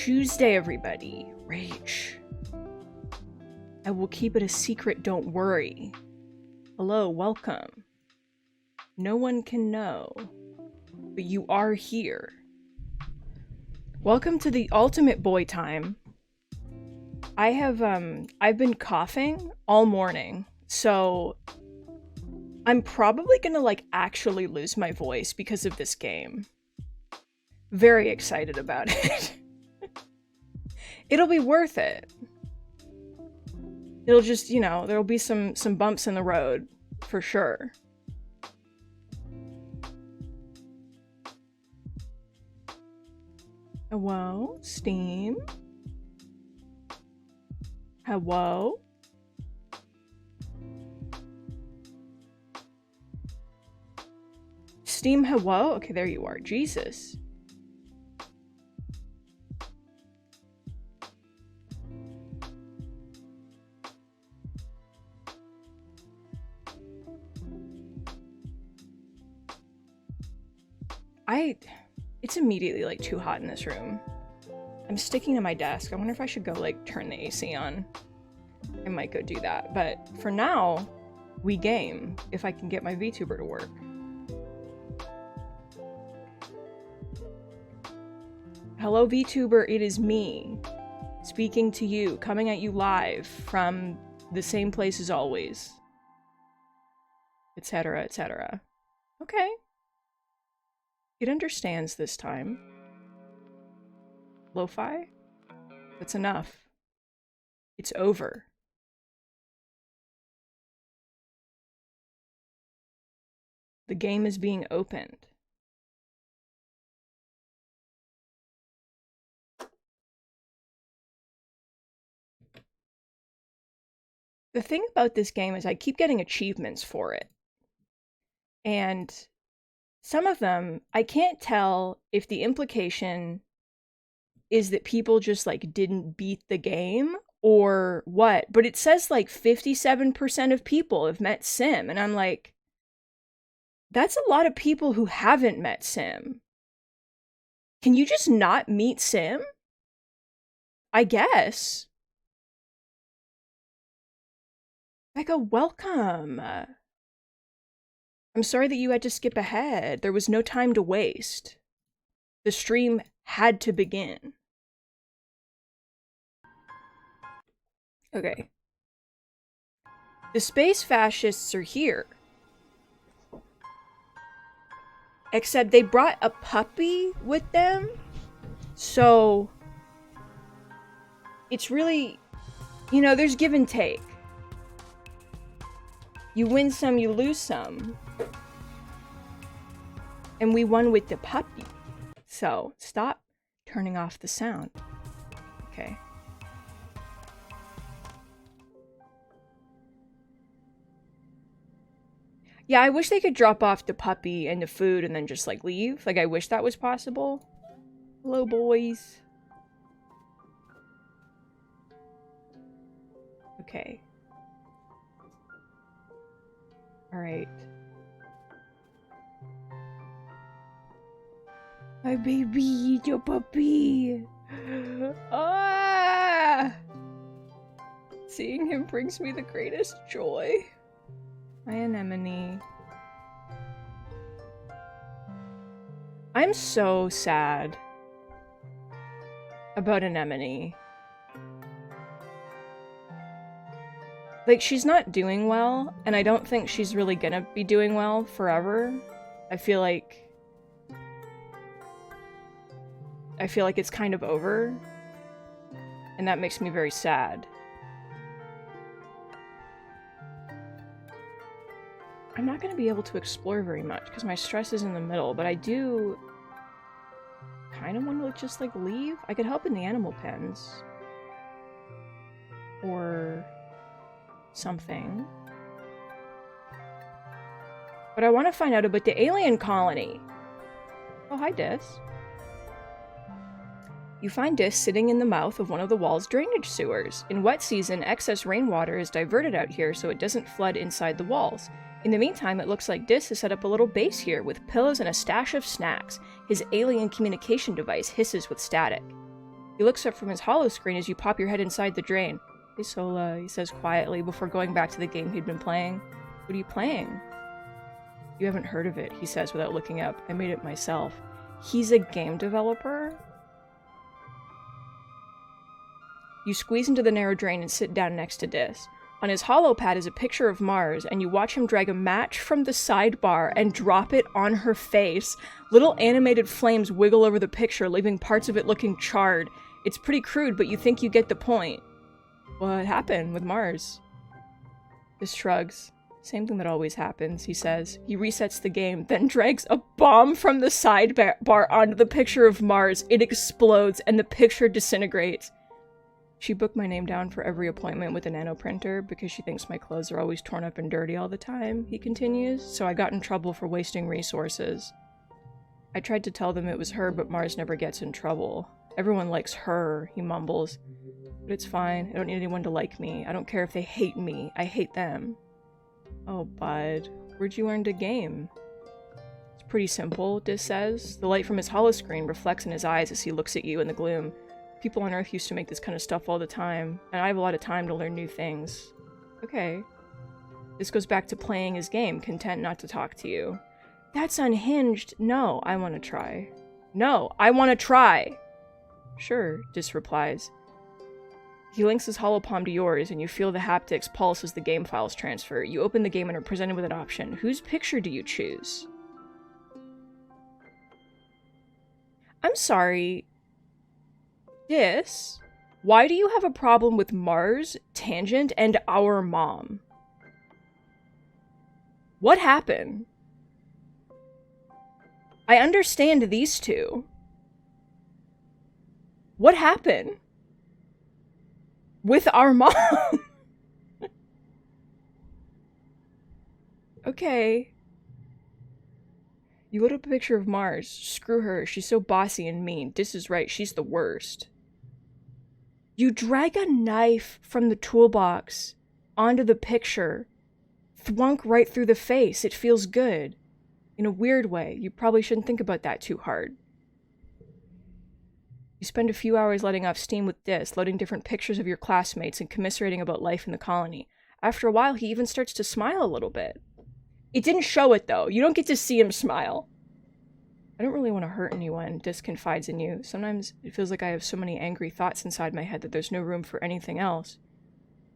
Tuesday, everybody. Rach. I will keep it a secret, don't worry. Hello, welcome. No one can know, but you are here. Welcome to the ultimate boy time. I've been coughing all morning, so I'm probably gonna actually lose my voice because of this game. Very excited about it. It'll be worth it. It'll just, there'll be some bumps in the road, for sure. Hello, Steam? Hello? Steam, hello? Okay, there you are. Jesus. It's immediately too hot in this room. I'm sticking to my desk. I wonder if I should go turn the AC on. I might go do that. But for now, we game if I can get my VTuber to work. Hello VTuber, it is me. Speaking to you, coming at you live from the same place as always. Etc, etc. Okay. It understands this time. Lo-fi? That's enough. It's over. The game is being opened. The thing about this game is I keep getting achievements for it. And some of them, I can't tell if the implication is that people just didn't beat the game or what, but it says 57% of people have met Sim, and I'm like, that's a lot of people who haven't met Sim. Can you just not meet Sim? I guess. Becca, welcome. I'm sorry that you had to skip ahead. There was no time to waste. The stream had to begin. Okay. The space fascists are here. Except they brought a puppy with them. So it's really, there's give and take. You win some, you lose some. And we won with the puppy. So, stop turning off the sound. Okay. Yeah, I wish they could drop off the puppy and the food and then just leave. I wish that was possible. Hello, boys. Okay. Alright. My baby, your puppy. Ah! Seeing him brings me the greatest joy. My anemone. I'm so sad about anemone. She's not doing well, and I don't think she's really gonna be doing well forever. I feel like it's kind of over, and that makes me very sad. I'm not gonna be able to explore very much because my stress is in the middle, but I do kind of want to just leave. I could help in the animal pens. Or something. But I want to find out about the alien colony. Oh, hi, Dis. You find Dis sitting in the mouth of one of the wall's drainage sewers. In wet season, excess rainwater is diverted out here so it doesn't flood inside the walls. In the meantime, it looks like Dis has set up a little base here with pillows and a stash of snacks. His alien communication device hisses with static. He looks up from his holo screen as you pop your head inside the drain. Hey Sola, he says quietly before going back to the game he'd been playing. What are you playing? You haven't heard of it, he says without looking up. I made it myself. He's a game developer? You squeeze into the narrow drain and sit down next to Dis. On his holopad is a picture of Mars, and you watch him drag a match from the sidebar and drop it on her face. Little animated flames wiggle over the picture, leaving parts of it looking charred. It's pretty crude, but you think you get the point. What happened with Mars? Dis shrugs. Same thing that always happens, he says. He resets the game, then drags a bomb from the sidebar onto the picture of Mars. It explodes, and the picture disintegrates. She booked my name down for every appointment with a nanoprinter because she thinks my clothes are always torn up and dirty all the time, he continues, so I got in trouble for wasting resources. I tried to tell them it was her, but Mars never gets in trouble. Everyone likes her, he mumbles. But it's fine, I don't need anyone to like me. I don't care if they hate me, I hate them. Oh, bud, where'd you learn to game? It's pretty simple, Dis says. The light from his holoscreen reflects in his eyes as he looks at you in the gloom. People on Earth used to make this kind of stuff all the time, and I have a lot of time to learn new things. Okay. This goes back to playing his game, content not to talk to you. That's unhinged. No, I want to try. No, I want to try! Sure, Dis replies. He links his holopalm to yours, and you feel the haptics pulse as the game files transfer. You open the game and are presented with an option. Whose picture do you choose? I'm sorry. Dis, why do you have a problem with Mars, Tangent, and our mom? What happened? I understand these two. What happened? With our mom? Okay. You lit up a picture of Mars. Screw her, she's so bossy and mean. Dis is right, she's the worst. You drag a knife from the toolbox onto the picture. Thwunk right through the face. It feels good. In a weird way. You probably shouldn't think about that too hard. You spend a few hours letting off steam with Dis, loading different pictures of your classmates and commiserating about life in the colony. After a while, he even starts to smile a little bit. It didn't show it, though. You don't get to see him smile. I don't really want to hurt anyone, Dis confides in you. Sometimes it feels like I have so many angry thoughts inside my head that there's no room for anything else.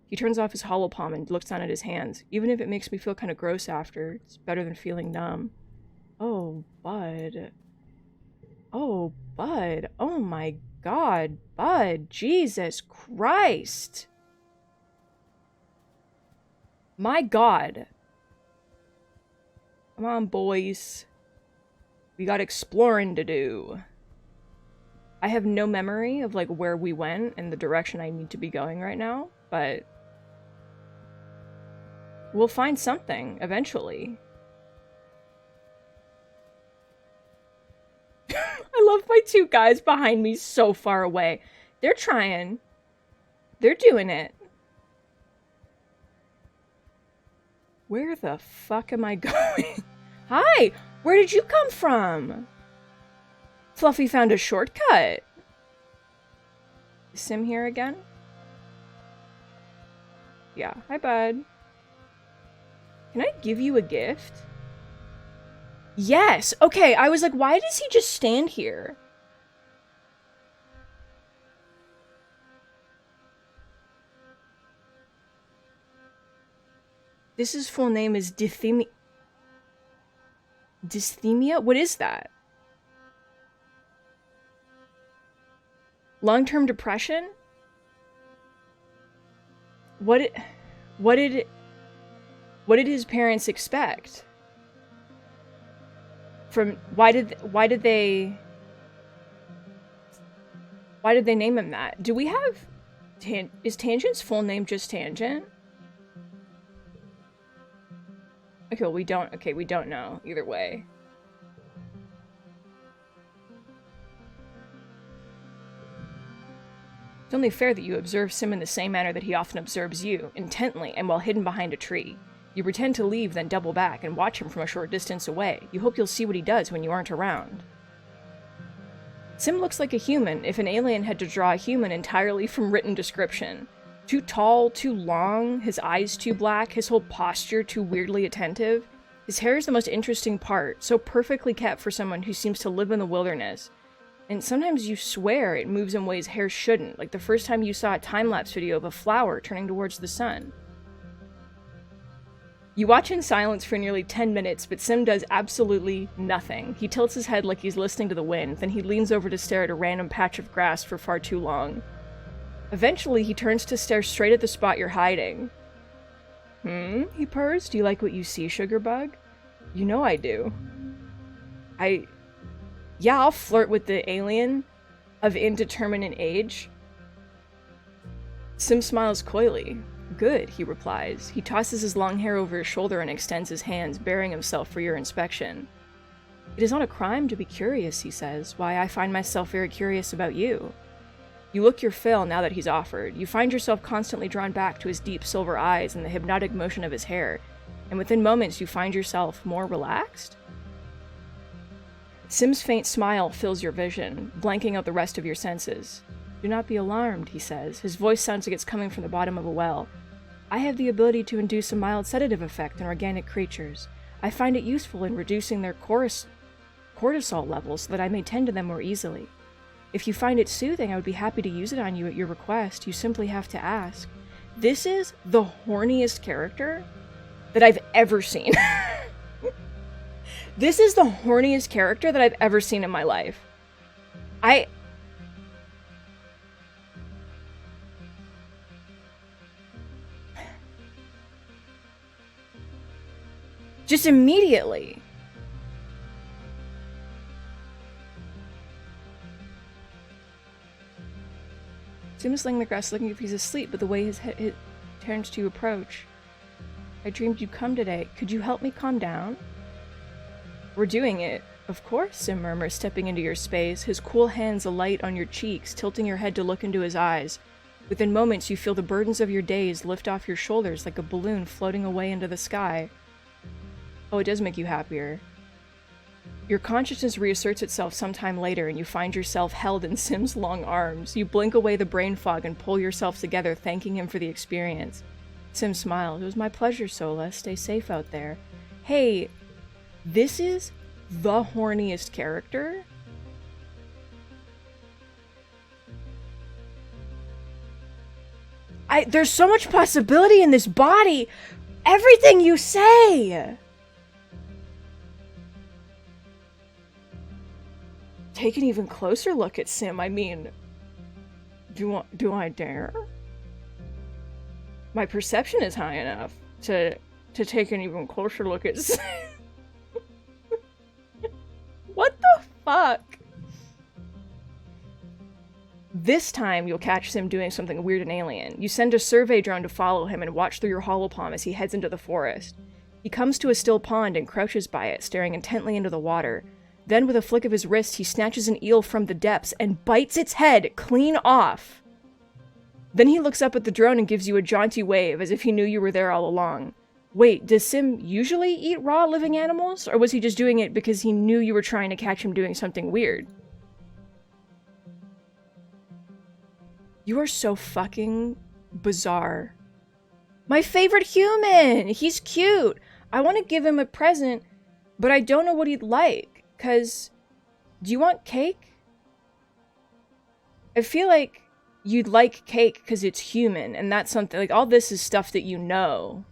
He turns off his holopalm and looks down at his hands. Even if it makes me feel kind of gross after, it's better than feeling numb. Oh, bud. Oh, bud. Oh my god, bud. Jesus Christ. My god. Come on, boys. We got exploring to do. I have no memory of, like, where we went and the direction I need to be going right now, but we'll find something eventually. I love my two guys behind me so far away. They're trying. They're doing it. Where the fuck am I going? Hi! Where did you come from? Fluffy found a shortcut. Is Sim here again? Yeah. Hi, bud. Can I give you a gift? Yes! Okay, I was like, why does he just stand here? This is full name is Dysthemia. Dysthemia? What is that? Long-term depression? What did his parents expect? From why did they name him that? Do we have is Tangent's full name just Tangent? Okay, well, we don't know either way. It's only fair that you observe Sim in the same manner that he often observes you, intently and while hidden behind a tree. You pretend to leave, then double back and watch him from a short distance away. You hope you'll see what he does when you aren't around. Sim looks like a human if an alien had to draw a human entirely from written description. Too tall, too long, his eyes too black, his whole posture too weirdly attentive. His hair is the most interesting part, so perfectly kept for someone who seems to live in the wilderness. And sometimes you swear it moves in ways hair shouldn't, like the first time you saw a time-lapse video of a flower turning towards the sun. You watch in silence for nearly 10 minutes, but Sim does absolutely nothing. He tilts his head like he's listening to the wind, then he leans over to stare at a random patch of grass for far too long. Eventually, he turns to stare straight at the spot you're hiding. He purrs. Do you like what you see, Sugarbug? You know I do. Yeah, I'll flirt with the alien of indeterminate age. Sim smiles coyly. Good, he replies. He tosses his long hair over his shoulder and extends his hands, baring himself for your inspection. It is not a crime to be curious, he says. Why, I find myself very curious about you. You look your fill now that he's offered. You find yourself constantly drawn back to his deep silver eyes and the hypnotic motion of his hair, and within moments you find yourself more relaxed? Sim's faint smile fills your vision, blanking out the rest of your senses. Do not be alarmed, he says. His voice sounds like it's coming from the bottom of a well. I have the ability to induce a mild sedative effect in organic creatures. I find it useful in reducing their cortisol levels so that I may tend to them more easily. If you find it soothing, I would be happy to use it on you at your request. You simply have to ask. This is the horniest character that I've ever seen. This is the horniest character that I've ever seen in my life. Just immediately. Sim is laying in the grass looking if he's asleep, but the way his head turns to approach. I dreamed you'd come today. Could you help me calm down? We're doing it. Of course, Sim murmurs, stepping into your space, his cool hands alight on your cheeks, tilting your head to look into his eyes. Within moments, you feel the burdens of your days lift off your shoulders like a balloon floating away into the sky. Oh, it does make you happier. Your consciousness reasserts itself sometime later, and you find yourself held in Sim's long arms. You blink away the brain fog and pull yourself together, thanking him for the experience. Sim smiles. It was my pleasure, Sola. Stay safe out there. Hey, this is the horniest character. There's so much possibility in this body. Everything you say. Take an even closer look at Sim. I mean, do I dare? My perception is high enough to take an even closer look at Sim. What the fuck? This time, you'll catch Sim doing something weird and alien. You send a survey drone to follow him and watch through your holopalm as he heads into the forest. He comes to a still pond and crouches by it, staring intently into the water. Then, with a flick of his wrist, he snatches an eel from the depths and bites its head clean off. Then he looks up at the drone and gives you a jaunty wave, as if he knew you were there all along. Wait, does Sim usually eat raw living animals? Or was he just doing it because he knew you were trying to catch him doing something weird? You are so fucking bizarre. My favorite human! He's cute! I want to give him a present, but I don't know what he'd like. Because, do you want cake? I feel like you'd like cake because it's human, and that's something, like, all this is stuff that you know.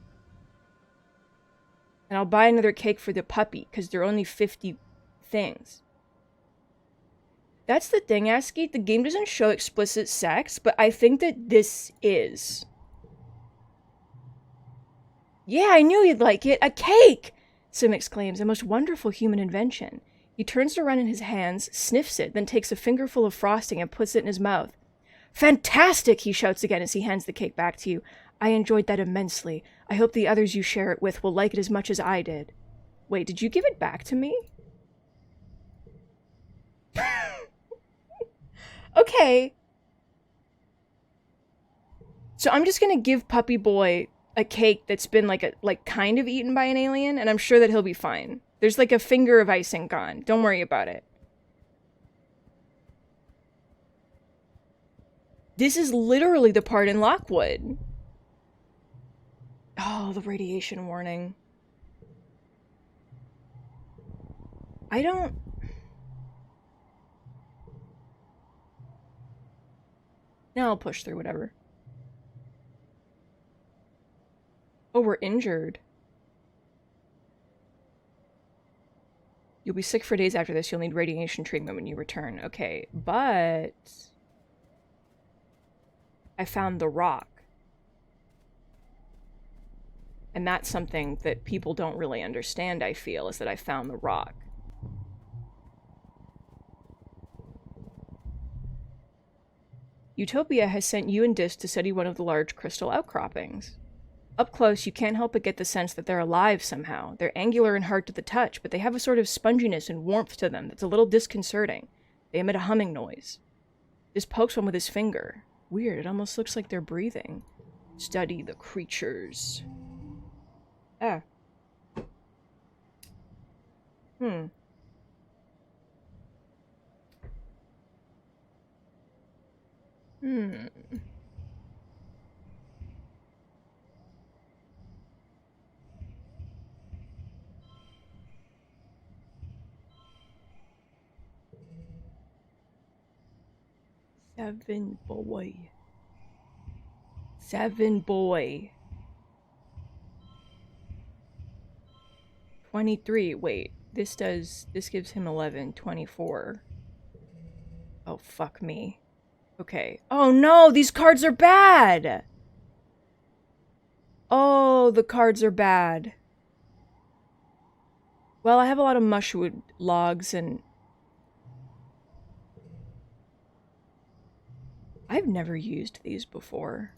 And I'll buy another cake for the puppy, because there are only 50 things. That's the thing, Aski. The game doesn't show explicit sex, but I think that this is. Yeah, I knew you'd like it. A cake! Sim exclaims, a most wonderful human invention. He turns to run in his hands, sniffs it, then takes a fingerful of frosting and puts it in his mouth. Fantastic! He shouts again as he hands the cake back to you. I enjoyed that immensely. I hope the others you share it with will like it as much as I did. Wait, did you give it back to me? Okay. So I'm just gonna give Puppy Boy a cake that's been kind of eaten by an alien, and I'm sure that he'll be fine. There's like a finger of icing gone. Don't worry about it. This is literally the part in Lockwood. Oh, the radiation warning. I don't... No, I'll push through, whatever. Oh, we're injured. You'll be sick for days after this. You'll need radiation treatment when you return. Okay, but... I found the rock. And that's something that people don't really understand, I feel, is that I found the rock. Utopia has sent you and Dis to study one of the large crystal outcroppings. Up close, you can't help but get the sense that they're alive somehow. They're angular and hard to the touch, but they have a sort of sponginess and warmth to them that's a little disconcerting. They emit a humming noise. Dis pokes one with his finger. Weird, it almost looks like they're breathing. Study the creatures. Ah. Hmm. Seven boy. 23. Wait, this gives him 11. 24. Oh, fuck me. Okay. Oh no, these cards are bad! Oh, the cards are bad. Well, I have a lot of mushwood logs and... I've never used these before.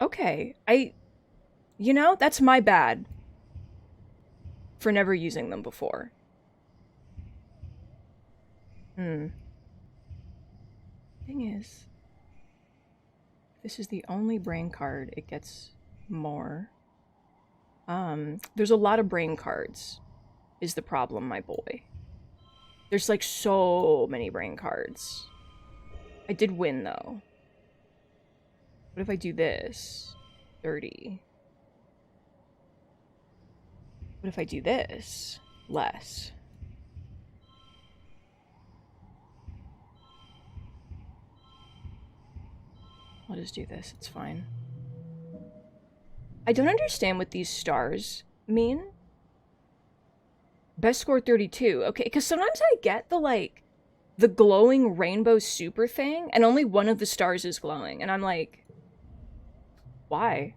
Okay, you know, that's my bad. For never using them before. Thing is, this is the only brain card, it gets more. There's a lot of brain cards, is the problem, my boy. There's like so many brain cards. I did win though. What if I do this? 30. What if I do this? Less. I'll just do this, it's fine. I don't understand what these stars mean. Best score 32. Okay, because sometimes I get the glowing rainbow super thing, and only one of the stars is glowing, and I'm like, why?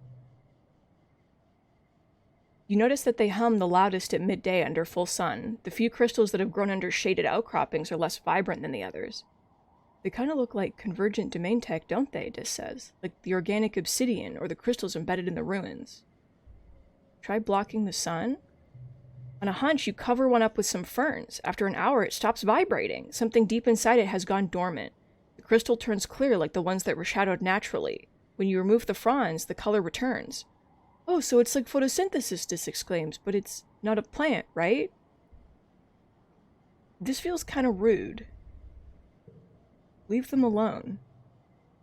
You notice that they hum the loudest at midday under full sun. The few crystals that have grown under shaded outcroppings are less vibrant than the others. They kind of look like convergent domain tech, don't they, Dis says? Like the organic obsidian or the crystals embedded in the ruins. Try blocking the sun? On a hunch, you cover one up with some ferns. After an hour, it stops vibrating. Something deep inside it has gone dormant. The crystal turns clear like the ones that were shadowed naturally. When you remove the fronds, the color returns. Oh, so it's like photosynthesis, Dis exclaims, but it's not a plant, right? This feels kind of rude. Leave them alone.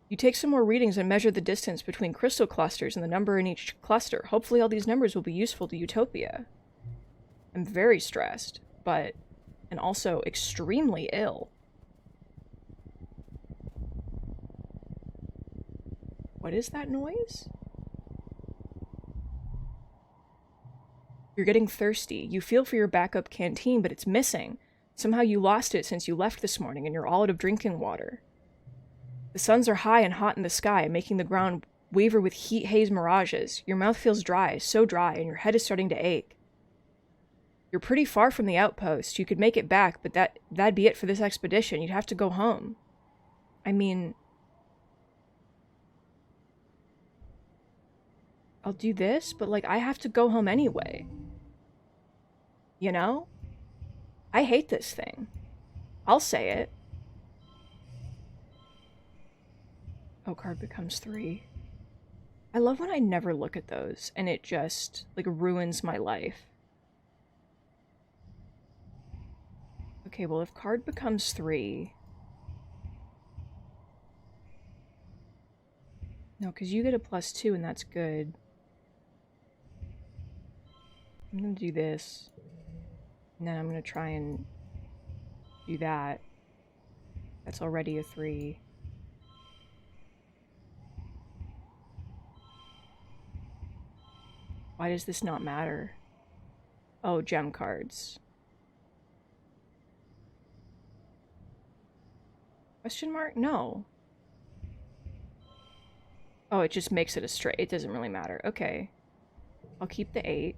You take some more readings and measure the distance between crystal clusters and the number in each cluster. Hopefully all these numbers will be useful to Utopia. I'm very stressed, and also extremely ill. What is that noise? You're getting thirsty. You feel for your backup canteen, but it's missing. Somehow you lost it since you left this morning, and you're all out of drinking water. The suns are high and hot in the sky, making the ground waver with heat haze mirages. Your mouth feels dry, so dry, and your head is starting to ache. You're pretty far from the outpost. You could make it back, but that'd be it for this expedition. You'd have to go home. I mean... I'll do this, but I have to go home anyway. You know? I hate this thing. I'll say it. Oh, card becomes 3. I love when I never look at those, and it just, ruins my life. Okay, well, if card becomes 3... No, because you get a +2 and that's good. I'm gonna do this. And then I'm gonna try and do that. That's already a 3. Why does this not matter? Oh, gem cards. Question mark? No. Oh, it just makes it a straight. It doesn't really matter. Okay. I'll keep the 8.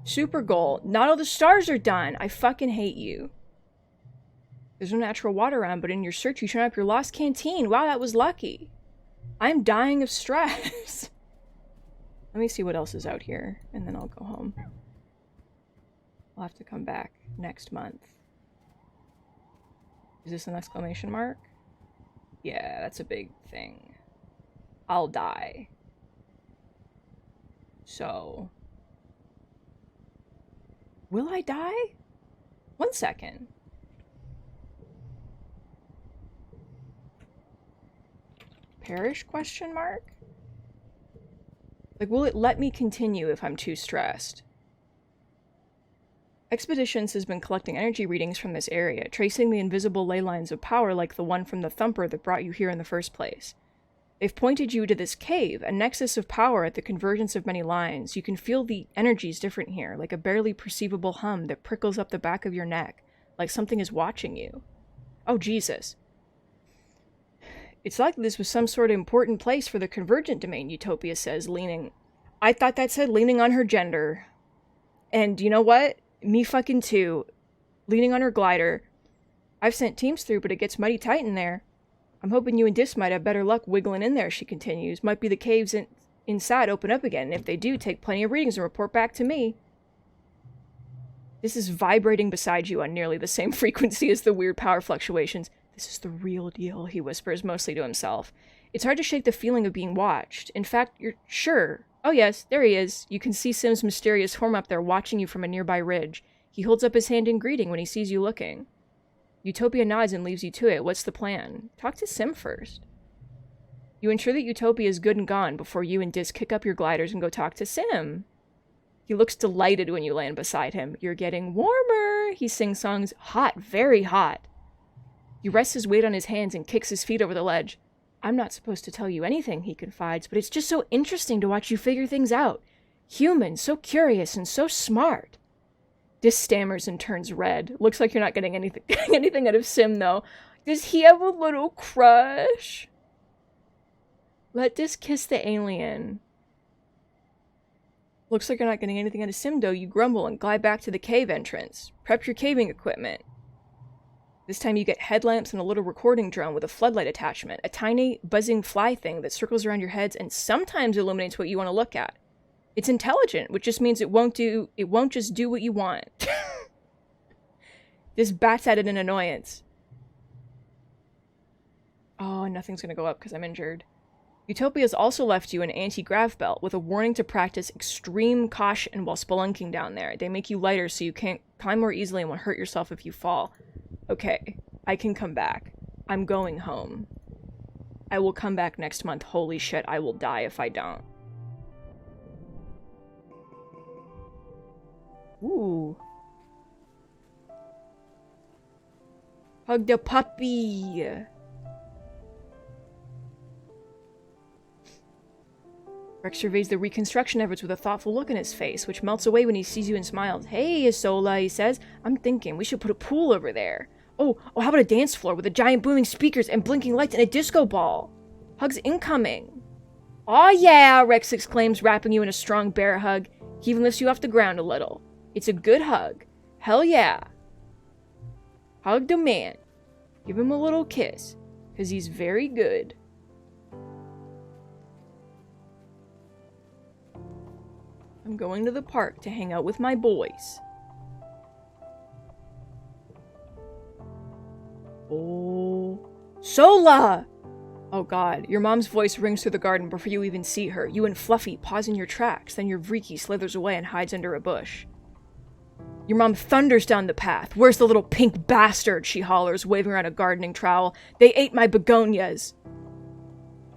Super goal. Not all the stars are done. I fucking hate you. There's no natural water around, but in your search you turn up your lost canteen. Wow, that was lucky. I'm dying of stress. Let me see what else is out here, and then I'll go home. I'll have to come back next month. Is this an exclamation mark? Yeah, that's a big thing. I'll die. So... will I die? 1 second. Perish? Question mark? Like, will it let me continue if I'm too stressed? Expeditions has been collecting energy readings from this area, tracing the invisible ley lines of power like the one from the thumper that brought you here in the first place. They've pointed you to this cave, a nexus of power at the convergence of many lines. You can feel the energies different here, like a barely perceivable hum that prickles up the back of your neck, like something is watching you. Oh, Jesus. It's like this was some sort of important place for the convergent domain, Utopia says, leaning... I thought that said leaning on her gender. And you know what? Me fucking too. Leaning on her glider. I've sent teams through, but it gets mighty tight in there. I'm hoping you and Dis might have better luck wiggling in there, she continues. Might be the caves inside open up again, and if they do, take plenty of readings and report back to me. This is vibrating beside you on nearly the same frequency as the weird power fluctuations. This is the real deal, he whispers, mostly to himself. It's hard to shake the feeling of being watched. In fact, you're sure. Oh yes, there he is. You can see Sim's mysterious form up there watching you from a nearby ridge. He holds up his hand in greeting when he sees you looking. Utopia nods and leaves you to it. What's the plan? Talk to Sim first. You ensure that Utopia is good and gone before you and Dis kick up your gliders and go talk to Sim. He looks delighted when you land beside him. You're getting warmer, he sings songs. Hot, very hot. You rest his weight on his hands and kicks his feet over the ledge. I'm not supposed to tell you anything, he confides, but it's just so interesting to watch you figure things out. Human, so curious and so smart. Dis stammers and turns red. Looks like you're not getting anything out of Sim, though. Does he have a little crush? Let Dis kiss the alien. Looks like you're not getting anything out of Sim, though. You grumble and glide back to the cave entrance. Prep your caving equipment. This time you get headlamps and a little recording drone with a floodlight attachment, a tiny buzzing fly thing that circles around your heads and sometimes illuminates what you want to look at. It's intelligent, which just means it won't just do what you want. This bats at it in annoyance. Oh, nothing's gonna go up because I'm injured. Utopia's also left you an anti-grav belt with a warning to practice extreme caution while spelunking down there. They make you lighter so you can't climb more easily and won't hurt yourself if you fall. Okay, I can come back. I'm going home. I will come back next month. Holy shit, I will die if I don't. Ooh. Hug the puppy. Rex surveys the reconstruction efforts with a thoughtful look in his face, which melts away when he sees you and smiles. Hey, Isola, he says. I'm thinking we should put a pool over there. Oh, how about a dance floor with a giant booming speakers and blinking lights and a disco ball? Hugs incoming. Aw yeah, Rex exclaims, wrapping you in a strong bear hug. He even lifts you off the ground a little. It's a good hug. Hell yeah. Hug the man. Give him a little kiss, 'cause he's very good. I'm going to the park to hang out with my boys. Oh. Sola! Oh Oh god, your mom's voice rings through the garden before you even see her. You and Fluffy pause in your tracks, then your Vriki slithers away and hides under a bush. Your mom thunders down the path. Where's the little pink bastard? She hollers, waving around a gardening trowel. They ate my begonias!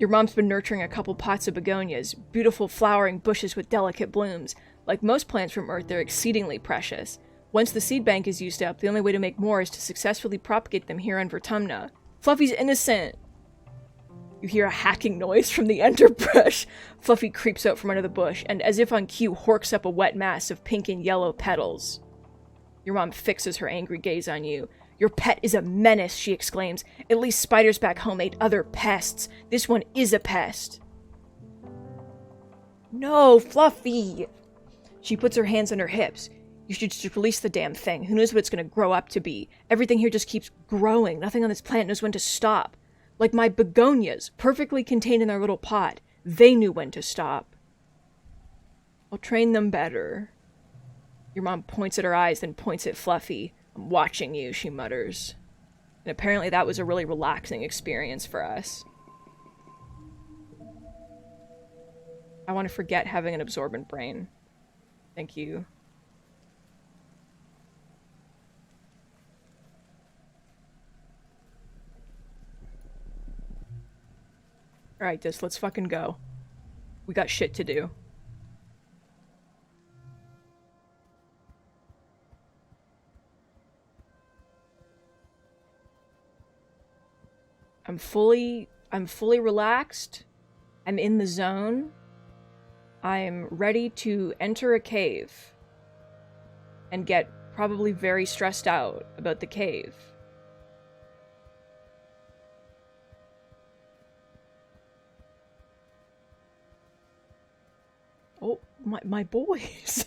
Your mom's been nurturing a couple pots of begonias, beautiful flowering bushes with delicate blooms. Like most plants from Earth, they're exceedingly precious. Once the seed bank is used up, the only way to make more is to successfully propagate them here on Vertumna. Fluffy's innocent! You hear a hacking noise from the underbrush. Fluffy creeps out from under the bush, and as if on cue, horks up a wet mass of pink and yellow petals. Your mom fixes her angry gaze on you. Your pet is a menace, she exclaims. At least spiders back home ate other pests. This one is a pest. No, Fluffy! She puts her hands on her hips. You should just release the damn thing. Who knows what it's going to grow up to be? Everything here just keeps growing. Nothing on this planet knows when to stop. Like my begonias, perfectly contained in their little pot. They knew when to stop. I'll train them better. Your mom points at her eyes, then points at Fluffy. I'm watching you, she mutters. And apparently that was a really relaxing experience for us. I want to forget having an absorbent brain. Thank you. Alright, Dis, let's fucking go. We got shit to do. I'm fully relaxed. I'm in the zone. I'm ready to enter a cave and get probably very stressed out about the cave. Oh, my boys.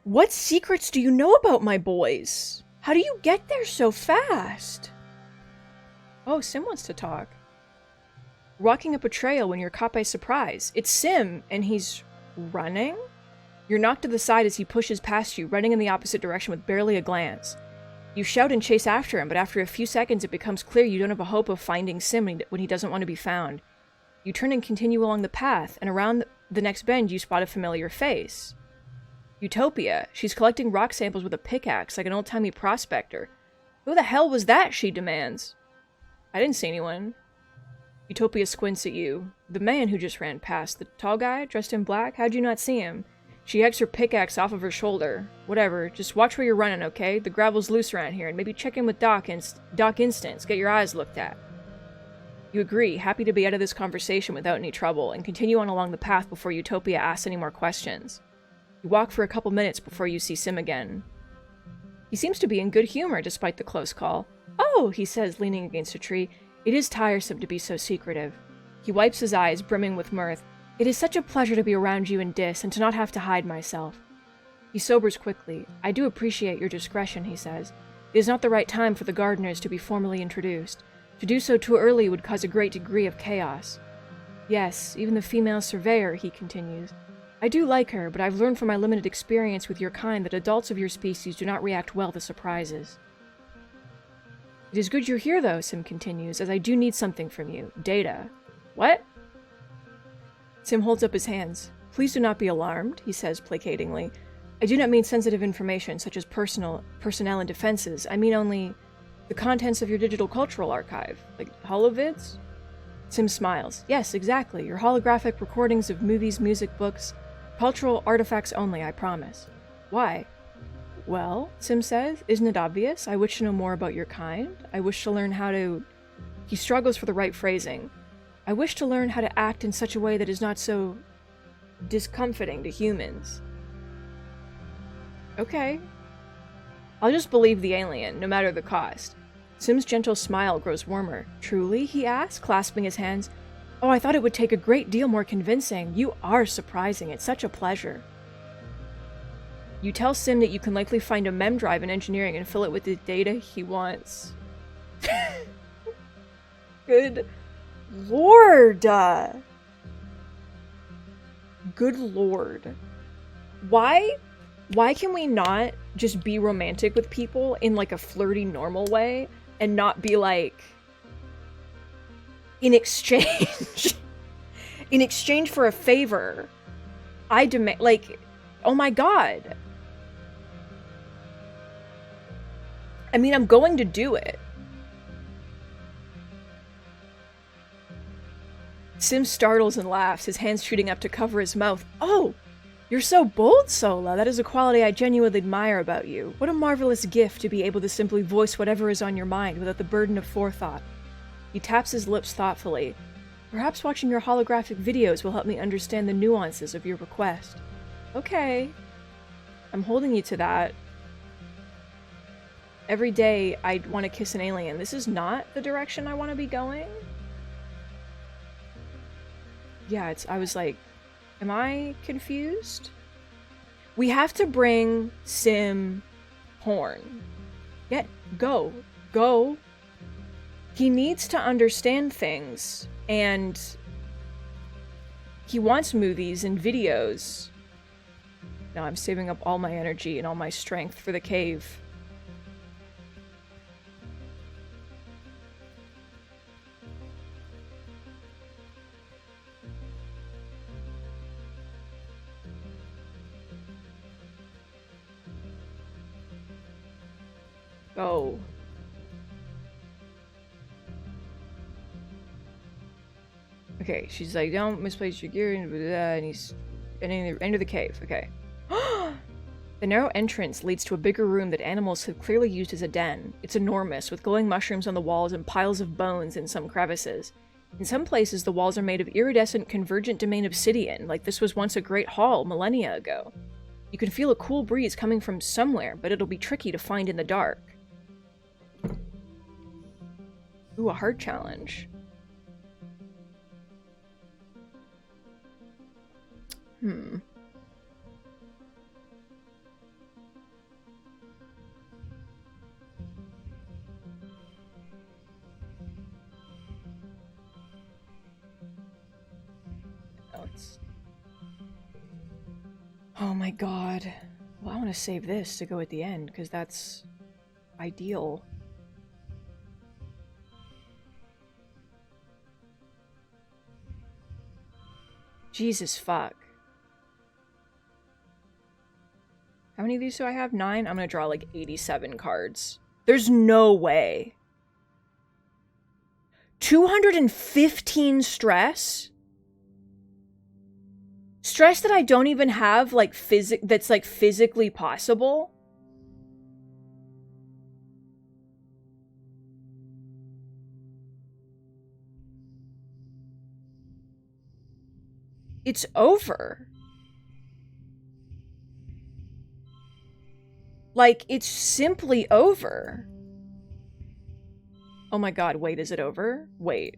What secrets do you know about my boys? How do you get there so fast? Oh, Sim wants to talk. Walking up a trail when you're caught by surprise. It's Sim, and he's running? You're knocked to the side as he pushes past you, running in the opposite direction with barely a glance. You shout and chase after him, but after a few seconds it becomes clear you don't have a hope of finding Sim when he doesn't want to be found. You turn and continue along the path, and around the next bend you spot a familiar face. Utopia. She's collecting rock samples with a pickaxe like an old-timey prospector. Who the hell was that, she demands. I didn't see anyone. Utopia squints at you. The man who just ran past. The tall guy, dressed in black? How'd you not see him? She yanks her pickaxe off of her shoulder. Whatever, just watch where you're running, okay? The gravel's loose around here, and maybe check in with Doc Instance. Get your eyes looked at. You agree, happy to be out of this conversation without any trouble, and continue on along the path before Utopia asks any more questions. You walk for a couple minutes before you see Sim again. He seems to be in good humor despite the close call. Oh, he says, leaning against a tree. It is tiresome to be so secretive. He wipes his eyes, brimming with mirth. It is such a pleasure to be around you and Dis, and to not have to hide myself. He sobers quickly. I do appreciate your discretion, he says. It is not the right time for the gardeners to be formally introduced. To do so too early would cause a great degree of chaos. Yes, even the female surveyor, he continues. I do like her, but I've learned from my limited experience with your kind that adults of your species do not react well to surprises. It is good you're here, though, Sim continues, as I do need something from you. Data. What? Sim holds up his hands. Please do not be alarmed, he says placatingly. I do not mean sensitive information, such as personnel and defenses. I mean only the contents of your digital cultural archive. Like holovids? Sim smiles. Yes, exactly. Your holographic recordings of movies, music, books. Cultural artifacts only, I promise. Why? Well, Sim says, isn't it obvious? I wish to know more about your kind. I wish to learn how to... He struggles for the right phrasing. I wish to learn how to act in such a way that is not so discomforting to humans. Okay. I'll just believe the alien, no matter the cost. Sim's gentle smile grows warmer. Truly? He asks, clasping his hands. Oh, I thought it would take a great deal more convincing. You are surprising. It's such a pleasure. You tell Sim that you can likely find a mem drive in engineering and fill it with the data he wants. Good Lord! Good Lord. Why can we not just be romantic with people in like a flirty normal way and not be like, in exchange, in exchange for a favor, I demand, like, oh my god. I mean, I'm going to do it. Sim startles and laughs, his hands shooting up to cover his mouth. Oh, you're so bold, Sola. That is a quality I genuinely admire about you. What a marvelous gift to be able to simply voice whatever is on your mind without the burden of forethought. He taps his lips thoughtfully. Perhaps watching your holographic videos will help me understand the nuances of your request. Okay. I'm holding you to that. Every day I want to kiss an alien. This is not the direction I want to be going. Yeah, I was like, am I confused? We have to bring Sim Horn. Go. He needs to understand things, and he wants movies and videos. No, I'm saving up all my energy and all my strength for the cave. Go. Okay, she's like, don't misplace your gear, and he's enter the cave. Okay. The narrow entrance leads to a bigger room that animals have clearly used as a den. It's enormous, with glowing mushrooms on the walls and piles of bones in some crevices. In some places, the walls are made of iridescent convergent domain obsidian, like this was once a great hall millennia ago. You can feel a cool breeze coming from somewhere, but it'll be tricky to find in the dark. Ooh, a hard challenge. Oh my god. Well, I want to save this to go at the end, because that's ideal. Jesus fuck. How many of these do I have? 9? I'm gonna draw like 87 cards. There's no way. 215 stress? Stress that I don't even have, like, that's, like, physically possible? It's over. Like, it's simply over. Oh my god, wait, is it over? Wait.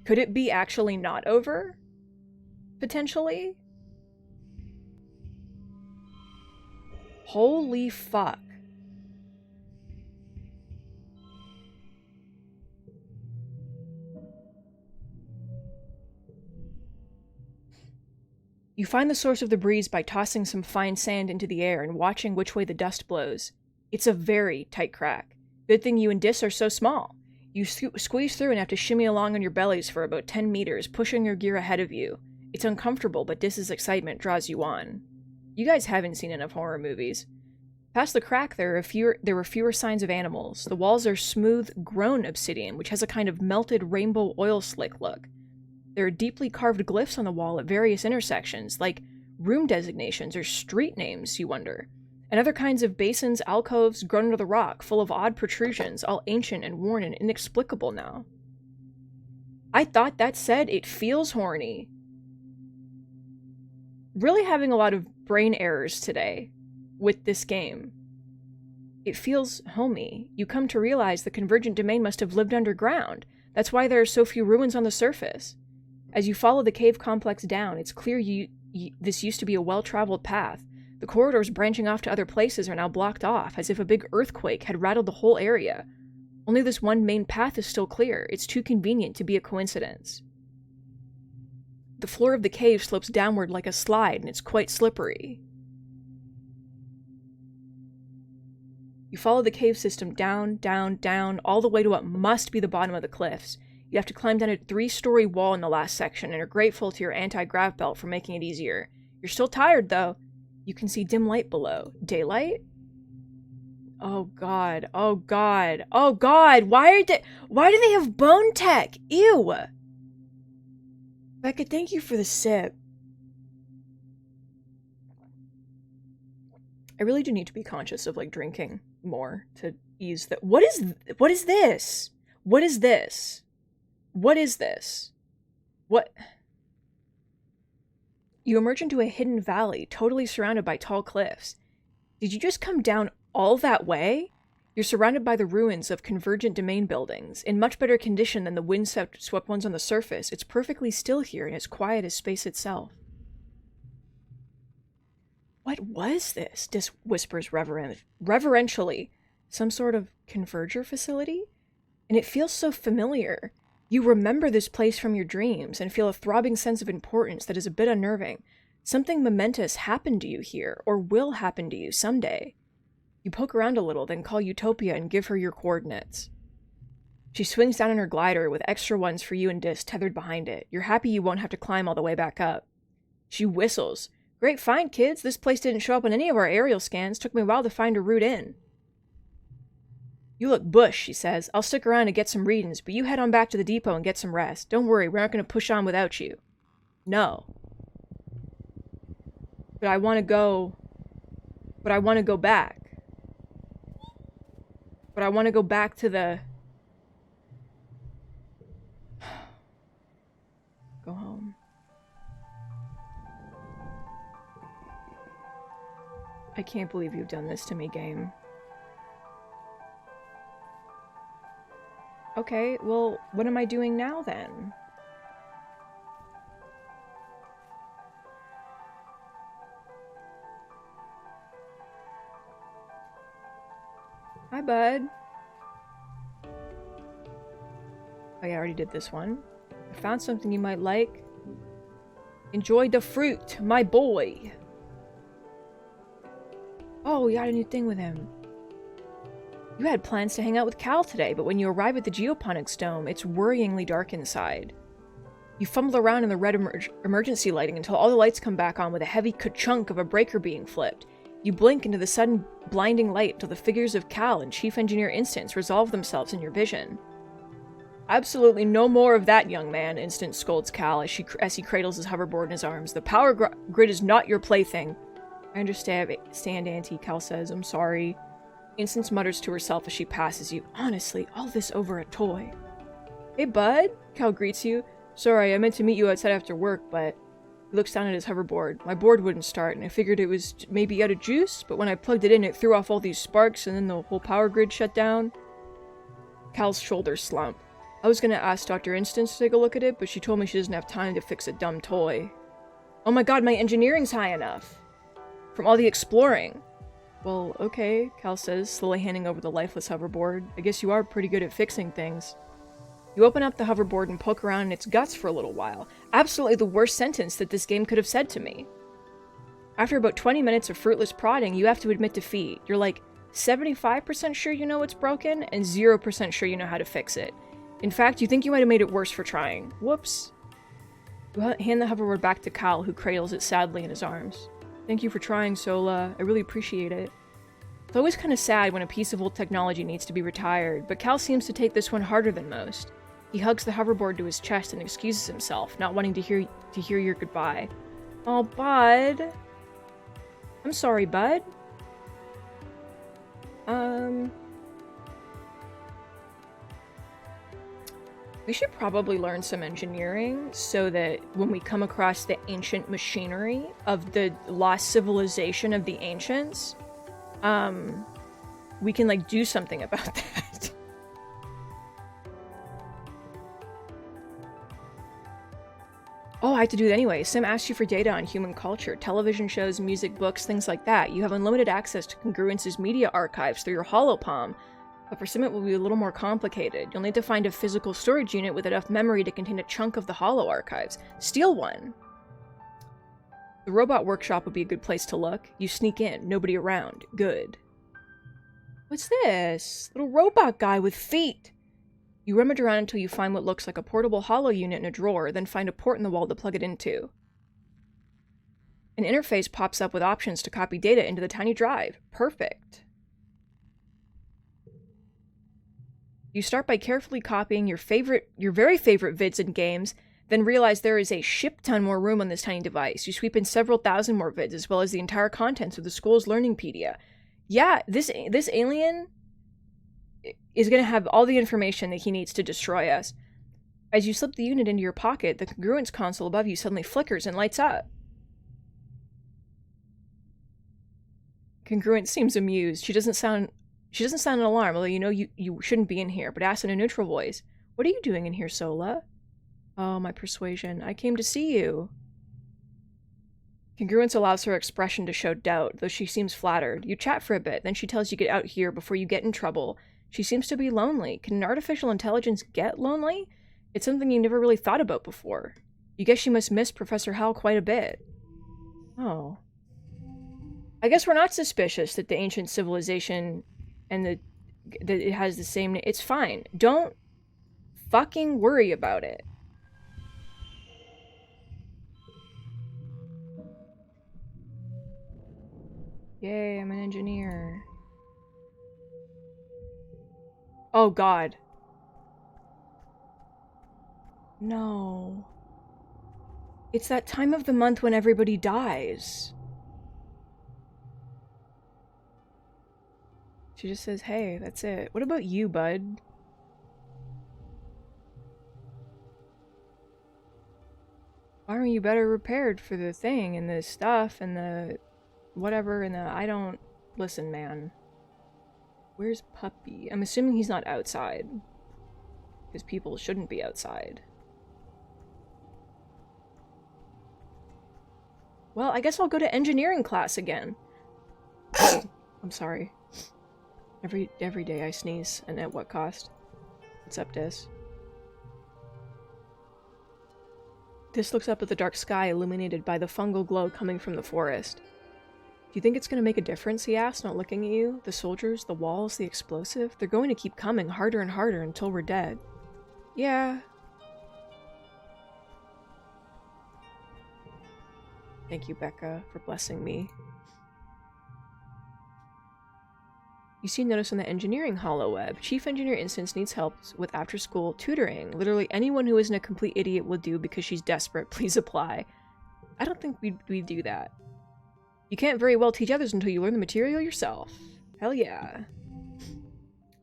Could it be actually not over? Potentially? Holy fuck. You find the source of the breeze by tossing some fine sand into the air and watching which way the dust blows. It's a very tight crack. Good thing you and Dis are so small. You squeeze through and have to shimmy along on your bellies for about 10 meters, pushing your gear ahead of you. It's uncomfortable, but Dis's excitement draws you on. You guys haven't seen enough horror movies. Past the crack, there were fewer signs of animals. The walls are smooth, grown obsidian, which has a kind of melted rainbow oil slick look. There are deeply carved glyphs on the wall at various intersections, like room designations or street names, you wonder. And other kinds of basins, alcoves grown into the rock, full of odd protrusions, all ancient and worn and inexplicable now. I thought that said it feels horny. Really having a lot of brain errors today with this game. It feels homey. You come to realize the convergent domain must have lived underground. That's why there are so few ruins on the surface. As you follow the cave complex down, it's clear this used to be a well-traveled path. The corridors branching off to other places are now blocked off, as if a big earthquake had rattled the whole area. Only this one main path is still clear. It's too convenient to be a coincidence. The floor of the cave slopes downward like a slide, and it's quite slippery. You follow the cave system down, down, down, all the way to what must be the bottom of the cliffs. You have to climb down a 3-story wall in the last section and are grateful to your anti-grav belt for making it easier. You're still tired, though. You can see dim light below. Daylight? Oh god, oh god, oh god! Why do they have bone tech? Ew! Becca, thank you for the sip. I really do need to be conscious of, like, drinking more to ease the— What is this? What is this? What is this? What? You emerge into a hidden valley, totally surrounded by tall cliffs. Did you just come down all that way? You're surrounded by the ruins of convergent domain buildings, in much better condition than the wind-swept ones on the surface. It's perfectly still here and as quiet as space itself. What was this? Dis whispers reverentially. Some sort of converger facility? And it feels so familiar. You remember this place from your dreams and feel a throbbing sense of importance that is a bit unnerving. Something momentous happened to you here, or will happen to you someday. You poke around a little, then call Utopia and give her your coordinates. She swings down on her glider with extra ones for you and Dis tethered behind it. You're happy you won't have to climb all the way back up. She whistles. Great find, kids. This place didn't show up on any of our aerial scans. Took me a while to find a route in. You look bush, she says. I'll stick around and get some readings, but you head on back to the depot and get some rest. Don't worry, we're not going to push on without you. No. But I want to go... But I want to go back. But I want to go back to the... Go home. I can't believe you've done this to me, game. Okay, well, what am I doing now, then? Hi, bud. Oh yeah, I already did this one. I found something you might like. Enjoy the fruit, my boy. Oh, we got a new thing with him. You had plans to hang out with Cal today, but when you arrive at the geoponics dome, it's worryingly dark inside. You fumble around in the red emergency lighting until all the lights come back on with a heavy ka-chunk of a breaker being flipped. You blink into the sudden blinding light until the figures of Cal and Chief Engineer Instance resolve themselves in your vision. Absolutely no more of that, young man, Instance scolds Cal as he cradles his hoverboard in his arms. The power grid is not your plaything. I understand, Auntie, Cal says. I'm sorry. Instance mutters to herself as she passes you. Honestly, all this over a toy. Hey, bud, Cal greets you. Sorry, I meant to meet you outside after work, but... He looks down at his hoverboard. My board wouldn't start, and I figured it was maybe out of juice, but when I plugged it in, it threw off all these sparks, and then the whole power grid shut down. Cal's shoulders slump. I was gonna ask Dr. Instance to take a look at it, but she told me she doesn't have time to fix a dumb toy. Oh my god, my engineering's high enough! From all the exploring. Well, okay, Cal says, slowly handing over the lifeless hoverboard. I guess you are pretty good at fixing things. You open up the hoverboard and poke around in its guts for a little while. Absolutely the worst sentence that this game could have said to me. After about 20 minutes of fruitless prodding, you have to admit defeat. You're like 75% sure you know what's broken, and 0% sure you know how to fix it. In fact, you think you might have made it worse for trying. Whoops. You hand the hoverboard back to Cal, who cradles it sadly in his arms. Thank you for trying, Sola. I really appreciate it. It's always kind of sad when a piece of old technology needs to be retired, but Cal seems to take this one harder than most. He hugs the hoverboard to his chest and excuses himself, not wanting to hear your goodbye. Oh, bud. I'm sorry, bud. We should probably learn some engineering so that when we come across the ancient machinery of the lost civilization of the ancients, we can, like, do something about that. Oh, I have to do it anyway. Sim asked you for data on human culture, television shows, music, books, things like that. You have unlimited access to Congruence's media archives through your holopalm, but for Sim it will be a little more complicated. You'll need to find a physical storage unit with enough memory to contain a chunk of the holo archives. Steal one! The robot workshop would be a good place to look. You sneak in, nobody around. Good. What's this? Little robot guy with feet. You rummage around until you find what looks like a portable holo unit in a drawer, then find a port in the wall to plug it into. An interface pops up with options to copy data into the tiny drive. Perfect. You start by carefully copying your very favorite vids and games, then realize there is a shit ton more room on this tiny device. You sweep in several thousand more vids, as well as the entire contents of the school's Learningpedia. Yeah, this alien is going to have all the information that he needs to destroy us. As you slip the unit into your pocket, the congruence console above you suddenly flickers and lights up. Congruence seems amused. She doesn't sound an alarm, although you know you shouldn't be in here, but asks in a neutral voice, "What are you doing in here, Sola?" "Oh, my persuasion. I came to see you." Congruence allows her expression to show doubt, though she seems flattered. You chat for a bit, then she tells you to get out here before you get in trouble. She seems to be lonely. Can an artificial intelligence get lonely? It's something you never really thought about before. You guess she must miss Professor Hal quite a bit. Oh. I guess we're not suspicious that the ancient civilization and that it has the same... It's fine. Don't fucking worry about it. Yay, I'm an engineer. Oh god. No. It's that time of the month when everybody dies. She just says, "Hey, that's it. What about you, bud?" Why aren't you better prepared for the thing and the stuff and the whatever and the I don't... Listen, man. Where's Puppy? I'm assuming he's not outside. Because people shouldn't be outside. Well, I guess I'll go to engineering class again. I'm sorry. Every day I sneeze, and at what cost? What's up, Des? This looks up at the dark sky illuminated by the fungal glow coming from the forest. "Do you think it's going to make a difference?" he asked, not looking at you. "The soldiers, the walls, the explosive, they're going to keep coming harder and harder until we're dead." "Yeah." Thank you, Becca, for blessing me. You see notice on the engineering holoweb. Chief Engineer Instance needs help with after-school tutoring. Literally anyone who isn't a complete idiot will do because she's desperate. Please apply. I don't think we'd do that. You can't very well teach others until you learn the material yourself. Hell yeah.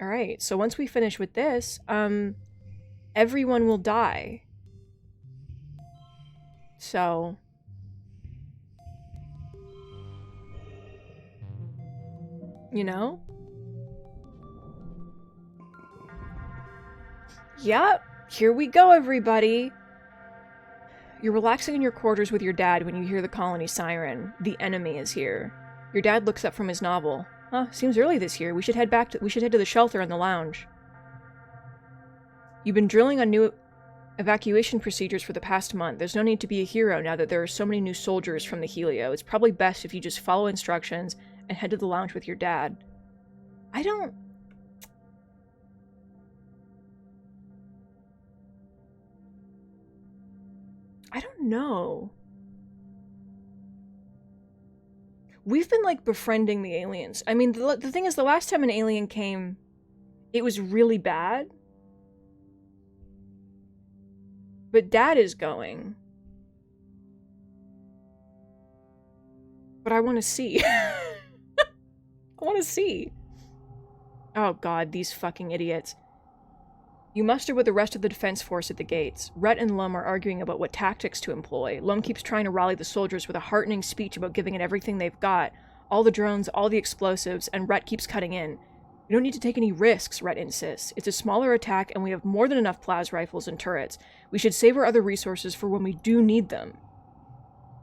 Alright, so once we finish with this, everyone will die. So... you know? Yup, here we go, everybody. You're relaxing in your quarters with your dad when you hear the colony siren. The enemy is here. Your dad looks up from his novel. Huh, seems early this year. We should head to the shelter and the lounge. You've been drilling on new evacuation procedures for the past month. There's no need to be a hero now that there are so many new soldiers from the Helio. It's probably best if you just follow instructions and head to the lounge with your dad. I don't know. We've been, like, befriending the aliens. I mean, the thing is, the last time an alien came, it was really bad. But Dad is going. But I want to see. I want to see. Oh god, these fucking idiots. You muster with the rest of the defense force at the gates. Rhett and Lum are arguing about what tactics to employ. Lum keeps trying to rally the soldiers with a heartening speech about giving it everything they've got. All the drones, all the explosives, and Rhett keeps cutting in. "We don't need to take any risks," Rhett insists. "It's a smaller attack, and we have more than enough plas rifles and turrets. We should save our other resources for when we do need them."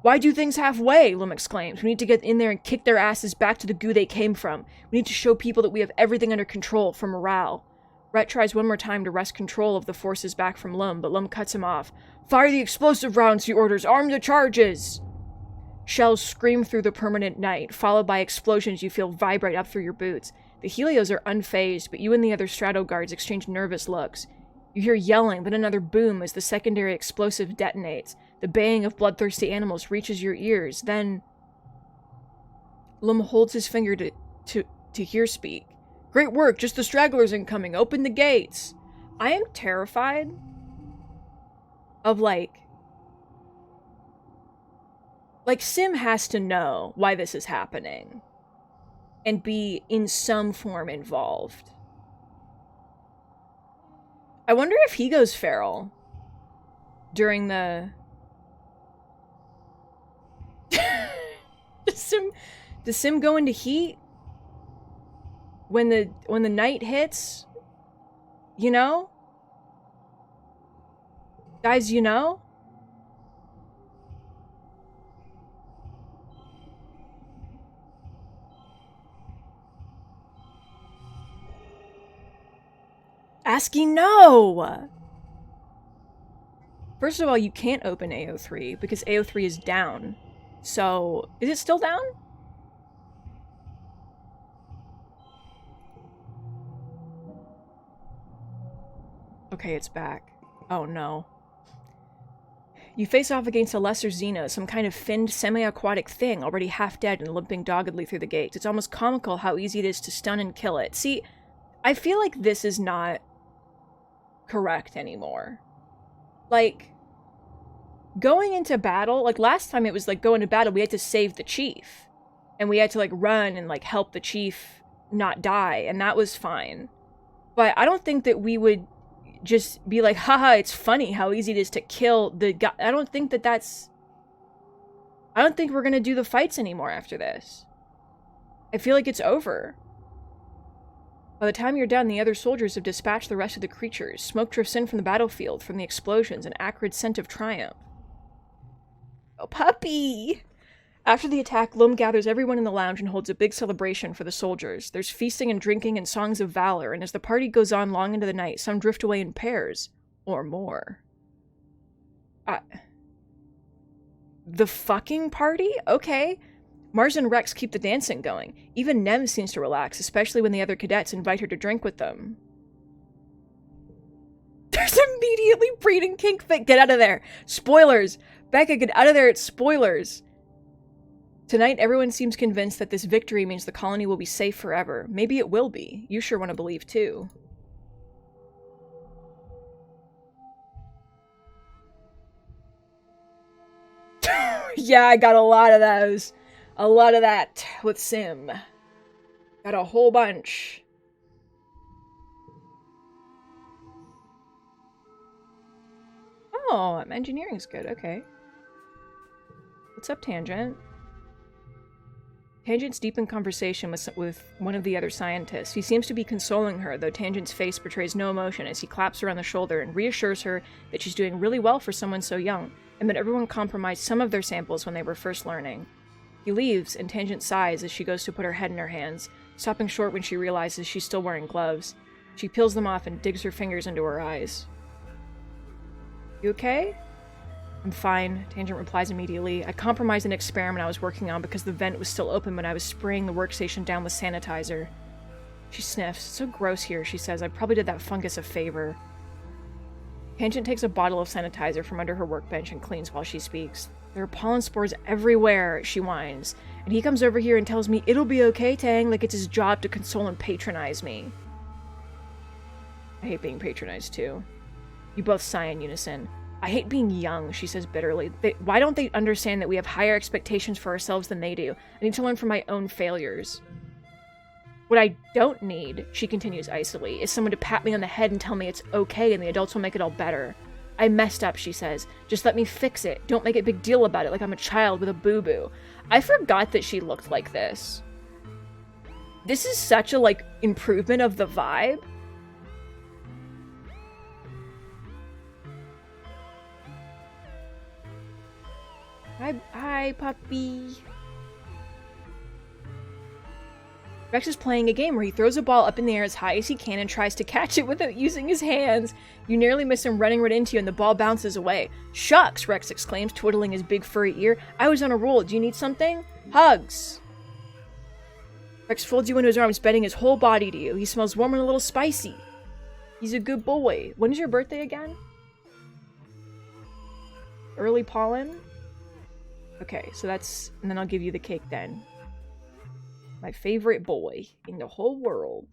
"Why do things halfway?" Lum exclaims. "We need to get in there and kick their asses back to the goo they came from. We need to show people that we have everything under control for morale." Rhett tries one more time to wrest control of the forces back from Lum, but Lum cuts him off. "Fire the explosive rounds," he orders. "Arm the charges!" Shells scream through the permanent night, followed by explosions you feel vibrate up through your boots. The Helios are unfazed, but you and the other strato guards exchange nervous looks. You hear yelling, then another boom as the secondary explosive detonates. The baying of bloodthirsty animals reaches your ears. Then Lum holds his finger to hear speak. Great work, just the stragglers incoming. Open the gates. I am terrified of like Sim has to know why this is happening and be in some form involved. I wonder if he goes feral during the... Does Sim go into heat when the night hits? You know? Guys, you know? Asking no! First of all, you can't open AO3 because AO3 is down. So, is it still down? Okay, it's back. Oh no. You face off against a lesser Xeno, some kind of finned semi-aquatic thing, already half dead and limping doggedly through the gates. It's almost comical how easy it is to stun and kill it. See, I feel like this is not correct anymore. Like, going into battle, like last time it was like going to battle, we had to save the chief. And we had to like run and like help the chief not die, and that was fine. But I don't think that we would just be like, haha, it's funny how easy it is to kill the guy. I don't think we're gonna do the fights anymore after this. I feel like it's over. By the time you're done, the other soldiers have dispatched the rest of the creatures. Smoke drifts in from the battlefield, from the explosions, an acrid scent of triumph. Oh, puppy! After the attack, Lum gathers everyone in the lounge and holds a big celebration for the soldiers. There's feasting and drinking and songs of valor, and as the party goes on long into the night, some drift away in pairs. Or more. The fucking party? Okay. Mars and Rex keep the dancing going. Even Nem seems to relax, especially when the other cadets invite her to drink with them. There's immediately breeding kink fit. Get out of there. Spoilers. Becca, get out of there. It's spoilers. Tonight, everyone seems convinced that this victory means the colony will be safe forever. Maybe it will be. You sure want to believe, too. Yeah, I got a lot of those. A lot of that with Sim. Got a whole bunch. Oh, engineering's good. Okay. What's up, Tangent? Tangent's deep in conversation with one of the other scientists. He seems to be consoling her, though Tangent's face betrays no emotion as he claps her on the shoulder and reassures her that she's doing really well for someone so young, and that everyone compromised some of their samples when they were first learning. He leaves, and Tangent sighs as she goes to put her head in her hands, stopping short when she realizes she's still wearing gloves. She peels them off and digs her fingers into her eyes. You okay? I'm fine, Tangent replies immediately. I compromised an experiment I was working on because the vent was still open when I was spraying the workstation down with sanitizer. She sniffs. So gross here, she says. I probably did that fungus a favor. Tangent takes a bottle of sanitizer from under her workbench and cleans while she speaks. There are pollen spores everywhere, she whines. And he comes over here and tells me it'll be okay, Tang, like it's his job to console and patronize me. I hate being patronized too. You both sigh in unison. I hate being young, she says bitterly. Why don't they understand that we have higher expectations for ourselves than they do? I need to learn from my own failures. What I don't need, she continues icily, is someone to pat me on the head and tell me it's okay and the adults will make it all better. I messed up, she says. Just let me fix it. Don't make a big deal about it like I'm a child with a boo-boo. I forgot that she looked like this. This is such a, like, improvement of the vibe. Hi, puppy. Rex is playing a game where he throws a ball up in the air as high as he can and tries to catch it without using his hands. You nearly miss him running right into you and the ball bounces away. Shucks, Rex exclaims, twiddling his big furry ear. I was on a roll. Do you need something? Hugs. Rex folds you into his arms, bending his whole body to you. He smells warm and a little spicy. He's a good boy. When is your birthday again? Early pollen? Okay, so that's... And then I'll give you the cake then. My favorite boy in the whole world.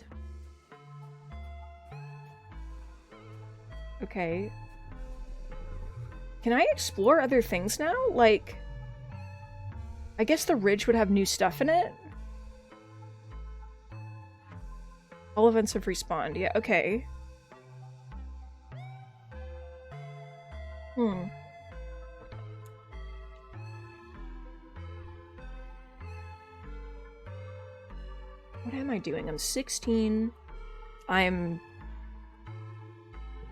Okay. Can I explore other things now? Like... I guess the ridge would have new stuff in it? All events have respawned. Yeah, okay. What am I doing? I'm 16. I'm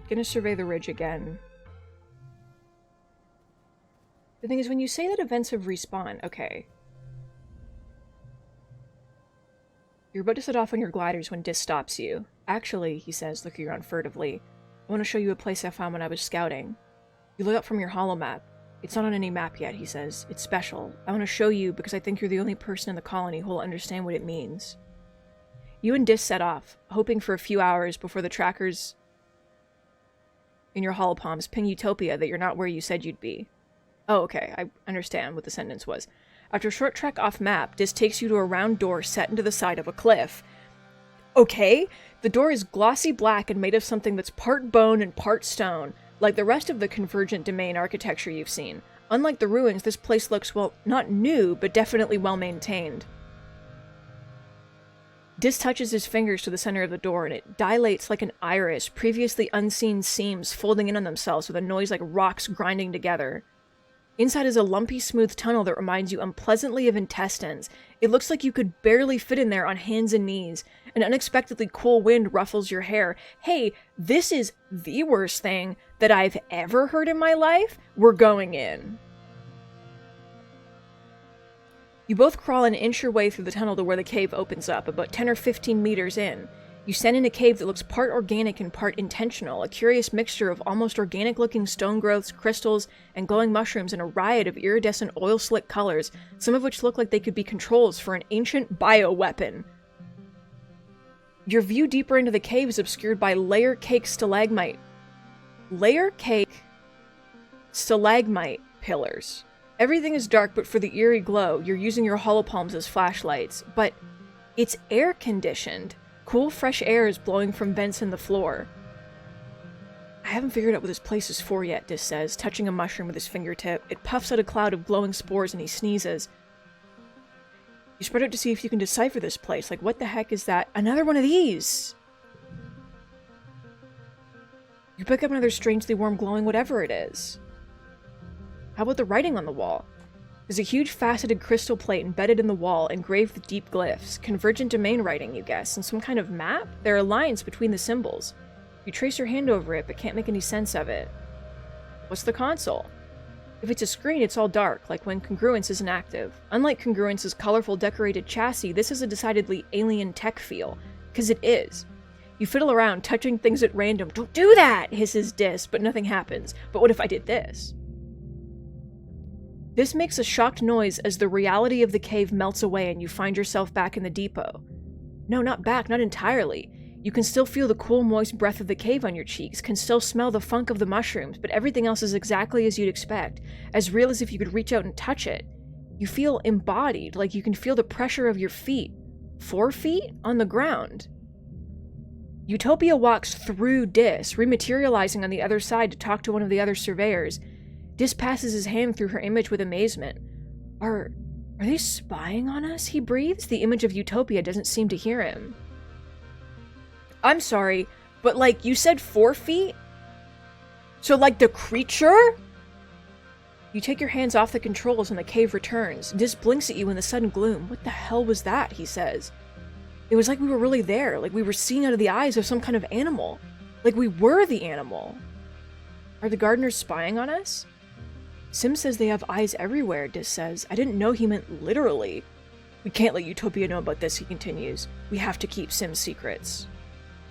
gonna survey the ridge again. The thing is, when you say that events have respawned, okay. You're about to set off on your gliders when Dis stops you. Actually, he says, looking around furtively, I want to show you a place I found when I was scouting. You look up from your holomap. It's not on any map yet, he says. It's special. I want to show you because I think you're the only person in the colony who will understand what it means. You and Dis set off, hoping for a few hours before the trackers in your holopalms ping Utopia that you're not where you said you'd be. Oh, okay, I understand what the sentence was. After a short trek off map, Dis takes you to a round door set into the side of a cliff. Okay, the door is glossy black and made of something that's part bone and part stone, like the rest of the Convergent Domain architecture you've seen. Unlike the ruins, this place looks, well, not new, but definitely well-maintained. Dis touches his fingers to the center of the door, and it dilates like an iris, previously unseen seams folding in on themselves with a noise like rocks grinding together. Inside is a lumpy, smooth tunnel that reminds you unpleasantly of intestines. It looks like you could barely fit in there on hands and knees. An unexpectedly cool wind ruffles your hair. Hey, this is the worst thing that I've ever heard in my life. We're going in. You both crawl and inch your way through the tunnel to where the cave opens up, about 10 or 15 meters in. You stand in a cave that looks part organic and part intentional, a curious mixture of almost organic-looking stone growths, crystals, and glowing mushrooms in a riot of iridescent oil-slick colors, some of which look like they could be controls for an ancient bioweapon. Your view deeper into the cave is obscured by layer-cake stalagmite pillars. Everything is dark, but for the eerie glow, you're using your holopalms as flashlights. But it's air-conditioned. Cool, fresh air is blowing from vents in the floor. I haven't figured out what this place is for yet, Dis says, touching a mushroom with his fingertip. It puffs out a cloud of glowing spores and he sneezes. You spread out to see if you can decipher this place. Like, what the heck is that? Another one of these! You pick up another strangely warm glowing whatever it is. How about the writing on the wall? There's a huge faceted crystal plate embedded in the wall, engraved with deep glyphs. Convergent Domain writing, you guess, and some kind of map? There are lines between the symbols. You trace your hand over it, but can't make any sense of it. What's the console? If it's a screen, it's all dark, like when Congruence isn't active. Unlike Congruence's colorful decorated chassis, this has a decidedly alien tech feel. 'Cause it is. You fiddle around, touching things at random. Don't do that, hisses Dis, but nothing happens. But what if I did this? This makes a shocked noise as the reality of the cave melts away and you find yourself back in the depot. No, not back, not entirely. You can still feel the cool, moist breath of the cave on your cheeks, can still smell the funk of the mushrooms, but everything else is exactly as you'd expect, as real as if you could reach out and touch it. You feel embodied, like you can feel the pressure of your feet, 4 feet, on the ground. Utopia walks through Dis, rematerializing on the other side to talk to one of the other surveyors. Dis passes his hand through her image with amazement. Are they spying on us? He breathes. The image of Utopia doesn't seem to hear him. I'm sorry, but like, you said 4 feet? So like the creature? You take your hands off the controls and the cave returns. Dis blinks at you in the sudden gloom. What the hell was that? He says. It was like we were really there, like we were seeing out of the eyes of some kind of animal. Like we were the animal. Are the gardeners spying on us? Sim says they have eyes everywhere, Dis says. I didn't know he meant literally. We can't let Utopia know about this, he continues. We have to keep Sim's secrets.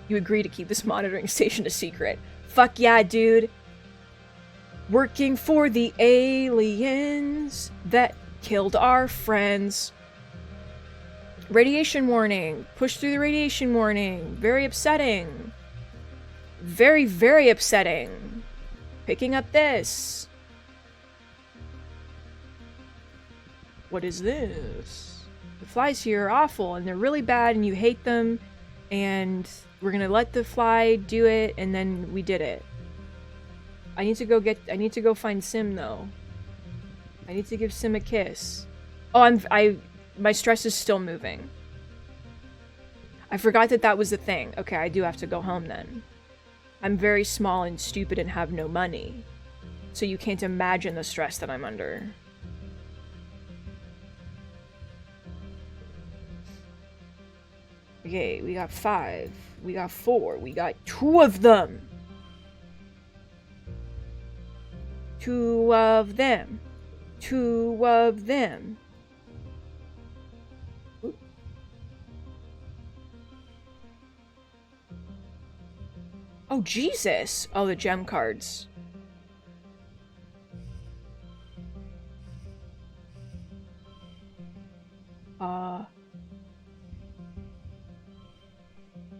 You agree to keep this monitoring station a secret. Fuck yeah, dude. Working for the aliens that killed our friends. Radiation warning. Push through the radiation warning. Very upsetting. Very, very upsetting. Picking up this. What is this? The flies here are awful, and they're really bad, and you hate them, and we're gonna let the fly do it, and then we did it. I need to go find Sim, though. I need to give Sim a kiss. Oh, my stress is still moving. I forgot that was the thing. Okay, I do have to go home then. I'm very small and stupid and have no money. So you can't imagine the stress that I'm under. Okay, we got 5. We got 4. We got 2 of them. 2 of them. 2 of them. Ooh. Oh, Jesus! Oh, the gem cards.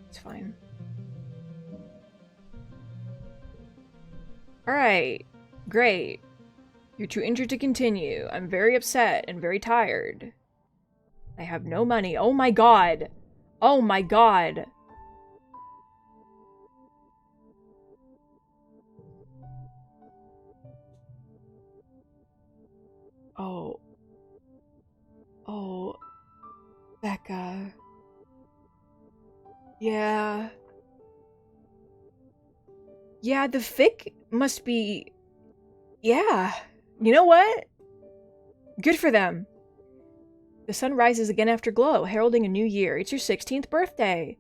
It's fine. Alright. Great. You're too injured to continue. I'm very upset and very tired. I have no money. Oh my god. Oh my god. Oh. Oh. Becca. Yeah. Yeah, the fic must be... Yeah. You know what? Good for them. The sun rises again after glow, heralding a new year. It's your 16th birthday.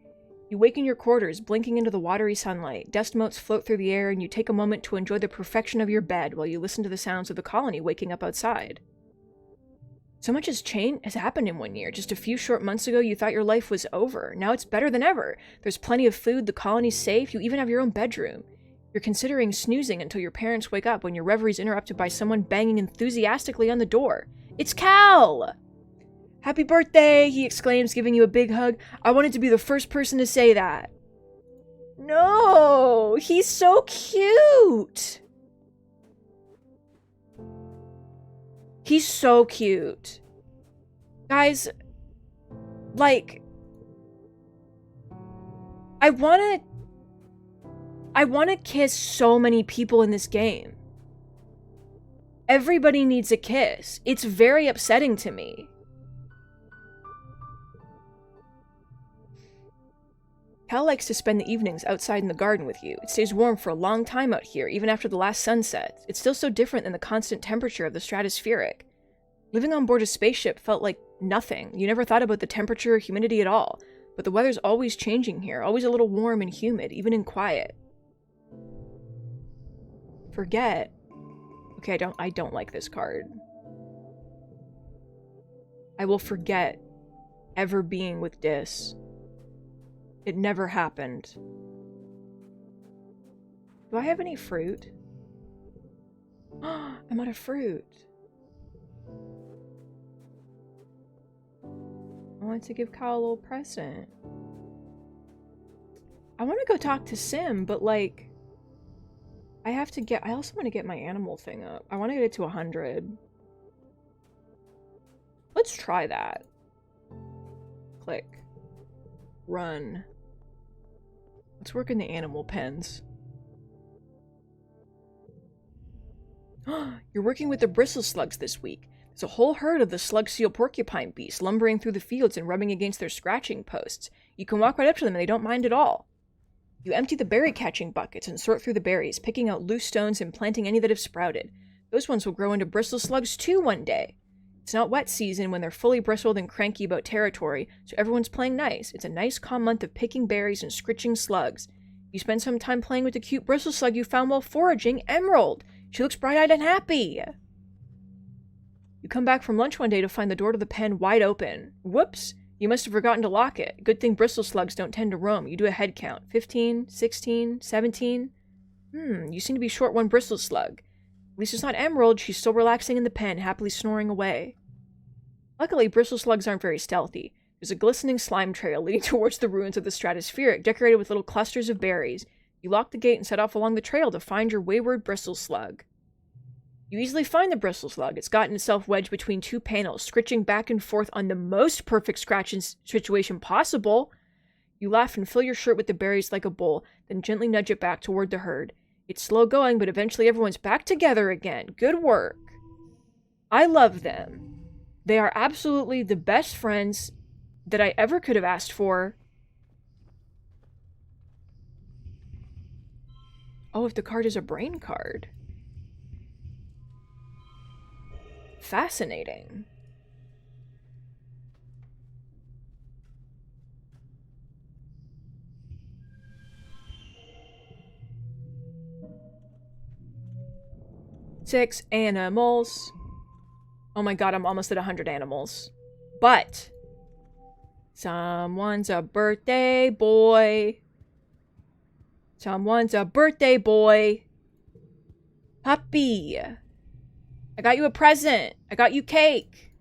You wake in your quarters, blinking into the watery sunlight. Dust motes float through the air, and you take a moment to enjoy the perfection of your bed while you listen to the sounds of the colony waking up outside. So much has happened in 1 year. Just a few short months ago, you thought your life was over. Now it's better than ever. There's plenty of food, the colony's safe, you even have your own bedroom. You're considering snoozing until your parents wake up when your reverie's interrupted by someone banging enthusiastically on the door. It's Cal! Happy birthday, he exclaims, giving you a big hug. I wanted to be the first person to say that. No, he's so cute. He's so cute. Guys, like, I want to kiss so many people in this game. Everybody needs a kiss. It's very upsetting to me. Cal likes to spend the evenings outside in the garden with you. It stays warm for a long time out here, even after the last sunset. It's still so different than the constant temperature of the stratospheric. Living on board a spaceship felt like nothing. You never thought about the temperature or humidity at all. But the weather's always changing here, always a little warm and humid, even in quiet. Forget. Okay, I don't like this card. I will forget ever being with Dis. It never happened. Do I have any fruit? I'm out of fruit. I wanted to give Kyle a little present. I want to go talk to Sim, but like... I also want to get my animal thing up. I want to get it to 100. Let's try that. Click. Run. Let's work in the animal pens. You're working with the bristle slugs this week. There's a whole herd of the slug seal porcupine beasts lumbering through the fields and rubbing against their scratching posts. You can walk right up to them and they don't mind at all. You empty the berry catching buckets and sort through the berries, picking out loose stones and planting any that have sprouted. Those ones will grow into bristle slugs too one day. It's not wet season when they're fully bristled and cranky about territory, so everyone's playing nice. It's a nice calm month of picking berries and scritching slugs. You spend some time playing with the cute bristle slug you found while foraging, Emerald. She looks bright-eyed and happy. You come back from lunch one day to find the door to the pen wide open. Whoops! You must have forgotten to lock it. Good thing bristle slugs don't tend to roam. You do a head count. 15, 16, 17. You seem to be short one bristle slug. At least it's not Emerald. She's still relaxing in the pen, happily snoring away. Luckily, bristle slugs aren't very stealthy. There's a glistening slime trail leading towards the ruins of the Stratospheric, decorated with little clusters of berries. You lock the gate and set off along the trail to find your wayward bristle slug. You easily find the bristle slug. It's gotten itself wedged between two panels, scritching back and forth on the most perfect scratching situation possible. You laugh and fill your shirt with the berries like a bowl, then gently nudge it back toward the herd. It's slow going, but eventually everyone's back together again. Good work. I love them. They are absolutely the best friends that I ever could have asked for. Oh, if the card is a brain card. Fascinating. Six animals. Oh my god, I'm almost at 100 animals. But someone's a birthday boy. Someone's a birthday boy. Puppy. I got you a present. I got you cake.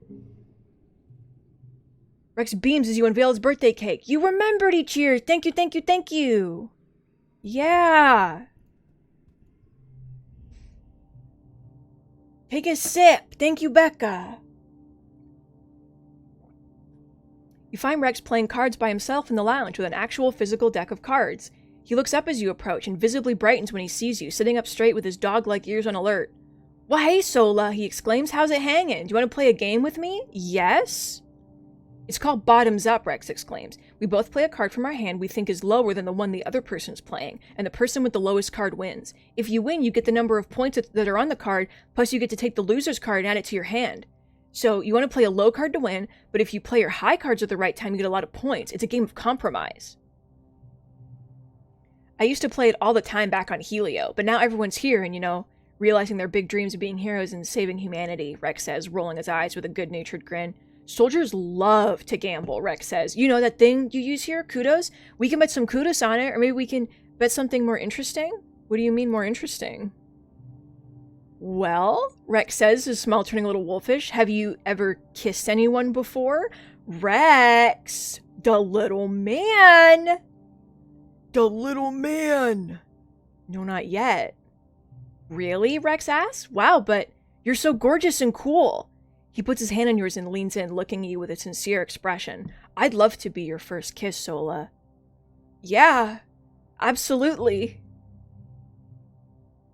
Rex beams as you unveil his birthday cake. You remembered each year. Thank you, thank you, thank you. Yeah. Take a sip. Thank you, Becca. You find Rex playing cards by himself in the lounge with an actual physical deck of cards. He looks up as you approach and visibly brightens when he sees you, sitting up straight with his dog-like ears on alert. Why, hey, Sola, he exclaims. How's it hanging? Do you want to play a game with me? Yes? It's called Bottoms Up, Rex exclaims. We both play a card from our hand we think is lower than the one the other person's playing, and the person with the lowest card wins. If you win, you get the number of points that are on the card, plus you get to take the loser's card and add it to your hand. So you want to play a low card to win, but if you play your high cards at the right time, you get a lot of points. It's a game of compromise. I used to play it all the time back on Helio, but now everyone's here and, realizing their big dreams of being heroes and saving humanity, Rex says, rolling his eyes with a good-natured grin. Soldiers love to gamble, Rex says. You know that thing you use here, kudos? We can bet some kudos on it, or maybe we can bet something more interesting? What do you mean more interesting? Well, Rex says, his smile turning a little wolfish, have you ever kissed anyone before? Rex! The little man! The little man! No, not yet. Really? Rex asks. Wow, but you're so gorgeous and cool. He puts his hand on yours and leans in, looking at you with a sincere expression. I'd love to be your first kiss, Sola. Yeah, absolutely.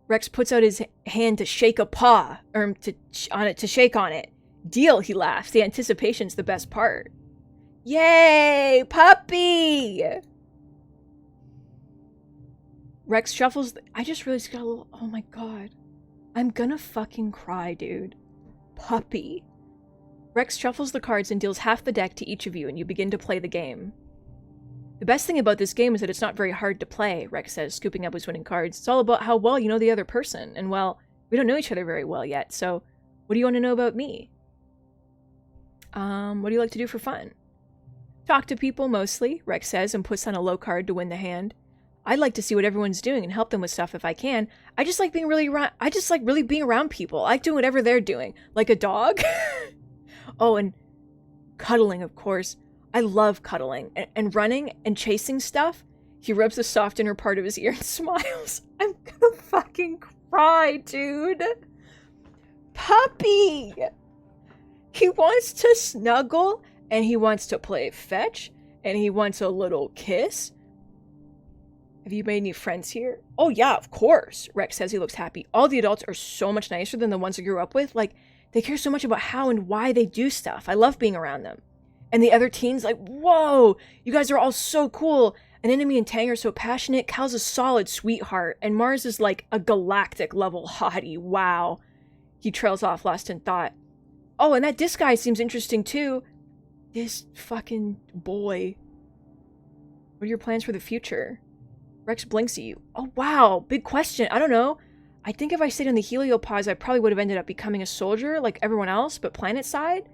Rex puts out his hand to shake a paw, or to shake on it. Deal, he laughs. The anticipation's the best part. Yay, puppy! Rex shuffles. I just realized he got a little. Oh my god. I'm gonna fucking cry, dude. Puppy. Rex shuffles the cards and deals half the deck to each of you, and you begin to play the game. The best thing about this game is that it's not very hard to play, Rex says, scooping up his winning cards. It's all about how well you know the other person, and well, we don't know each other very well yet, so what do you want to know about me? What do you like to do for fun? Talk to people, mostly, Rex says, and puts on a low card to win the hand. I'd like to see what everyone's doing and help them with stuff if I can. I just like really being around people. I like doing whatever they're doing. Like a dog? Oh, and cuddling, of course. I love cuddling. And running and chasing stuff. He rubs the soft inner part of his ear and smiles. I'm gonna fucking cry, dude. Puppy! He wants to snuggle, and he wants to play fetch, and he wants a little kiss. Have you made any friends here? Oh yeah, of course, Rex says. He looks happy. All the adults are so much nicer than the ones I grew up with. Like, they care so much about how and why they do stuff. I love being around them. And the other teens, like, whoa, you guys are all so cool. And Enemy and Tang are so passionate. Cal's a solid sweetheart. And Mars is like a galactic level hottie. Wow. He trails off, lost in thought. Oh, and that disc guy seems interesting too. This fucking boy. What are your plans for the future? Rex blinks at you. Oh, wow. Big question. I don't know. I think if I stayed on the heliopause, I probably would have ended up becoming a soldier like everyone else, but planet side?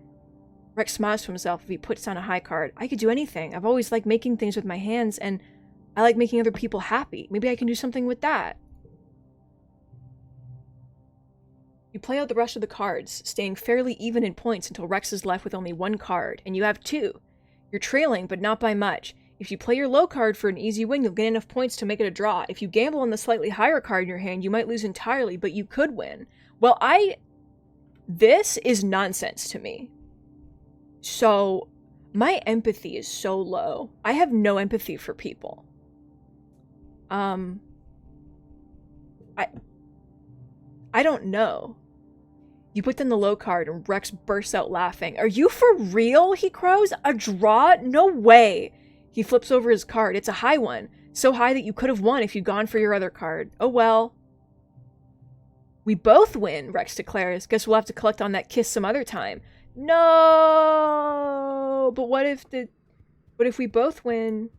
Rex smiles to himself if he puts down a high card. I could do anything. I've always liked making things with my hands, and I like making other people happy. Maybe I can do something with that. You play out the rest of the cards, staying fairly even in points until Rex is left with only one card, and you have two. You're trailing, but not by much. If you play your low card for an easy win, you'll get enough points to make it a draw. If you gamble on the slightly higher card in your hand, you might lose entirely, but you could win. Well, this is nonsense to me. So, my empathy is so low. I have no empathy for people. I don't know. You put down the low card and Rex bursts out laughing. Are you for real? He crows. A draw? No way. He flips over his card. It's a high one. So high that you could have won if you'd gone for your other card. Oh well. We both win, Rex declares. Guess we'll have to collect on that kiss some other time. No! But what if we both win?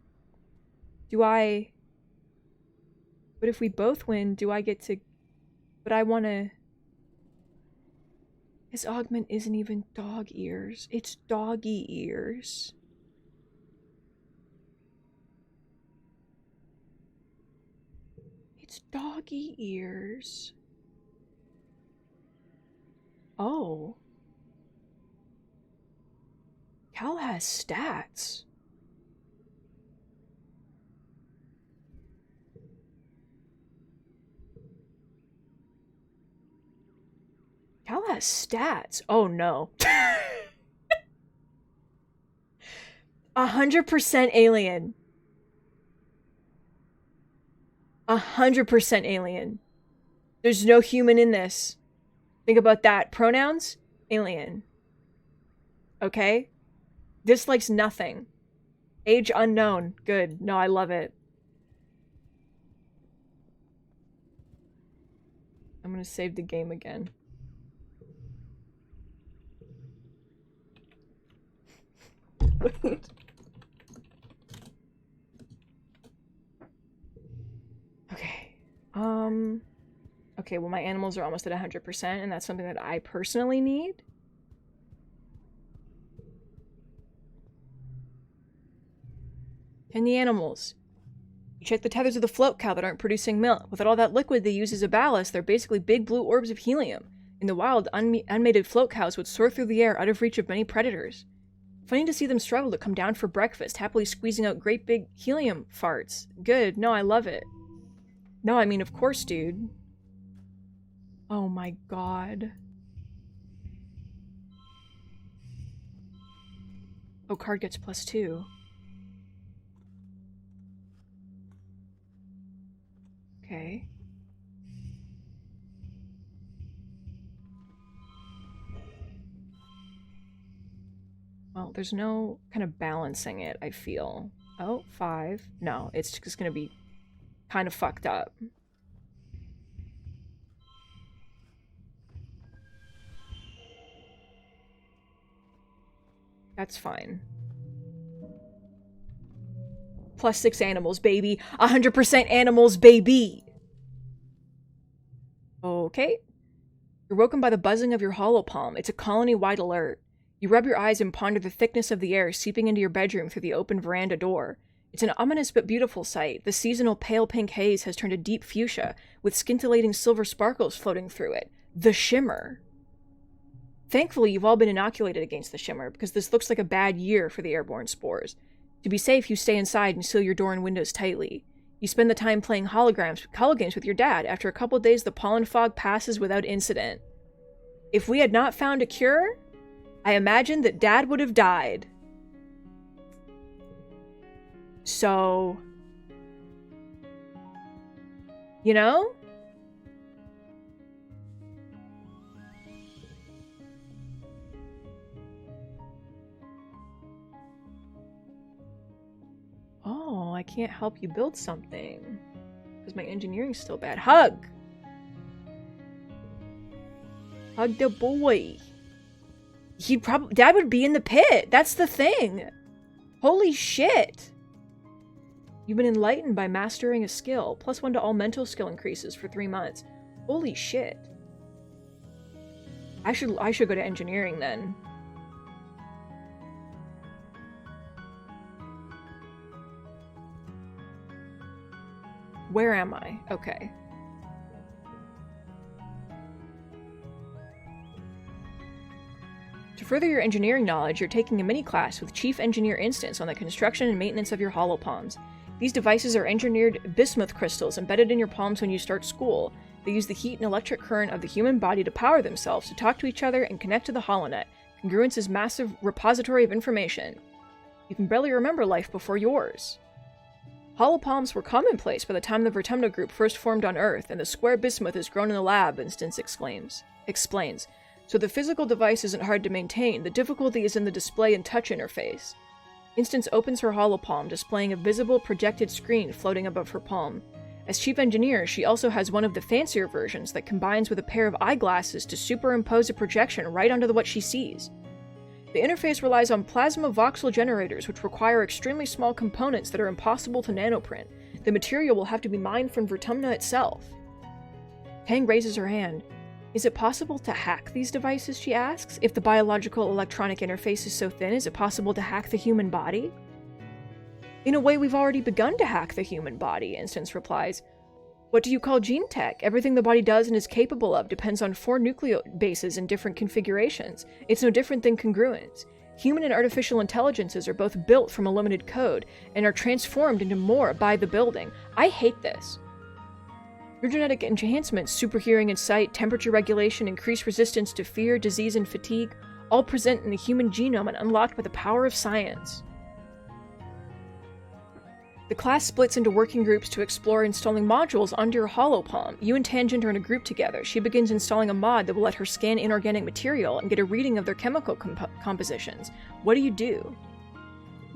What if we both win, do I get to... But I want to... His augment isn't even dog ears. It's doggy ears. It's doggy ears. Oh. Cal has stats. Cal has stats. Oh no. 100% alien. 100% alien. There's no human in this. Think about that. Pronouns? Alien. Okay? Dislikes nothing. Age unknown. Good. No, I love it. I'm gonna save the game again. Wait. Okay. Okay, well my animals are almost at 100%, and that's something that I personally need. And the animals. You check the tethers of the float cow that aren't producing milk. Without all that liquid they use as a ballast, they're basically big blue orbs of helium. In the wild, unmated float cows would soar through the air out of reach of many predators. Funny to see them struggle to come down for breakfast, happily squeezing out great big helium farts. Good. No, I love it. No, I mean, of course, dude. Oh my god. Oh, card gets +2. Okay. Well, there's no kind of balancing it, I feel. Oh, 5. No, it's just gonna be kind of fucked up. That's fine. +6 animals, baby. 100% animals, baby. Okay. You're woken by the buzzing of your hollow palm. It's a colony-wide alert. You rub your eyes and ponder the thickness of the air seeping into your bedroom through the open veranda door. It's an ominous but beautiful sight. The seasonal pale pink haze has turned a deep fuchsia, with scintillating silver sparkles floating through it. The shimmer. Thankfully, you've all been inoculated against the shimmer, because this looks like a bad year for the airborne spores. To be safe, you stay inside and seal your door and windows tightly. You spend the time playing hologames with your dad. After a couple of days, the pollen fog passes without incident. If we had not found a cure, I imagine that Dad would have died. So, you know? Oh, I can't help you build something because my engineering's still bad. Hug! Hug the boy. Dad would be in the pit. That's the thing. Holy shit. You've been enlightened by mastering a skill. +1 to all mental skill increases for 3 months. Holy shit. I should go to engineering then. Where am I? Okay. To further your engineering knowledge, you're taking a mini-class with Chief Engineer Instance on the construction and maintenance of your holopalms. These devices are engineered bismuth crystals embedded in your palms when you start school. They use the heat and electric current of the human body to power themselves, to talk to each other, and connect to the holonet. Congruence's massive repository of information. You can barely remember life before yours. Holopalms were commonplace by the time the Vertumna group first formed on Earth, and the square bismuth is grown in the lab, Instance explains. So the physical device isn't hard to maintain, the difficulty is in the display and touch interface. Instance opens her holopalm, displaying a visible projected screen floating above her palm. As chief engineer, she also has one of the fancier versions that combines with a pair of eyeglasses to superimpose a projection right onto what she sees. The interface relies on plasma voxel generators, which require extremely small components that are impossible to nanoprint. The material will have to be mined from Vertumna itself. Tang raises her hand. Is it possible to hack these devices, she asks? If the biological electronic interface is so thin, is it possible to hack the human body? In a way, we've already begun to hack the human body, Instance replies. What do you call gene tech? Everything the body does and is capable of depends on 4 nucleobases in different configurations. It's no different than congruence. Human and artificial intelligences are both built from a limited code and are transformed into more by the building. I hate this. Your genetic enhancements, super hearing and sight, temperature regulation, increased resistance to fear, disease, and fatigue, all present in the human genome and unlocked by the power of science. The class splits into working groups to explore installing modules onto your holopalm. You and Tangent are in a group together. She begins installing a mod that will let her scan inorganic material and get a reading of their chemical compositions. What do?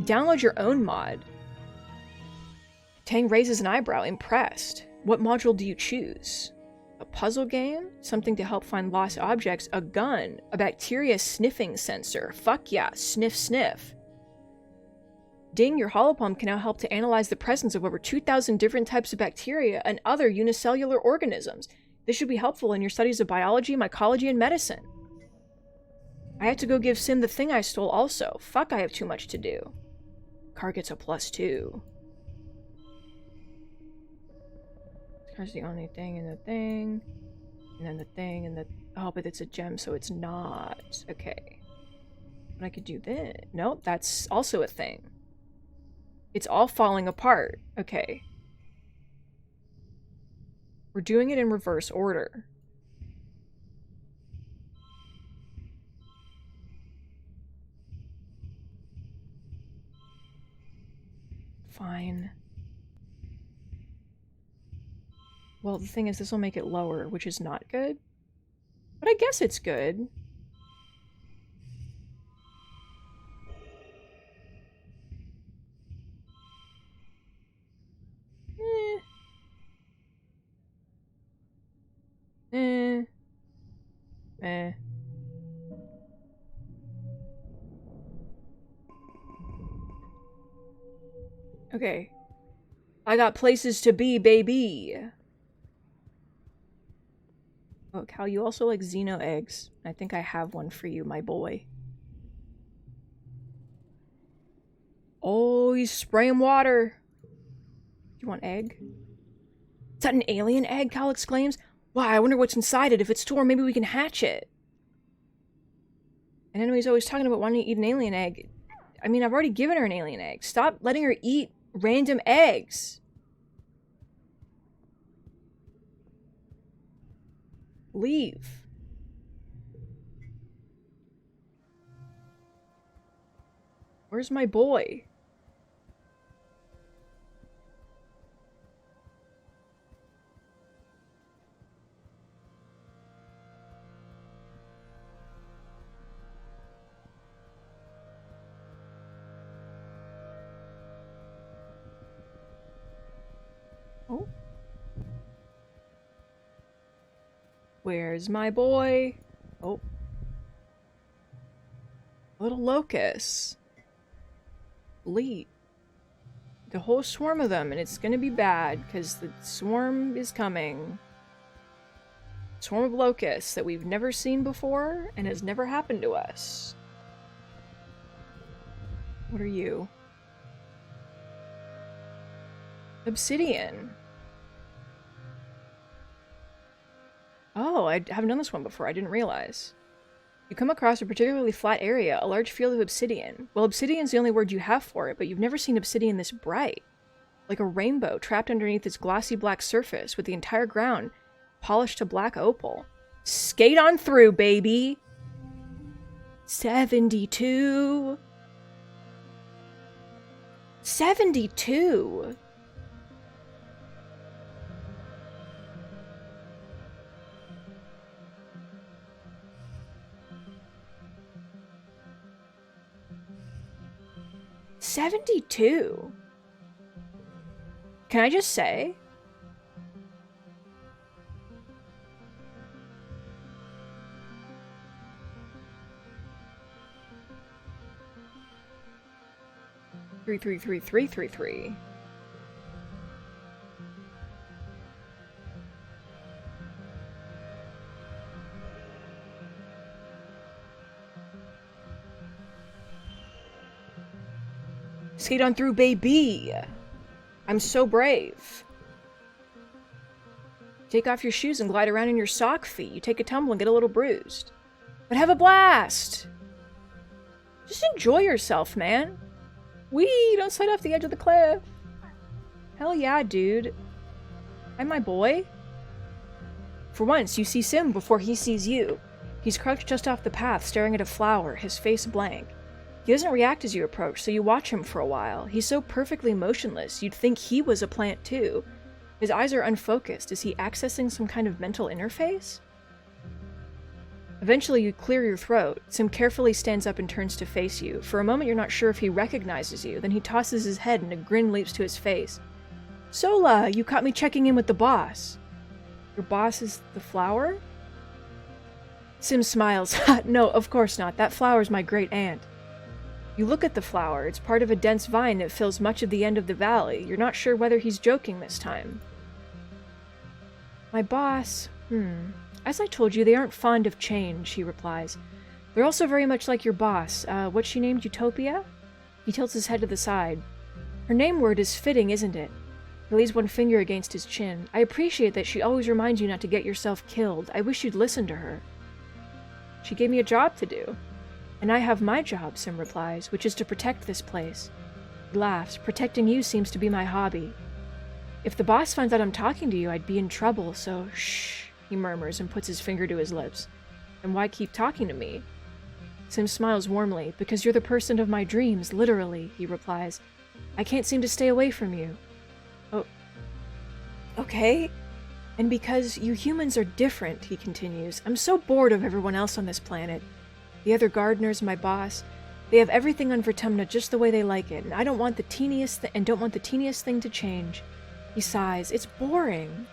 Download your own mod. Tang raises an eyebrow, impressed. What module do you choose? A puzzle game? Something to help find lost objects? A gun? A bacteria sniffing sensor? Fuck yeah, sniff sniff. Ding, your holopalm can now help to analyze the presence of over 2,000 different types of bacteria and other unicellular organisms. This should be helpful in your studies of biology, mycology, and medicine. I have to go give Sim the thing I stole also. Fuck, I have too much to do. Car gets a +2. Car's the only thing in the thing. And then the thing and the... Oh, but it's a gem, so it's not. Okay. But I could do this. Nope, that's also a thing. It's all falling apart. Okay. We're doing it in reverse order. Fine. Well, the thing is, this will make it lower, which is not good. But I guess it's good. Okay. I got places to be, baby. Oh, Cal, you also like Xeno eggs. I think I have one for you, my boy. Oh, he's spraying water. You want egg? Is that an alien egg? Cal exclaims. Why, I wonder what's inside it. If it's torn, maybe we can hatch it. And I know he's always talking about wanting to eat an alien egg. I mean, I've already given her an alien egg. Stop letting her eat random eggs. Leave. Where's my boy? Oh. Where's my boy? Oh. Little locust. Leap. The whole swarm of them, and it's gonna be bad, because the swarm is coming. Swarm of locusts that we've never seen before, and has never happened to us. What are you? Obsidian. Oh, I haven't done this one before. I didn't realize. You come across a particularly flat area, a large field of obsidian. Well, obsidian's the only word you have for it, but you've never seen obsidian this bright. Like a rainbow trapped underneath its glossy black surface, with the entire ground polished to black opal. Skate on through, baby! 72. 72! $72. Can I just say? $333,333. Skate on through, baby! I'm so brave. Take off your shoes and glide around in your sock feet. You take a tumble and get a little bruised. But have a blast! Just enjoy yourself, man. Whee! Don't slide off the edge of the cliff. Hell yeah, dude. I'm my boy. For once, you see Sim before he sees you. He's crouched just off the path, staring at a flower, his face blank. He doesn't react as you approach, so you watch him for a while. He's so perfectly motionless, you'd think he was a plant too. His eyes are unfocused. Is he accessing some kind of mental interface? Eventually, you clear your throat. Sim carefully stands up and turns to face you. For a moment, you're not sure if he recognizes you. Then he tosses his head and a grin leaps to his face. Sola, you caught me checking in with the boss. Your boss is the flower? Sim smiles. No, of course not. That flower's my great aunt. You look at the flower. It's part of a dense vine that fills much of the end of the valley. You're not sure whether he's joking this time. My boss... As I told you, they aren't fond of change, he replies. They're also very much like your boss. What's she named? Utopia? He tilts his head to the side. Her name word is fitting, isn't it? He lays one finger against his chin. I appreciate that she always reminds you not to get yourself killed. I wish you'd listen to her. She gave me a job to do. And I have my job, Sim replies, which is to protect this place. He laughs. Protecting you seems to be my hobby. If the boss finds out I'm talking to you, I'd be in trouble, so shh, he murmurs and puts his finger to his lips. And why keep talking to me? Sim smiles warmly. Because you're the person of my dreams, literally, he replies. I can't seem to stay away from you. Oh. Okay. And because you humans are different, he continues. I'm so bored of everyone else on this planet. The other gardeners, my boss, they have everything on Vertumna just the way they like it, and I don't want the teeniest thing to change. He sighs. It's boring.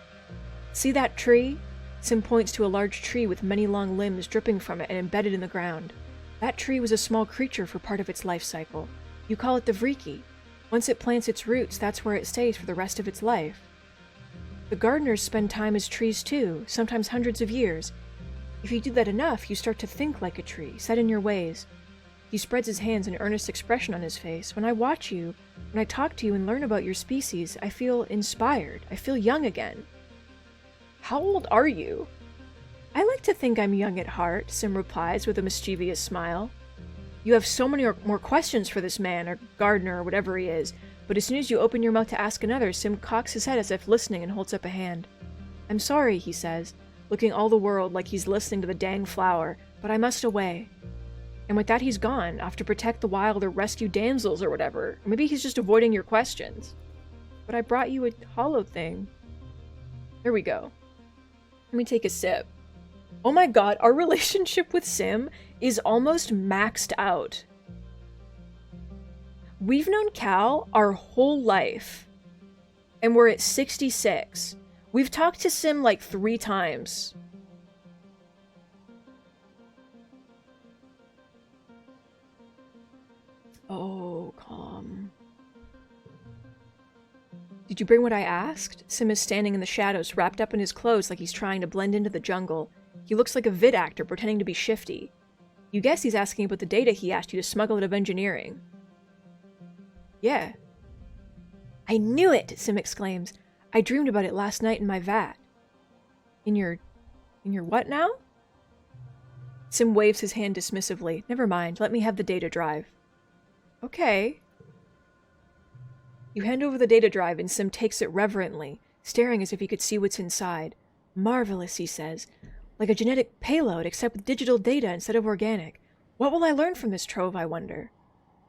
See that tree? Sim points to a large tree with many long limbs dripping from it and embedded in the ground. That tree was a small creature for part of its life cycle. You call it the Vriki. Once it plants its roots, that's where it stays for the rest of its life. The gardeners spend time as trees too, sometimes hundreds of years. If you do that enough, you start to think like a tree, set in your ways. He spreads his hands, an earnest expression on his face. When I watch you, when I talk to you and learn about your species, I feel inspired. I feel young again. How old are you? I like to think I'm young at heart, Sim replies with a mischievous smile. You have so many more questions for this man, or gardener, or whatever he is, but as soon as you open your mouth to ask another, Sim cocks his head as if listening and holds up a hand. I'm sorry, he says, looking all the world like he's listening to the dang flower, but I must away. And with that he's gone, off to protect the wild or rescue damsels or whatever. Or maybe he's just avoiding your questions. But I brought you a hollow thing. There we go. Let me take a sip. Oh my god, our relationship with Sim is almost maxed out. We've known Cal our whole life, and we're at 66. We've talked to Sim like 3 times. Oh, calm. Did you bring what I asked? Sim is standing in the shadows, wrapped up in his clothes like he's trying to blend into the jungle. He looks like a vid actor pretending to be shifty. You guess he's asking about the data he asked you to smuggle out of engineering. Yeah. I knew it, Sim exclaims. I dreamed about it last night in my vat. In your what now? Sim waves his hand dismissively. Never mind, let me have the data drive. Okay. You hand over the data drive and Sim takes it reverently, staring as if he could see what's inside. Marvelous, he says. Like a genetic payload, except with digital data instead of organic. What will I learn from this trove, I wonder?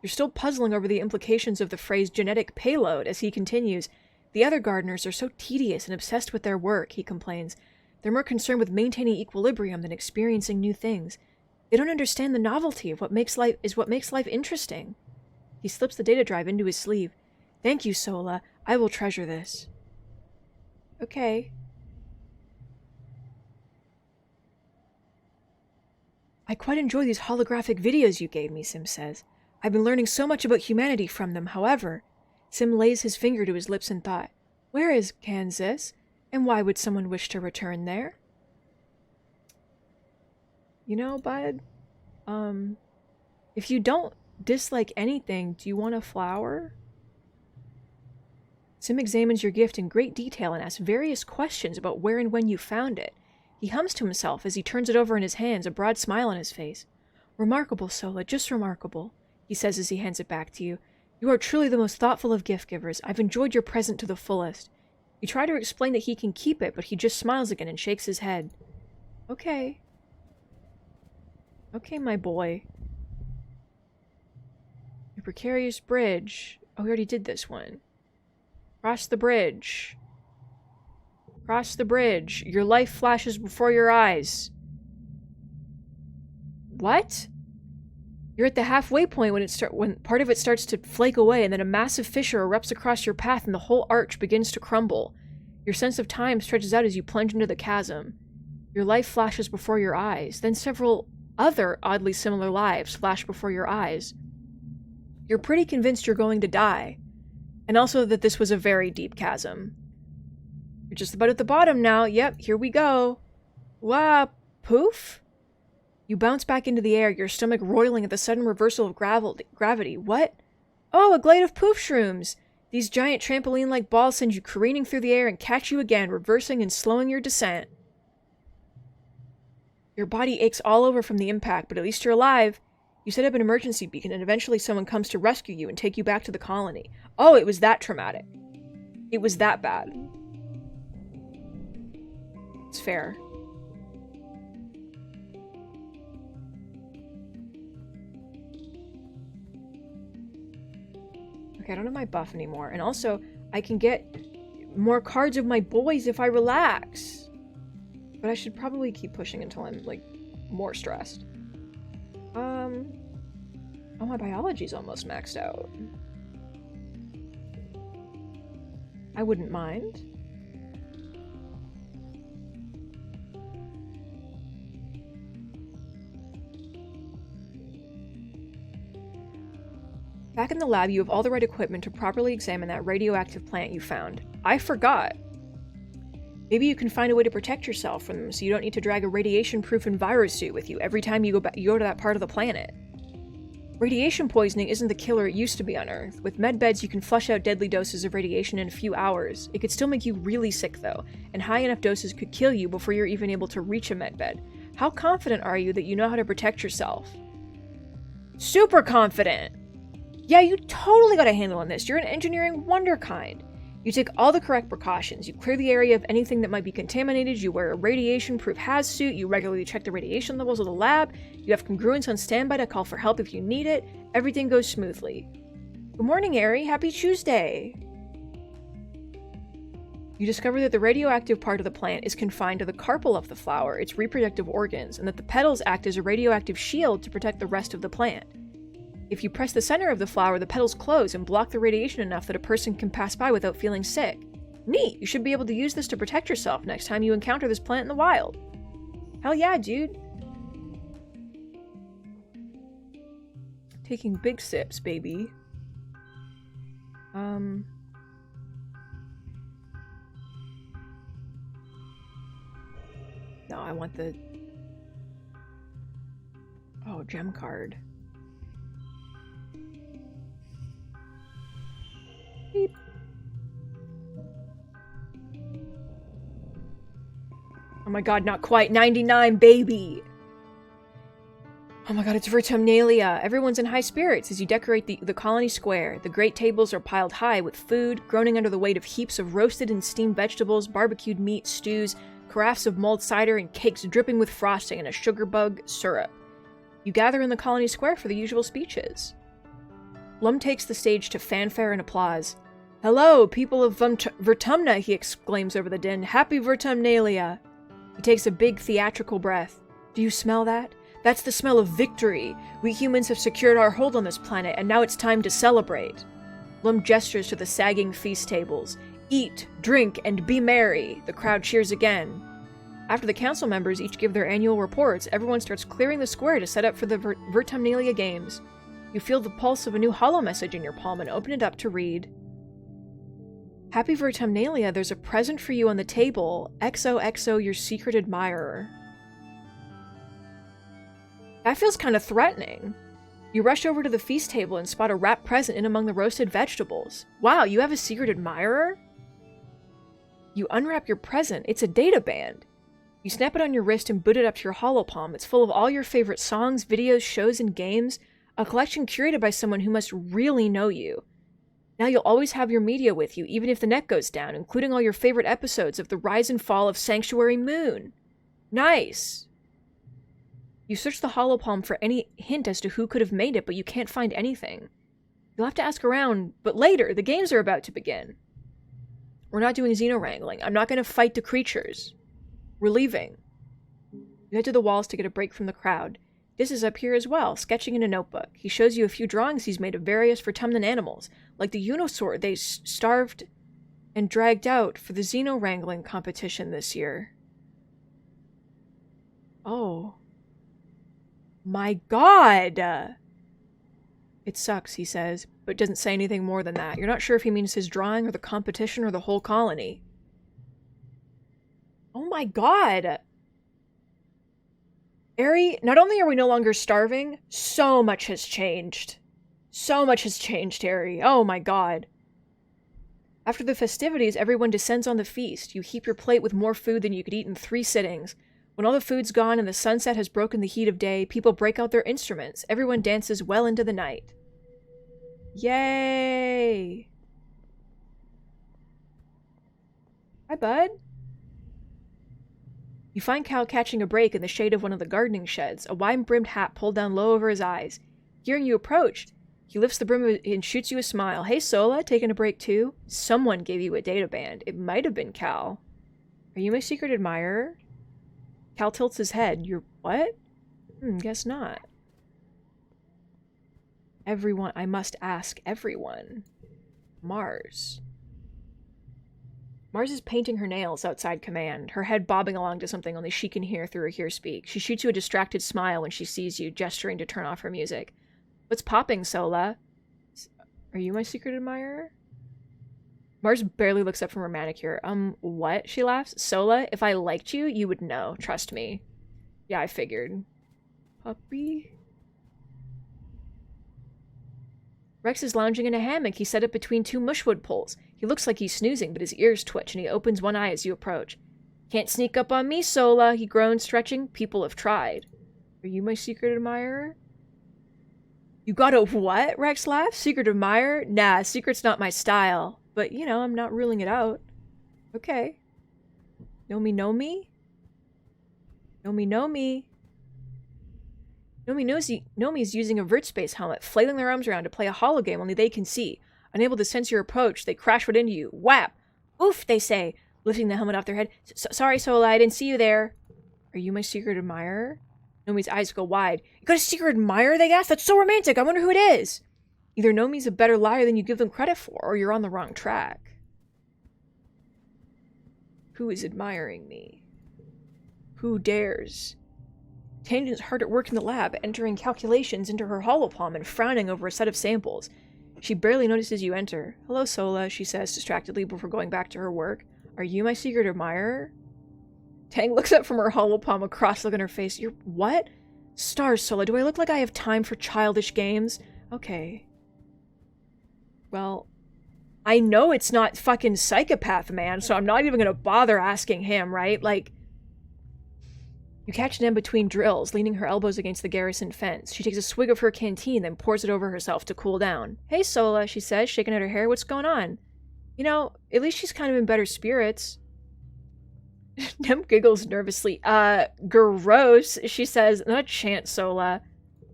You're still puzzling over the implications of the phrase genetic payload as he continues. The other gardeners are so tedious and obsessed with their work, he complains. They're more concerned with maintaining equilibrium than experiencing new things. They don't understand the novelty of what makes life interesting. He slips the data drive into his sleeve. Thank you, Sola. I will treasure this. Okay. I quite enjoy these holographic videos you gave me, Sim says. I've been learning so much about humanity from them, however. Sim lays his finger to his lips in thought. Where is Kansas? And why would someone wish to return there? You know, bud, if you don't dislike anything, do you want a flower? Sim examines your gift in great detail and asks various questions about where and when you found it. He hums to himself as he turns it over in his hands, a broad smile on his face. Remarkable, Sola, just remarkable, he says as he hands it back to you. You are truly the most thoughtful of gift givers. I've enjoyed your present to the fullest. You try to explain that he can keep it, but he just smiles again and shakes his head. Okay. Okay, my boy. Your precarious bridge. Oh, we already did this one. Cross the bridge. Cross the bridge. Your life flashes before your eyes. What? You're at the halfway point when part of it starts to flake away, and then a massive fissure erupts across your path and the whole arch begins to crumble. Your sense of time stretches out as you plunge into the chasm. Your life flashes before your eyes. Then several other oddly similar lives flash before your eyes. You're pretty convinced you're going to die. And also that this was a very deep chasm. You're just about at the bottom now. Yep, here we go. Wow, poof? You bounce back into the air, your stomach roiling at the sudden reversal of gravity. What? Oh, a glade of poof shrooms! These giant trampoline-like balls send you careening through the air and catch you again, reversing and slowing your descent. Your body aches all over from the impact, but at least you're alive. You set up an emergency beacon, and eventually someone comes to rescue you and take you back to the colony. Oh, it was that traumatic. It was that bad. It's fair. Okay, I don't have my buff anymore. And also, I can get more cards of my boys if I relax. But I should probably keep pushing until I'm, like, more stressed. Oh, my biology's almost maxed out. I wouldn't mind. Back in the lab, you have all the right equipment to properly examine that radioactive plant you found. I forgot. Maybe you can find a way to protect yourself from them so you don't need to drag a radiation-proof envirosuit with you every time you go to that part of the planet. Radiation poisoning isn't the killer it used to be on Earth. With medbeds, you can flush out deadly doses of radiation in a few hours. It could still make you really sick, though, and high enough doses could kill you before you're even able to reach a medbed. How confident are you that you know how to protect yourself? Super confident! Yeah, you totally got a handle on this. You're an engineering wonderkind. You take all the correct precautions. You clear the area of anything that might be contaminated. You wear a radiation-proof haz suit. You regularly check the radiation levels of the lab. You have congruence on standby to call for help if you need it. Everything goes smoothly. Good morning, Ari. Happy Tuesday. You discover that the radioactive part of the plant is confined to the carpel of the flower, its reproductive organs, and that the petals act as a radioactive shield to protect the rest of the plant. If you press the center of the flower, the petals close and block the radiation enough that a person can pass by without feeling sick. Neat! You should be able to use this to protect yourself next time you encounter this plant in the wild. Hell yeah, dude. Taking big sips, baby. No, I want the... Oh, gem card. Beep. Oh my god, not quite. 99, baby! Oh my god, it's Vertumnalia! Everyone's in high spirits as you decorate the colony square. The great tables are piled high with food, groaning under the weight of heaps of roasted and steamed vegetables, barbecued meat, stews, carafes of mulled cider, and cakes dripping with frosting and a sugar bug syrup. You gather in the colony square for the usual speeches. Lum takes the stage to fanfare and applause. "Hello, people of Vertumna," he exclaims over the din. "Happy Vertumnalia!" He takes a big theatrical breath. "Do you smell that? That's the smell of victory. We humans have secured our hold on this planet, and now it's time to celebrate." Lum gestures to the sagging feast tables. "Eat, drink, and be merry." The crowd cheers again. After the council members each give their annual reports, everyone starts clearing the square to set up for the Vertumnalia Games. You feel the pulse of a new holo message in your palm and open it up to read. "Happy Vertumnalia, there's a present for you on the table. XOXO, your secret admirer." That feels kind of threatening. You rush over to the feast table and spot a wrapped present in among the roasted vegetables. Wow, you have a secret admirer? You unwrap your present. It's a data band. You snap it on your wrist and boot it up to your holopalm. It's full of all your favorite songs, videos, shows, and games. A collection curated by someone who must really know you. Now you'll always have your media with you, even if the net goes down, including all your favorite episodes of The Rise and Fall of Sanctuary Moon. Nice! You search the holopalm for any hint as to who could have made it, but you can't find anything. You'll have to ask around, but later, the games are about to begin. We're not doing xeno-wrangling. I'm not going to fight the creatures. We're leaving. You head to the walls to get a break from the crowd. This is up here as well, sketching in a notebook. He shows you a few drawings he's made of various Vertumnan animals, like the Unisaur they starved and dragged out for the xeno-wrangling competition this year. Oh. My god! It sucks, he says, but doesn't say anything more than that. You're not sure if he means his drawing or the competition or the whole colony. Oh my god! Eri, not only are we no longer starving, so much has changed. So much has changed, Eri. Oh my god. After the festivities, everyone descends on the feast. You heap your plate with more food than you could eat in 3 sittings. When all the food's gone and the sunset has broken the heat of day, people break out their instruments. Everyone dances well into the night. Yay! Hi, bud. You find Cal catching a break in the shade of one of the gardening sheds, a wide-brimmed hat pulled down low over his eyes. Hearing you approach, he lifts the brim and shoots you a smile. "Hey, Sola, taking a break too? Someone gave you a data band. It might have been Cal. Are you my secret admirer?" Cal tilts his head. "You're what?" Guess not. "Everyone, I must ask everyone." Mars. Mars is painting her nails outside command, her head bobbing along to something only she can hear through her hearspeak. She shoots you a distracted smile when she sees you, gesturing to turn off her music. "What's popping, Sola?" "Are you my secret admirer?" Mars barely looks up from her manicure. What?" She laughs. "Sola, if I liked you, you would know. Trust me." "Yeah, I figured." "Puppy?" Rex is lounging in a hammock he set up between 2 mushwood poles. He looks like he's snoozing, but his ears twitch, and he opens one eye as you approach. "Can't sneak up on me, Sola," he groans, stretching. "People have tried." "Are you my secret admirer?" "You got a what?" Rex laughs. "Secret admirer? Nah, secret's not my style. But, you know, I'm not ruling it out." "Okay. Know me, know me? Know me, know me?" Nomi is using a VertSpace helmet, flailing their arms around to play a hologame only they can see. Unable to sense your approach, they crash right into you. Whap! "Oof," they say, lifting the helmet off their head. "Sorry, Sola, I didn't see you there." "Are you my secret admirer?" Nomi's eyes go wide. "You got a secret admirer?" they ask. "That's so romantic. I wonder who it is." Either Nomi's a better liar than you give them credit for, or you're on the wrong track. Who is admiring me? Who dares? Tangent's hard at work in the lab, entering calculations into her holopalm and frowning over a set of samples. She barely notices you enter. "Hello, Sola," she says distractedly before going back to her work. "Are you my secret admirer?" Tang looks up from her holopalm, a cross look on her face. "You're what?" "Stars, Sola, do I look like I have time for childish games?" "Okay. Well, I know it's not fucking Psychopath Man, so I'm not even gonna bother asking him, right? Like, You catch Nem between drills, leaning her elbows against the garrison fence. She takes a swig of her canteen, then pours it over herself to cool down. Hey, Sola, she says, shaking at her hair. What's going on? You know, at least she's kind of in better spirits. Nem giggles nervously. Gross, she says. Not a chance, Sola.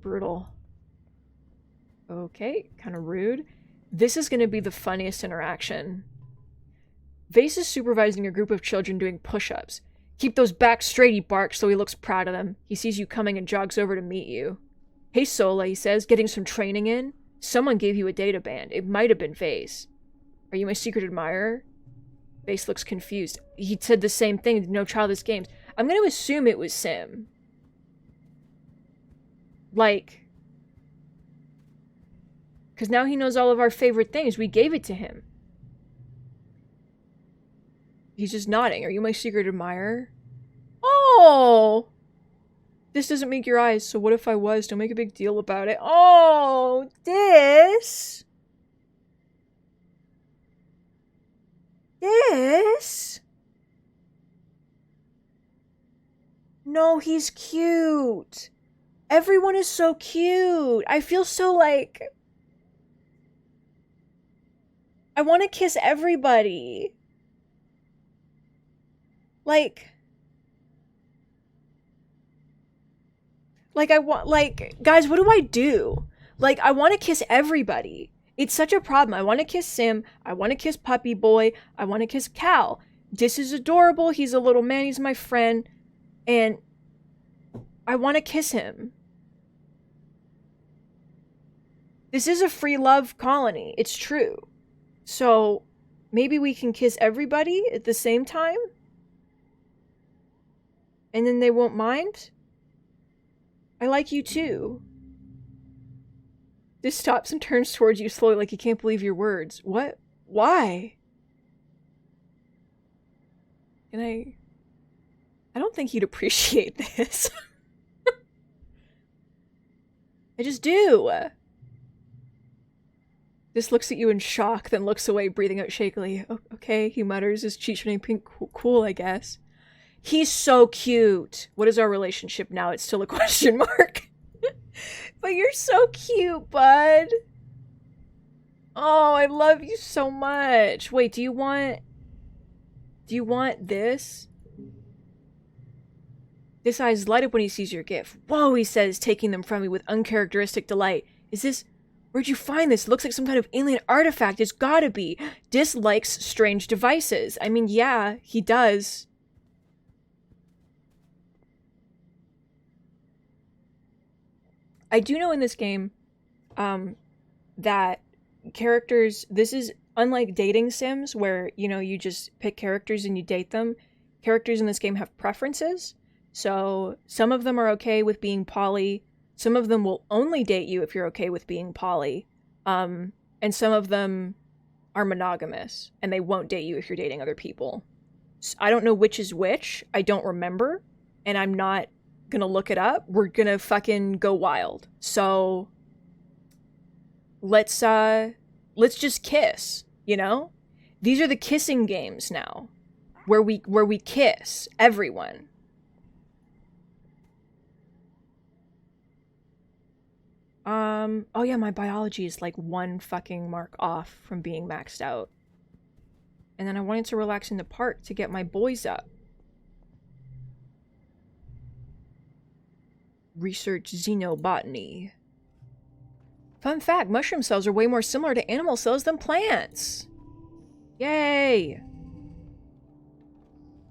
Brutal. Okay, kind of rude. This is going to be the funniest interaction. Vase is supervising a group of children doing push-ups. Keep those backs straight, he barks, so he looks proud of them. He sees you coming and jogs over to meet you. Hey, Sola, he says, getting some training in? Someone gave you a data band. It might have been Vase. Are you my secret admirer? Vase looks confused. He said the same thing, no childish games. I'm going to assume it was Sim. Like, because now he knows all of our favorite things. We gave it to him. He's just nodding. Are you my secret admirer? Oh! This doesn't make your eyes, so what if I was? Don't make a big deal about it. Oh, this? This? No, he's cute. Everyone is so cute. I feel so like... I want to kiss everybody. Like, I want, like, guys, what do I do? Like, I want to kiss everybody. It's such a problem. I want to kiss Sim. I want to kiss Puppy Boy. I want to kiss Cal. This is adorable. He's a little man. He's my friend. And I want to kiss him. This is a free love colony. It's true. So, maybe we can kiss everybody at the same time? And then they won't mind? I like you too. This stops and turns towards you slowly like he can't believe your words. What? Why? And I don't think he'd appreciate this. I just do. This looks at you in shock, then looks away, breathing out shakily. Oh, okay, he mutters, his cheeks turning pink. Cool, I guess. He's so cute. What is our relationship now? It's still a question mark. But you're so cute, bud. Oh, I love you so much. Wait, do you want this? This eyes light up when he sees your gift. Whoa, he says, taking them from me with uncharacteristic delight. Is this... Where'd you find this? It looks like some kind of alien artifact. It's gotta be. Dislikes strange devices. I mean, yeah, he does. I do know in this game that characters, this is unlike dating sims where, you know, you just pick characters and you date them. Characters in this game have preferences. So some of them are okay with being poly. Some of them will only date you if you're okay with being poly. And some of them are monogamous and they won't date you if you're dating other people. So I don't know which is which. I don't remember. And I'm not gonna look it up. We're gonna fucking go wild. So let's just kiss, you know? These are the kissing games now. Where we kiss everyone. Oh yeah, my biology is like 1 fucking mark off from being maxed out. And then I wanted to relax in the park to get my boys up. Research xenobotany. Fun fact, mushroom cells are way more similar to animal cells than plants. Yay!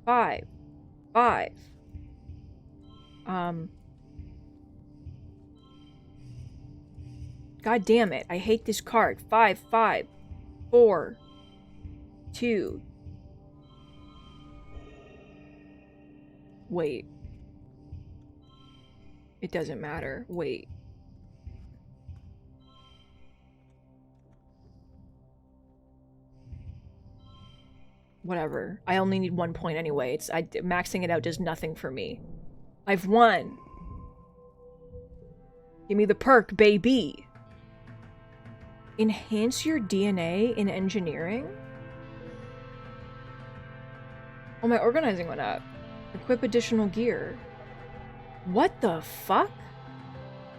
5. God damn it, I hate this card. 5, 4, 2. Wait. It doesn't matter. Wait. Whatever. I only need 1 point anyway. Maxing it out does nothing for me. I've won. Give me the perk, baby. Enhance your DNA in engineering? Oh, my organizing went up. Equip additional gear. What the fuck?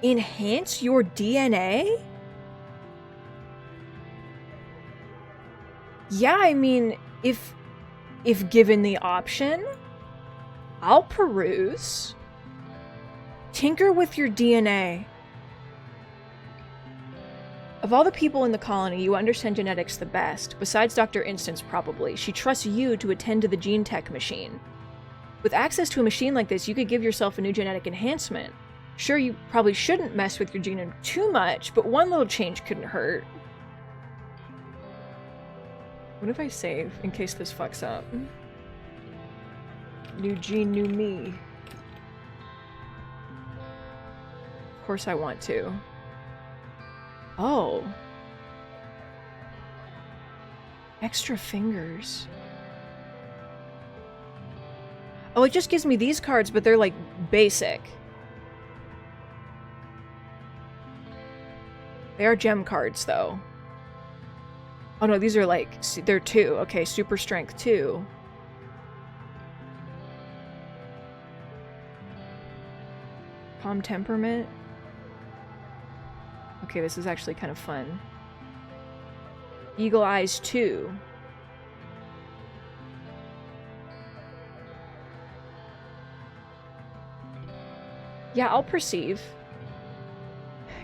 Enhance your DNA? Yeah, I mean, if given the option, I'll peruse. Tinker with your DNA. Of all the people in the colony, you understand genetics the best, besides Dr. Instance probably. She trusts you to attend to the gene tech machine. With access to a machine like this, you could give yourself a new genetic enhancement. Sure, you probably shouldn't mess with your genome too much, but one little change couldn't hurt. What if I save, in case this fucks up? New gene, new me. Of course I want to. Oh. Extra fingers. Oh, it just gives me these cards, but they're like basic. They are gem cards, though. Oh no, these are like, they're 2. Okay, super strength 2. Calm temperament. Okay, this is actually kind of fun. Eagle Eyes 2. Yeah, I'll perceive.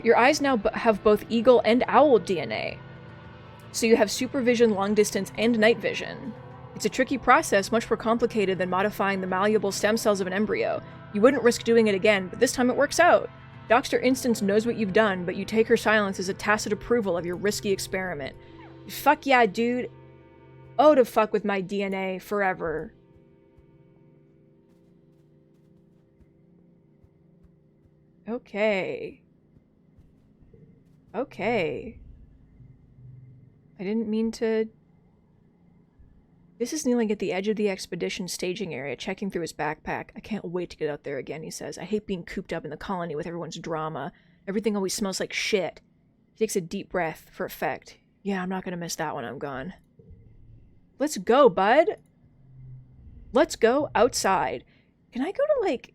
Your eyes now have both eagle and owl DNA. So you have supervision, long distance, and night vision. It's a tricky process, much more complicated than modifying the malleable stem cells of an embryo. You wouldn't risk doing it again, but this time it works out. Dr. Instance knows what you've done, but you take her silence as a tacit approval of your risky experiment. Fuck yeah, dude. Oh, to fuck with my DNA forever. Okay. Okay. I didn't mean to... This is kneeling at the edge of the expedition staging area, checking through his backpack. I can't wait to get out there again, he says. I hate being cooped up in the colony with everyone's drama. Everything always smells like shit. He takes a deep breath for effect. Yeah, I'm not gonna miss that when I'm gone. Let's go, bud! Let's go outside. Can I go to, like...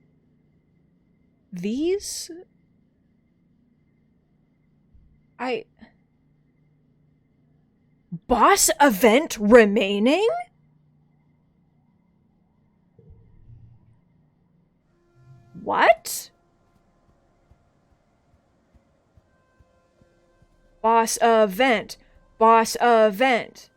these? Boss event remaining? What? Boss event. Boss event.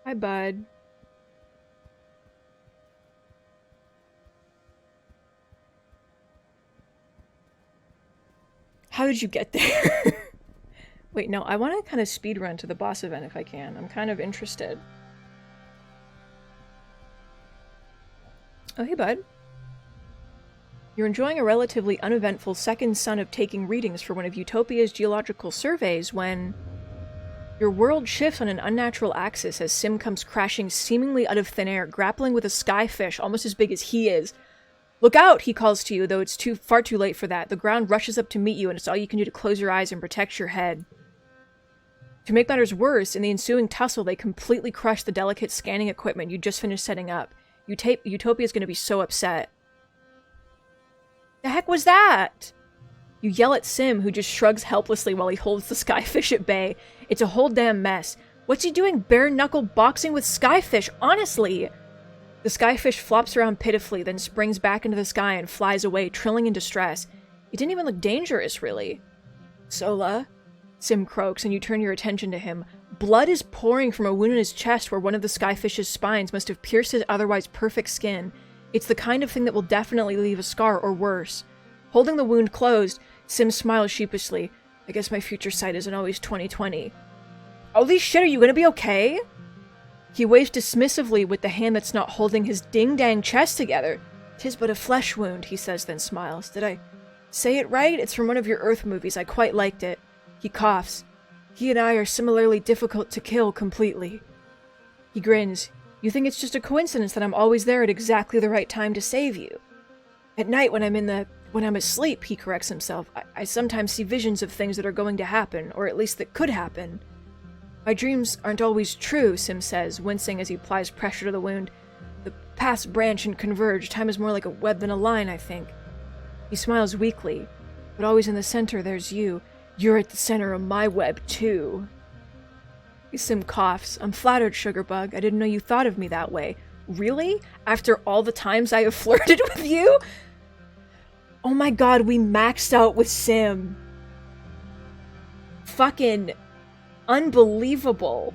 Hi, bud. How did you get there? Wait, no, I want to kind of speedrun to the boss event if I can. I'm kind of interested. Oh, hey, bud. You're enjoying a relatively uneventful second son of taking readings for one of Utopia's geological surveys when... your world shifts on an unnatural axis as Sim comes crashing seemingly out of thin air, grappling with a skyfish almost as big as he is. Look out, he calls to you, though it's far too late for that. The ground rushes up to meet you, and it's all you can do to close your eyes and protect your head. To make matters worse, in the ensuing tussle, they completely crush the delicate scanning equipment you just finished setting up. Utopia's gonna be so upset. The heck was that? You yell at Sim, who just shrugs helplessly while he holds the skyfish at bay. It's a whole damn mess. What's he doing bare-knuckle boxing with skyfish, honestly? The skyfish flops around pitifully, then springs back into the sky and flies away, trilling in distress. It didn't even look dangerous, really. Sola? Sim croaks, and you turn your attention to him. Blood is pouring from a wound in his chest where one of the skyfish's spines must have pierced his otherwise perfect skin. It's the kind of thing that will definitely leave a scar or worse. Holding the wound closed, Sim smiles sheepishly. I guess my future sight isn't always 20/20. Holy shit, are you gonna be okay? He waves dismissively with the hand that's not holding his ding-dang chest together. 'Tis but a flesh wound, he says, then smiles. Did I say it right? It's from one of your Earth movies. I quite liked it. He coughs. He and I are similarly difficult to kill completely. He grins. You think it's just a coincidence that I'm always there at exactly the right time to save you? At night when I'm in the When I'm asleep, he corrects himself, I sometimes see visions of things that are going to happen, or at least that could happen. My dreams aren't always true, Sim says, wincing as he applies pressure to the wound. The paths branch and converge. Time is more like a web than a line, I think. He smiles weakly, but always in the center there's you. You're at the center of my web, too. Sim coughs. I'm flattered, Sugarbug. I didn't know you thought of me that way. Really? After all the times I have flirted with you? Oh my god, we maxed out with Sim. Fucking unbelievable.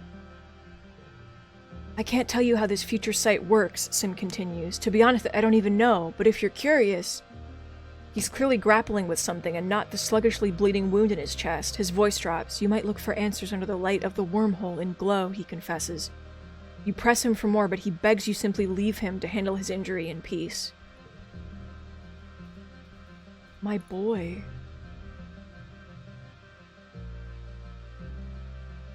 I can't tell you how this future sight works, Sim continues. To be honest, I don't even know, but if you're curious... He's clearly grappling with something and not the sluggishly bleeding wound in his chest. His voice drops. You might look for answers under the light of the wormhole in glow, he confesses. You press him for more, but he begs you simply leave him to handle his injury in peace. My boy.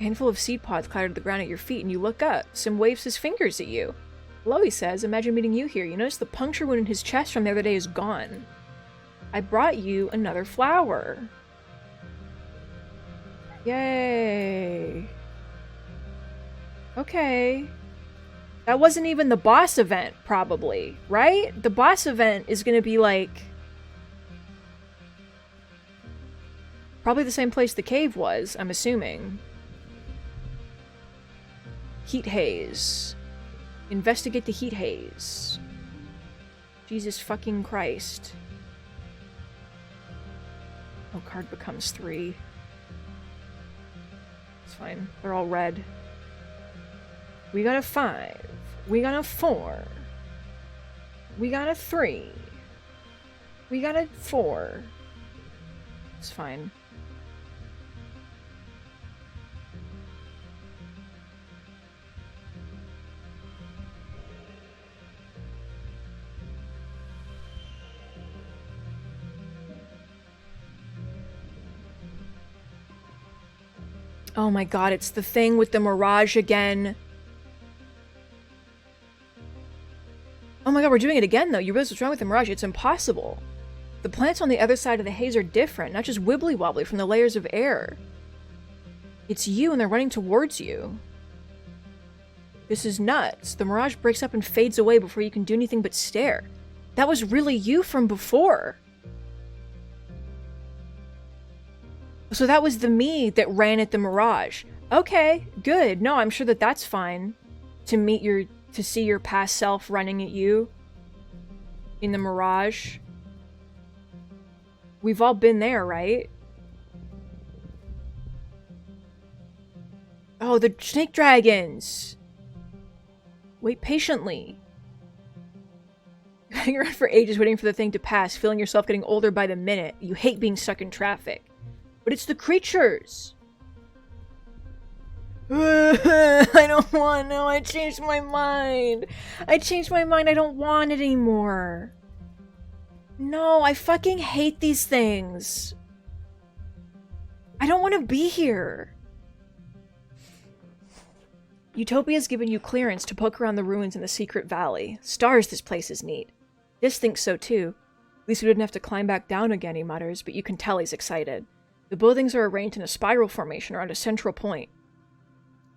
A handful of seed pods clatter to the ground at your feet, and you look up. Sim waves his fingers at you. Hello, he says. Imagine meeting you here. You notice the puncture wound in his chest from the other day is gone. I brought you another flower. Yay. Okay. That wasn't even the boss event, probably, right? The boss event is gonna be like... probably the same place the cave was, I'm assuming. Heat haze. Investigate the heat haze. Jesus fucking Christ. Oh, card becomes 3. It's fine. They're all red. We got a 5. We got a 4. We got a 3. We got a 4. It's fine. Oh my god, it's the thing with the mirage again. Oh my god, we're doing it again though. You realize what's wrong with the mirage? It's impossible. The plants on the other side of the haze are different, not just wibbly-wobbly from the layers of air. It's you and they're running towards you. This is nuts. The mirage breaks up and fades away before you can do anything but stare. That was really you from before. So that was the me that ran at the mirage. Okay, good. No, I'm sure that that's fine. To see your past self running at you in the mirage. We've all been there, right? Oh, the snake dragons! Wait patiently. Hang around for ages waiting for the thing to pass, feeling yourself getting older by the minute. You hate being stuck in traffic. But it's the creatures! I don't want to. I changed my mind. I changed my mind. I don't want it anymore. No, I fucking hate these things. I don't want to be here. Utopia's given you clearance to poke around the ruins in the secret valley. Stars, this place is neat. This thinks so too. At least we didn't have to climb back down again, he mutters, but you can tell he's excited. The buildings are arranged in a spiral formation around a central point.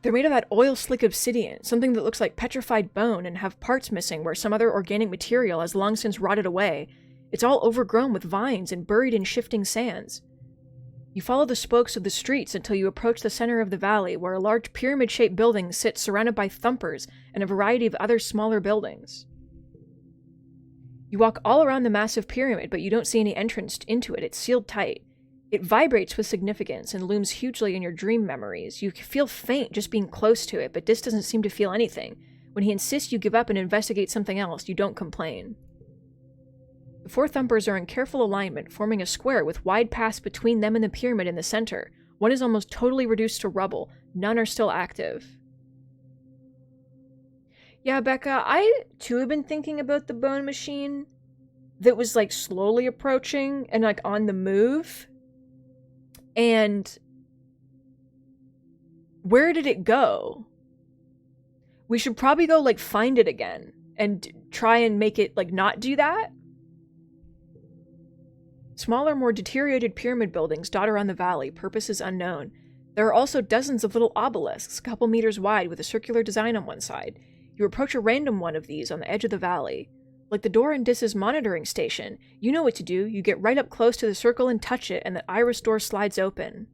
They're made of that oil-slick obsidian, something that looks like petrified bone, and have parts missing where some other organic material has long since rotted away. It's all overgrown with vines and buried in shifting sands. You follow the spokes of the streets until you approach the center of the valley, where a large pyramid-shaped building sits surrounded by thumpers and a variety of other smaller buildings. You walk all around the massive pyramid, but you don't see any entrance into it. It's sealed tight. It vibrates with significance and looms hugely in your dream memories. You feel faint just being close to it, but Dis doesn't seem to feel anything. When he insists you give up and investigate something else, you don't complain. The 4 thumpers are in careful alignment, forming a square with wide paths between them and the pyramid in the center. One is almost totally reduced to rubble. None are still active. Yeah, Becca, I too have been thinking about the bone machine that was like slowly approaching and like on the move. And where did it go? We should probably go like find it again and try and make it like not do that. Smaller, more deteriorated pyramid buildings dot around the valley, purposes unknown. There are also dozens of little obelisks, a couple meters wide with a circular design on one side. You approach a random one of these on the edge of the valley. Like the door in Dis's monitoring station, you know what to do. You get right up close to the circle and touch it, and the iris door slides open.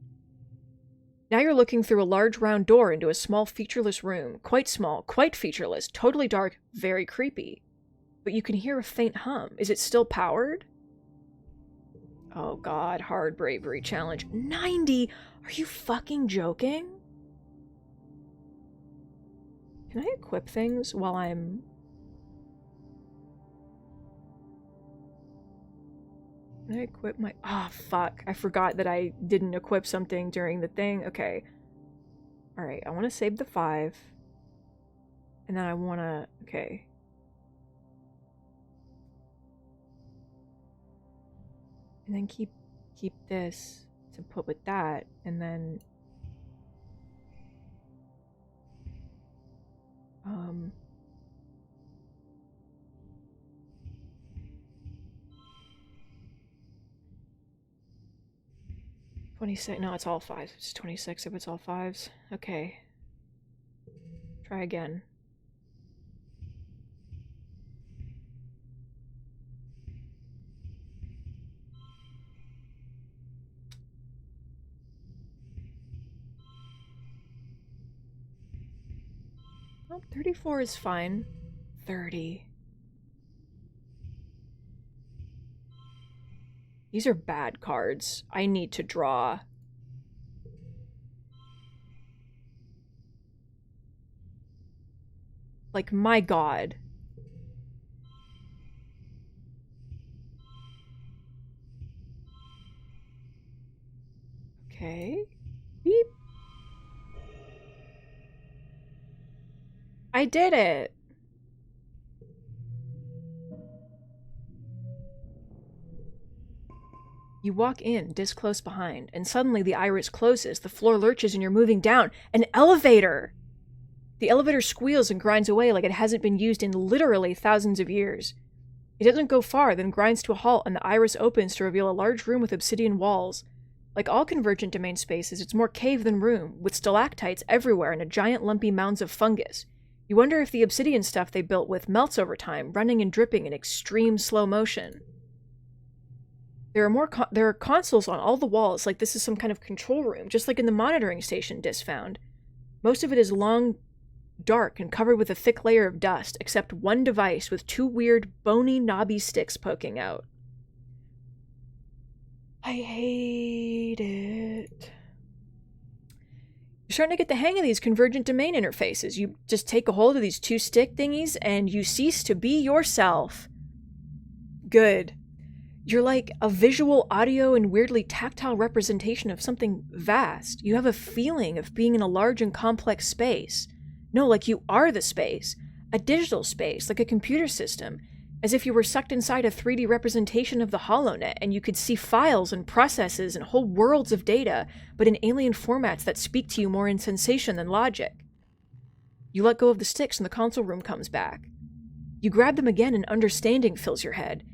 Now you're looking through a large round door into a small featureless room. Quite small, quite featureless, totally dark, very creepy. But you can hear a faint hum. Is it still powered? Oh god, hard bravery challenge. 90? Are you fucking joking? Can I equip things while I'm... Can I equip my... Ah, oh, fuck. I forgot that I didn't equip something during the thing. Okay. Alright, I want to save the 5. And then I want to... Okay. And then keep this to put with that, and then $26. No, it's all 5s. It's 26 if it's all 5s. Okay. Try again. Well, 34 is fine. 30. These are bad cards. I need to draw. Like, my god. Okay. Beep. I did it! You walk in, Dis close behind, and suddenly the iris closes, the floor lurches, and you're moving down. An elevator! The elevator squeals and grinds away like it hasn't been used in literally thousands of years. It doesn't go far, then grinds to a halt, and the iris opens to reveal a large room with obsidian walls. Like all convergent domain spaces, it's more cave than room, with stalactites everywhere and a giant lumpy mounds of fungus. You wonder if the obsidian stuff they built with melts over time, running and dripping in extreme slow motion. There are consoles on all the walls, like this is some kind of control room, just like in the monitoring station Dis found. Most of it is long, dark, and covered with a thick layer of dust, except one device with 2 weird, bony, knobby sticks poking out. I hate it. You're starting to get the hang of these convergent domain interfaces. You just take a hold of these 2 stick thingies, and you cease to be yourself. Good. You're like a visual, audio, and weirdly tactile representation of something vast. You have a feeling of being in a large and complex space. No, like you are the space. A digital space, like a computer system. As if you were sucked inside a 3D representation of the HoloNet, and you could see files and processes and whole worlds of data, but in alien formats that speak to you more in sensation than logic. You let go of the sticks and the console room comes back. You grab them again and understanding fills your head.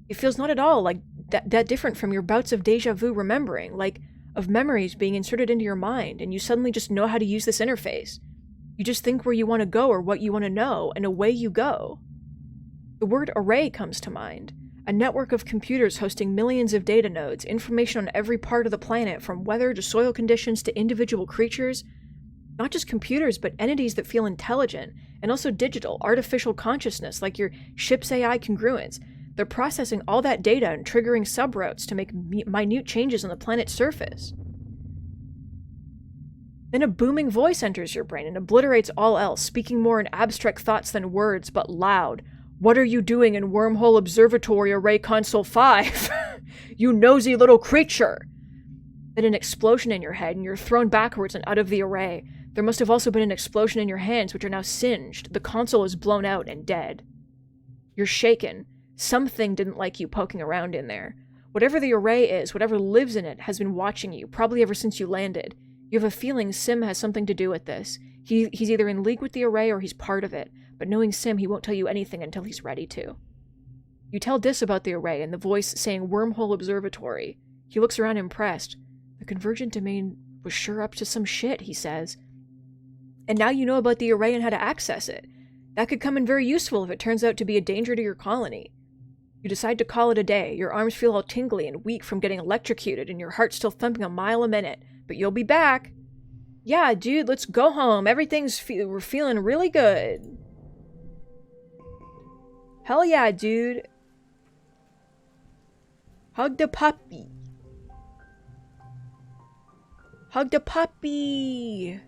It feels not at all like that different from your bouts of deja vu remembering, like of memories being inserted into your mind, and you suddenly just know how to use this interface. You just think where you want to go or what you want to know, and away you go. The word array comes to mind. A network of computers hosting millions of data nodes, information on every part of the planet, from weather to soil conditions to individual creatures. Not just computers, but entities that feel intelligent, and also digital, artificial consciousness, like your ship's AI congruence. They're processing all that data and triggering subroutes to make minute changes on the planet's surface. Then a booming voice enters your brain and obliterates all else, speaking more in abstract thoughts than words, but loud. What are you doing in Wormhole Observatory Array Console 5? You nosy little creature! Then an explosion in your head, and you're thrown backwards and out of the array. There must have also been an explosion in your hands, which are now singed. The console is blown out and dead. You're shaken. Something didn't like you poking around in there. Whatever the array is, whatever lives in it, has been watching you, probably ever since you landed. You have a feeling Sim has something to do with this. He's either in league with the array or he's part of it, but knowing Sim, he won't tell you anything until he's ready to. You tell Dis about the array and the voice saying Wormhole Observatory. He looks around impressed. The convergent domain was sure up to some shit, he says. And now you know about the array and how to access it. That could come in very useful if it turns out to be a danger to your colony. You decide to call it a day. Your arms feel all tingly and weak from getting electrocuted and your heart's still thumping a mile a minute. But you'll be back. Yeah, dude, let's go home. We're feeling really good. Hell yeah, dude. Hug the puppy. Hug the puppy.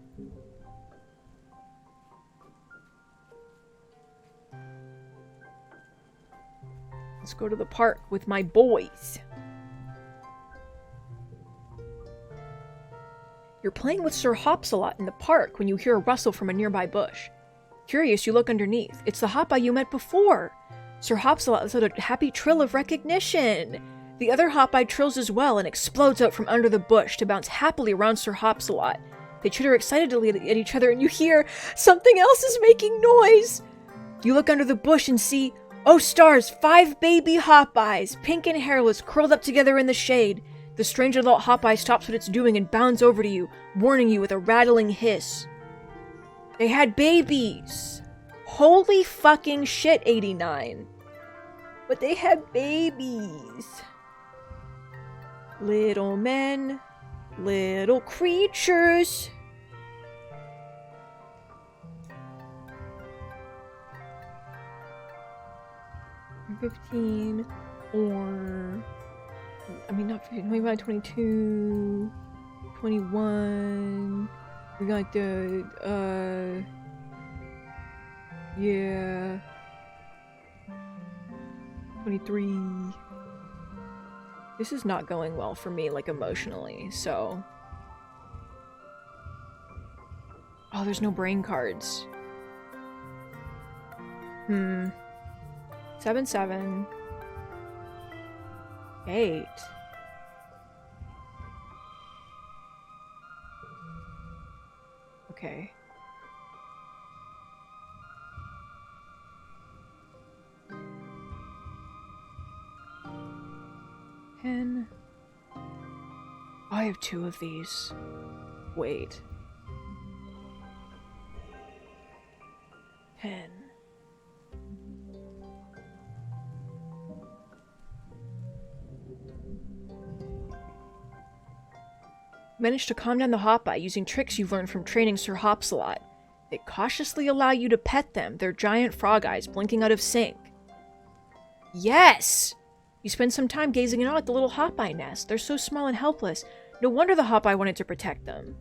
Let's go to the park with my boys. You're playing with Sir Hopsalot in the park when you hear a rustle from a nearby bush. Curious, you look underneath. It's the Hopeye you met before. Sir Hopsalot lets out a happy trill of recognition. The other Hopeye trills as well and explodes out from under the bush to bounce happily around Sir Hopsalot. They chitter excitedly at each other and you hear, something else is making noise! You look under the bush and see, oh stars, 5 baby Hopeyes, pink and hairless, curled up together in the shade. The strange adult Hopeye stops what it's doing and bounds over to you, warning you with a rattling hiss. They had babies! Holy fucking shit, 89. But they had babies. Little men, little creatures. You're 15, or... I mean, not 15, 25, 22, 21... We got the, yeah... 23... This is not going well for me, like, emotionally, so... Oh, there's no brain cards. 7, 7... 8... Okay. Ten. I have 2 of these. Wait. 10. Manage to calm down the Hopeye using tricks you've learned from training Sir Hopsalot. They cautiously allow you to pet them, their giant frog eyes blinking out of sync. Yes! You spend some time gazing in awe at the little Hopeye nest. They're so small and helpless. No wonder the Hopeye wanted to protect them.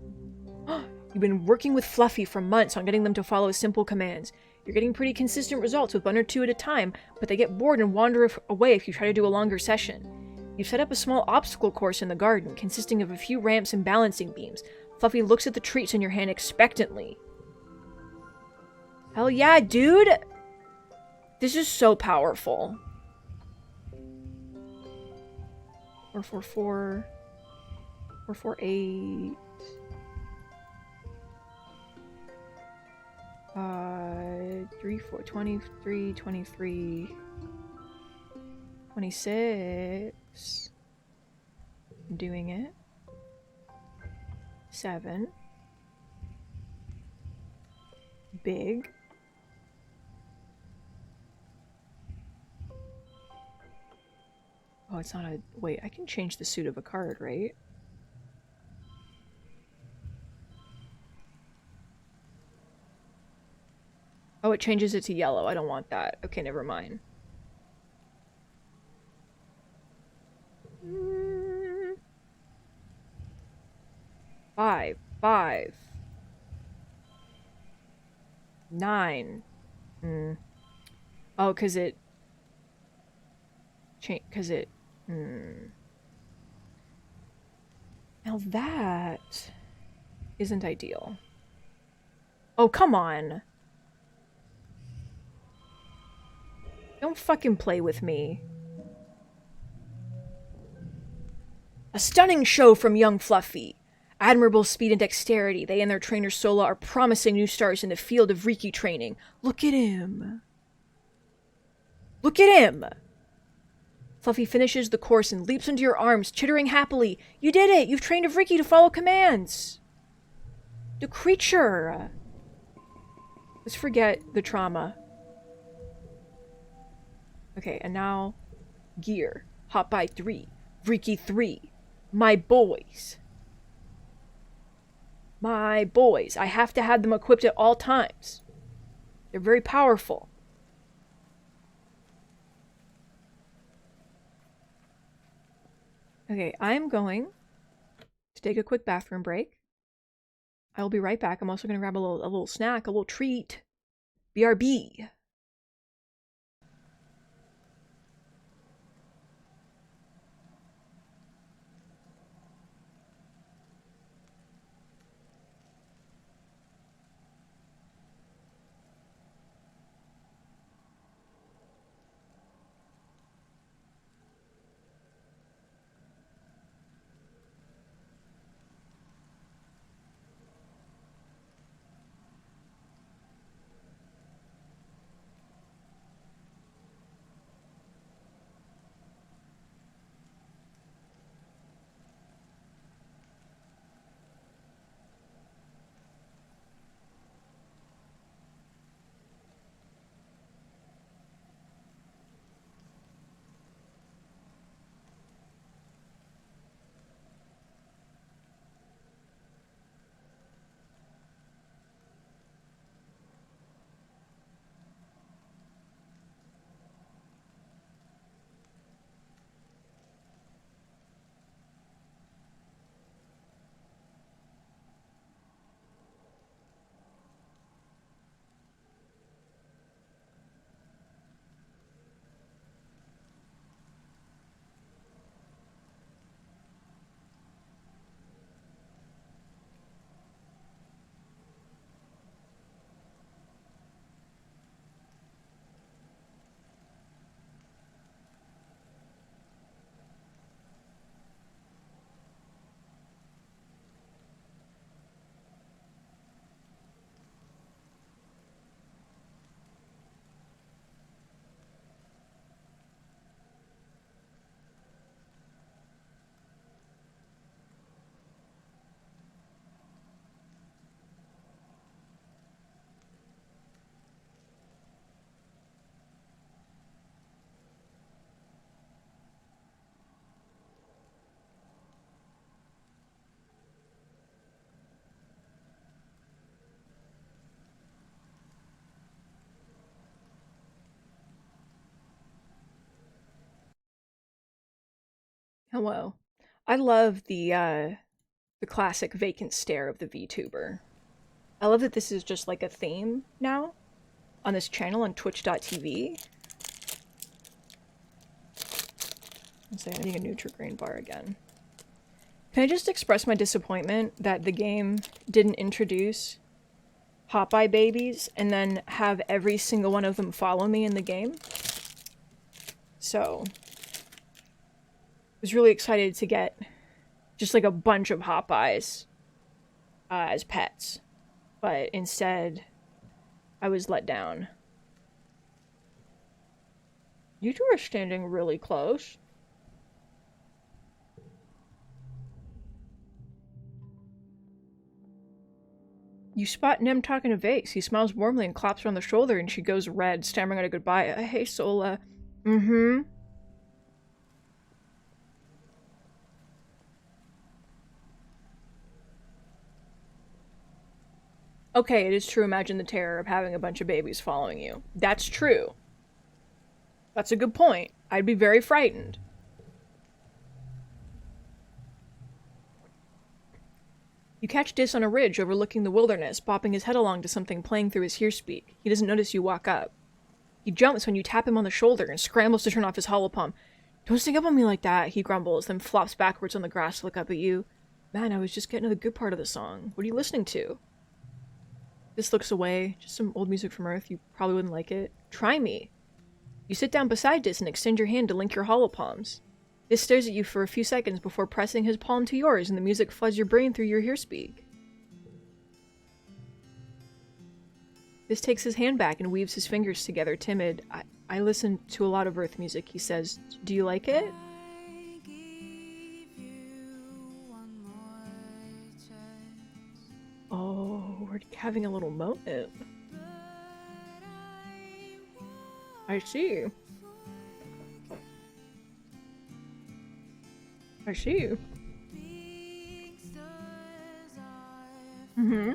You've been working with Fluffy for months on getting them to follow simple commands. You're getting pretty consistent results with 1 or 2 at a time, but they get bored and wander away if you try to do a longer session. You've set up a small obstacle course in the garden, consisting of a few ramps and balancing beams. Fluffy looks at the treats in your hand expectantly. Hell yeah, dude! This is so powerful. 444... 448... 3, 4, 23, 23... 26. I'm doing it. 7. Big. Oh, it's not a... Wait, I can change the suit of a card, right? Oh, it changes it to yellow. I don't want that. Okay, never mind. 5, 5. 9. Oh, cause it... Now that... isn't ideal. Oh, come on! Don't fucking play with me. A stunning show from young Fluffy. Admirable speed and dexterity, they and their trainer Sola are promising new stars in the field of Reiki training. Look at him. Look at him! Fluffy finishes the course and leaps into your arms, chittering happily. You did it! You've trained a Ricky to follow commands! The creature! Let's forget the trauma. Okay, and now... gear. Hop by 3. Ricky 3. My boys. My boys. I have to have them equipped at all times. They're very powerful. Okay, I'm going to take a quick bathroom break. I will be right back. I'm also going to grab a little snack, a little treat. BRB. Hello. I love the classic vacant stare of the VTuber. I love that this is just like a theme now on this channel on twitch.tv. Let's say I'm eating a Nutri-Grain bar again. Can I just express my disappointment that the game didn't introduce Hot-Eye babies and then have every single one of them follow me in the game? So... was really excited to get just like a bunch of Hop-Eyes as pets, but instead I was let down. You two are standing really close. You spot Nem talking to Vase. He smiles warmly and claps her on the shoulder, and she goes red, stammering out a goodbye. Hey, Sola. Mm-hmm. Okay, it is true. Imagine the terror of having a bunch of babies following you. That's true. That's a good point. I'd be very frightened. You catch Dis on a ridge overlooking the wilderness, bopping his head along to something playing through his hearspeak. He doesn't notice you walk up. He jumps when you tap him on the shoulder and scrambles to turn off his holopalm. Don't sneak up on me like that, he grumbles, then flops backwards on the grass to look up at you. Man, I was just getting to the good part of the song. What are you listening to? This looks away. Just some old music from Earth. You probably wouldn't like it. Try me. You sit down beside Dis and extend your hand to link your holopalms. Dis stares at you for a few seconds before pressing his palm to yours, and the music floods your brain through your hearspeak. Dis takes his hand back and weaves his fingers together, timid. I listen to a lot of Earth music, he says. Do you like it? Oh, we're having a little moment. I see. I see. Mm-hmm.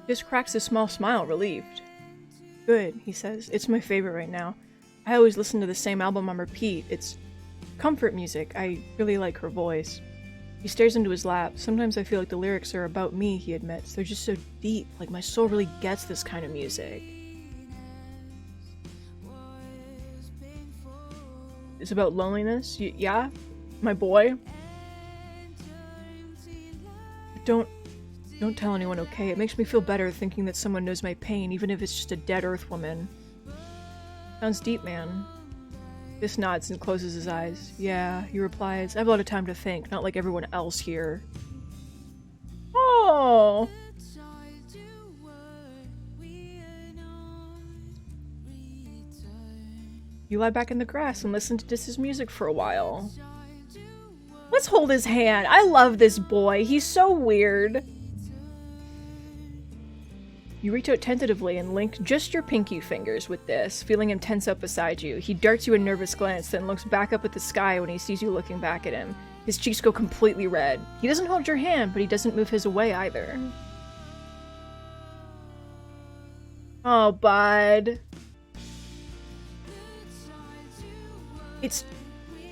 Just cracks a small smile, relieved. Good, he says. It's my favorite right now. I always listen to the same album on repeat. It's comfort music. I really like her voice. He stares into his lap. Sometimes I feel like the lyrics are about me, he admits. They're just so deep, like my soul really gets this kind of music. It's about loneliness? Yeah? My boy? Don't tell anyone, okay? It makes me feel better thinking that someone knows my pain, even if it's just a dead Earth woman. Sounds deep, man. This nods and closes his eyes. Yeah, he replies. I have a lot of time to think, not like everyone else here. Oh! You lie back in the grass and listen to Dis's music for a while. Let's hold his hand. I love this boy. He's so weird. You reach out tentatively and link just your pinky fingers with this, feeling him tense up beside you. He darts you a nervous glance, then looks back up at the sky when he sees you looking back at him. His cheeks go completely red. He doesn't hold your hand, but he doesn't move his away either. Oh, bud. It's...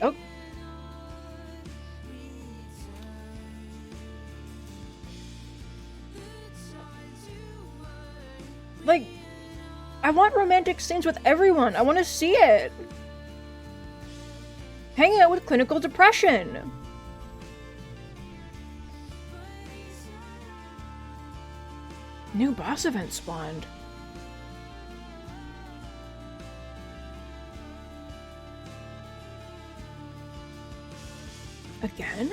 oh. Like, I want romantic scenes with everyone. I want to see it. Hanging out with clinical depression. New boss event spawned. Again?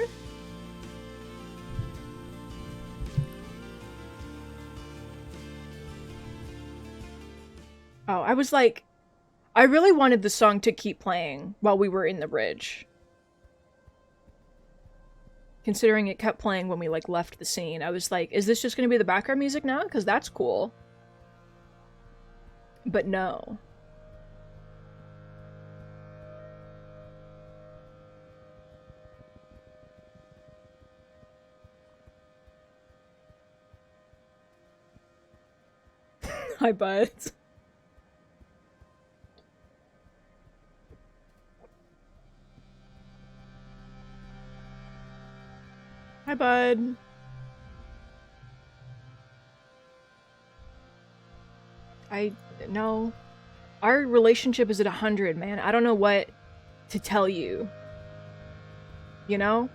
Oh, I was like, I really wanted the song to keep playing while we were in the bridge. Considering it kept playing when we, like, left the scene, I was like, is this just gonna be the background music now? Because that's cool. But no. Hi, buds. Hi, bud. No. Our relationship is at 100, man. I don't know what to tell you. You know?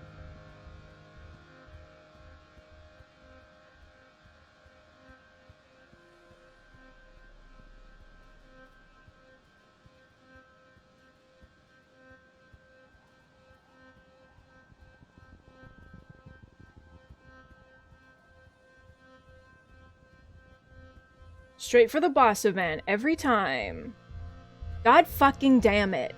Straight for the boss event, every time. God fucking damn it.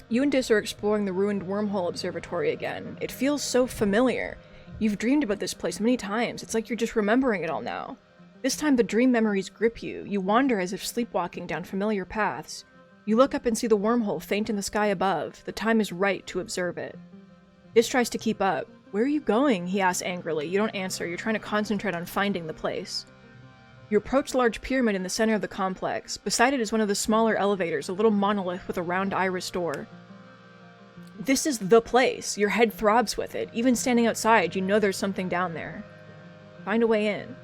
You and Dis are exploring the ruined wormhole observatory again. It feels so familiar. You've dreamed about this place many times. It's like you're just remembering it all now. This time the dream memories grip you. You wander as if sleepwalking down familiar paths. You look up and see the wormhole faint in the sky above. The time is right to observe it. Dis tries to keep up. Where are you going? He asks angrily. You don't answer. You're trying to concentrate on finding the place. You approach the large pyramid in the center of the complex. Beside it is one of the smaller elevators, a little monolith with a round iris door. This is the place. Your head throbs with it. Even standing outside, you know there's something down there. Find a way in.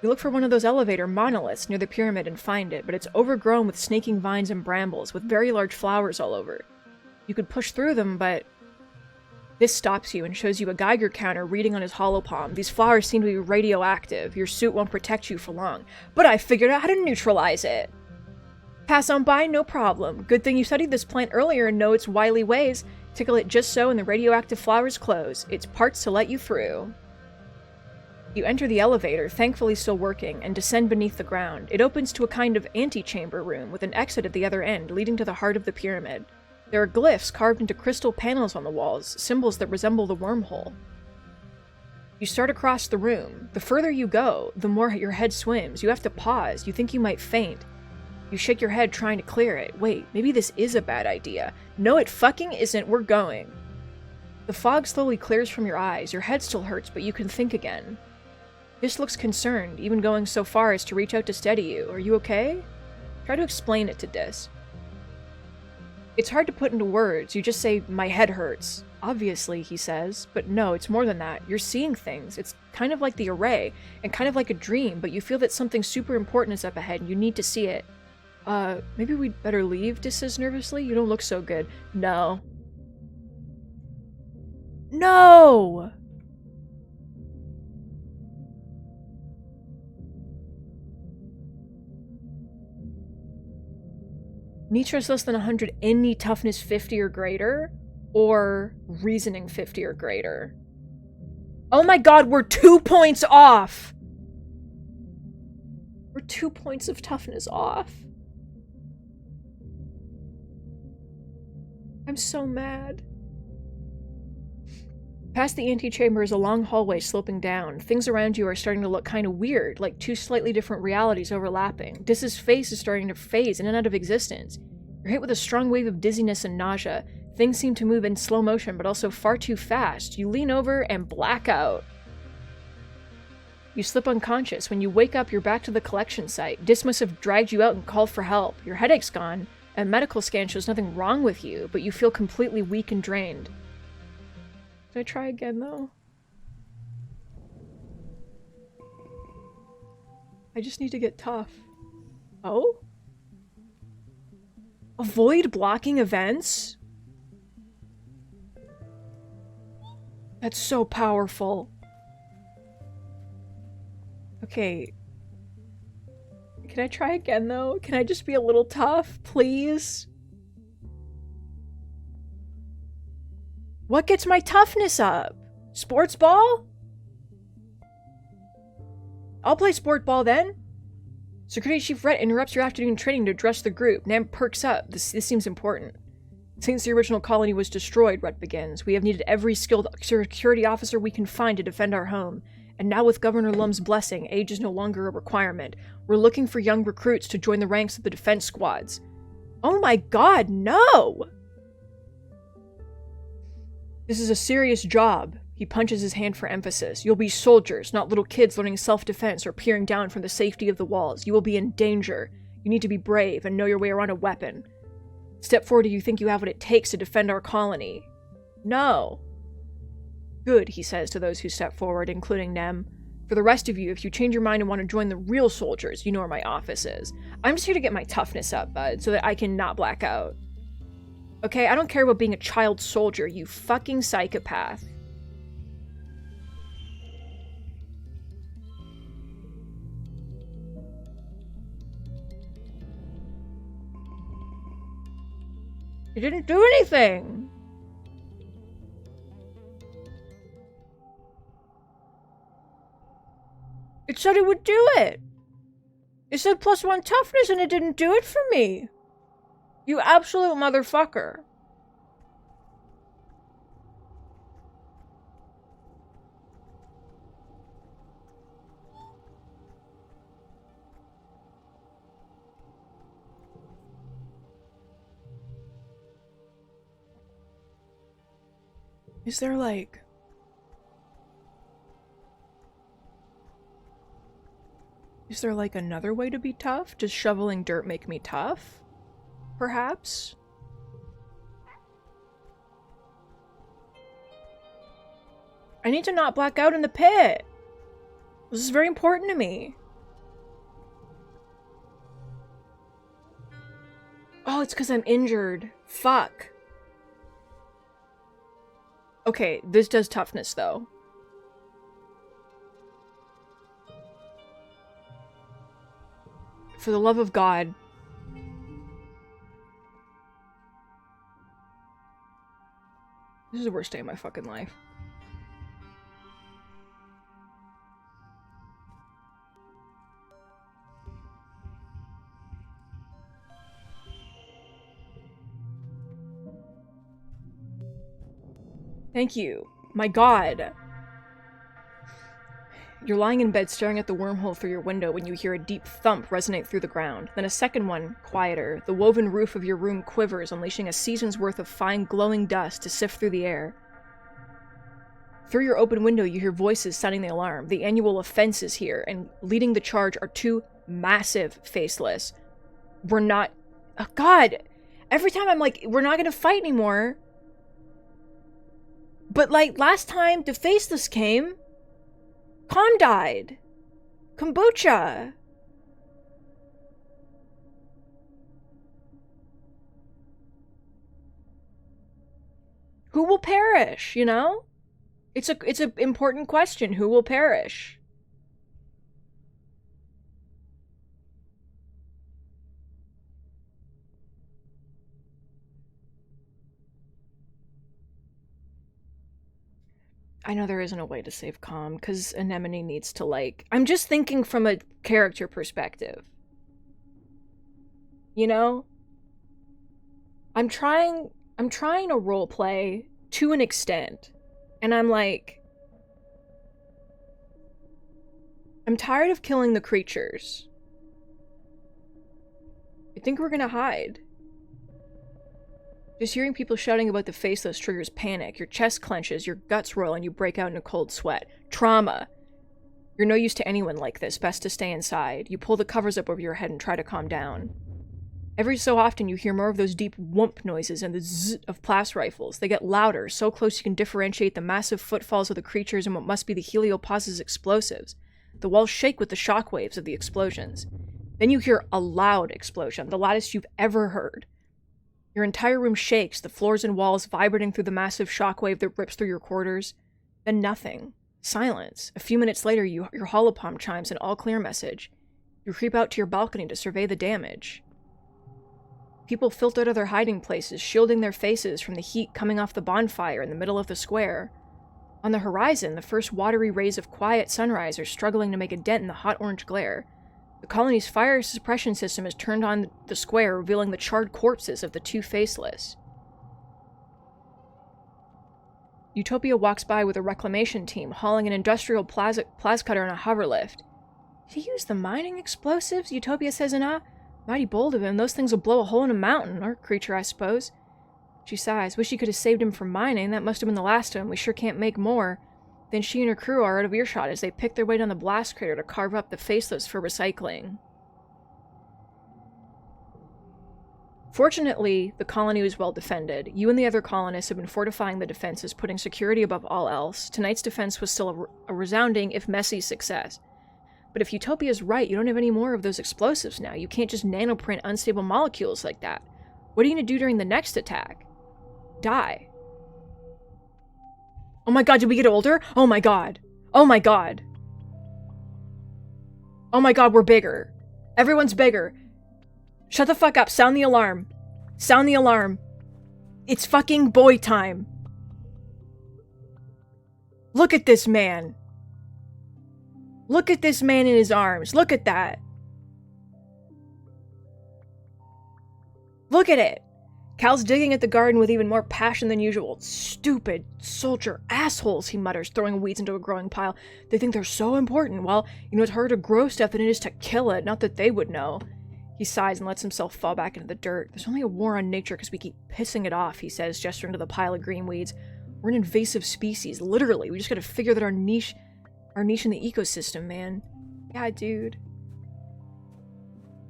You look for one of those elevator monoliths near the pyramid and find it, but it's overgrown with snaking vines and brambles with very large flowers all over. You could push through them, but... This stops you and shows you a Geiger counter reading on his holopalm. These flowers seem to be radioactive. Your suit won't protect you for long. But I figured out how to neutralize it. Pass on by, no problem. Good thing you studied this plant earlier and know its wily ways. Tickle it just so and the radioactive flowers close, its parts to let you through. You enter the elevator, thankfully still working, and descend beneath the ground. It opens to a kind of antechamber room with an exit at the other end, leading to the heart of the pyramid. There are glyphs carved into crystal panels on the walls, symbols that resemble the wormhole. You start across the room. The further you go, the more your head swims. You have to pause. You think you might faint. You shake your head trying to clear it. Wait, maybe this is a bad idea. No, it fucking isn't. We're going. The fog slowly clears from your eyes. Your head still hurts, but you can think again. Dis looks concerned, even going so far as to reach out to steady you. Are you okay? Try to explain it to Dis. It's hard to put into words. You just say, my head hurts. Obviously, he says. But no, it's more than that. You're seeing things. It's kind of like the array, and kind of like a dream, but you feel that something super important is up ahead and you need to see it. Maybe we'd better leave, Dis says nervously. You don't look so good. No. No! Nitra less than 100, any toughness 50 or greater, or reasoning 50 or greater. Oh my god, we're 2 points off! We're 2 points of toughness off. I'm so mad. Past the antechamber is a long hallway sloping down. Things around you are starting to look kind of weird, like two slightly different realities overlapping. Dis's face is starting to phase in and out of existence. You're hit with a strong wave of dizziness and nausea. Things seem to move in slow motion, but also far too fast. You lean over and black out. You slip unconscious. When you wake up, you're back to the collection site. Dis must have dragged you out and called for help. Your headache's gone. A medical scan shows nothing wrong with you, but you feel completely weak and drained. Should I try again, though? I just need to get tough. Oh? Avoid blocking events? That's so powerful. Okay. Can I try again, though? Can I just be a little tough, please? What gets my toughness up? Sports ball? I'll play sport ball then. Security Chief Rhett interrupts your afternoon training to address the group. Nam perks up. This seems important. Since the original colony was destroyed, Rhett begins, we have needed every skilled security officer we can find to defend our home. And now with Governor Lum's blessing, age is no longer a requirement. We're looking for young recruits to join the ranks of the defense squads. Oh my god, no! This is a serious job. He punches his hand for emphasis. You'll be soldiers, not little kids learning self-defense or peering down from the safety of the walls. You will be in danger. You need to be brave and know your way around a weapon. Step forward if you think you have what it takes to defend our colony. No. Good, he says to those who step forward, including Nem. For the rest of you, if you change your mind and want to join the real soldiers, you know where my office is. I'm just here to get my toughness up, bud, so that I can not black out. Okay, I don't care about being a child soldier, you fucking psychopath. It didn't do anything! It said it would do it! It said +1 toughness and it didn't do it for me! You absolute motherfucker. Is there like... Is there like another way to be tough? Does shoveling dirt make me tough? Perhaps? I need to not black out in the pit. This is very important to me. Oh, it's because I'm injured. Fuck. Okay, this does toughness, though. For the love of God. This is the worst day of my fucking life. Thank you. My god. You're lying in bed staring at the wormhole through your window when you hear a deep thump resonate through the ground. Then a second one, quieter. The woven roof of your room quivers, unleashing a season's worth of fine glowing dust to sift through the air. Through your open window, you hear voices sounding the alarm. The annual offense is here, and leading the charge are two massive faceless. We're not... Oh, God! Every time I'm like, we're not gonna fight anymore. But, like, last time the faceless came, Con died. Kombucha. Who will perish, you know? It's an important question. Who will perish? I know there isn't a way to save Calm, because Anemone needs to, like... I'm just thinking from a character perspective. You know? I'm trying to roleplay to an extent. And I'm like... I'm tired of killing the creatures. I think we're gonna hide. Just hearing people shouting about the faceless triggers panic. Your chest clenches, your guts roll, and you break out in a cold sweat. Trauma. You're no use to anyone like this. Best to stay inside. You pull the covers up over your head and try to calm down. Every so often, you hear more of those deep whoomp noises and the zzz of blast rifles. They get louder, so close you can differentiate the massive footfalls of the creatures and what must be the heliopause's explosives. The walls shake with the shockwaves of the explosions. Then you hear a loud explosion, the loudest you've ever heard. Your entire room shakes, the floors and walls vibrating through the massive shockwave that rips through your quarters. Then nothing. Silence. A few minutes later, your holopalm chimes an all-clear message. You creep out to your balcony to survey the damage. People filter out of their hiding places, shielding their faces from the heat coming off the bonfire in the middle of the square. On the horizon, the first watery rays of quiet sunrise are struggling to make a dent in the hot orange glare. The colony's fire suppression system is turned on the square, revealing the charred corpses of the two faceless. Utopia walks by with a reclamation team, hauling an industrial plascutter on a hoverlift. Did he use the mining explosives? Utopia says in awe. Mighty bold of him. Those things will blow a hole in a mountain, or creature, I suppose. She sighs. Wish he could have saved him from mining. That must have been the last of him. We sure can't make more. Then she and her crew are out of earshot as they pick their way down the blast crater to carve up the faceless for recycling. Fortunately, the colony was well defended. You and the other colonists have been fortifying the defenses, putting security above all else. Tonight's defense was still a resounding, if messy, success. But if Utopia's right, you don't have any more of those explosives now. You can't just nanoprint unstable molecules like that. What are you going to do during the next attack? Die. Oh my god, did we get older? Oh my god. Oh my god. Oh my god, we're bigger. Everyone's bigger. Shut the fuck up. Sound the alarm. Sound the alarm. It's fucking boy time. Look at this man. Look at this man in his arms. Look at that. Look at it. Cal's digging at the garden with even more passion than usual. Stupid soldier assholes, he mutters, throwing weeds into a growing pile. They think they're so important. Well, you know, it's harder to grow stuff than it is to kill it. Not that they would know. He sighs and lets himself fall back into the dirt. There's only a war on nature because we keep pissing it off, he says, gesturing to the pile of green weeds. We're an invasive species, literally. We just gotta figure that our niche in the ecosystem, man. Yeah, dude.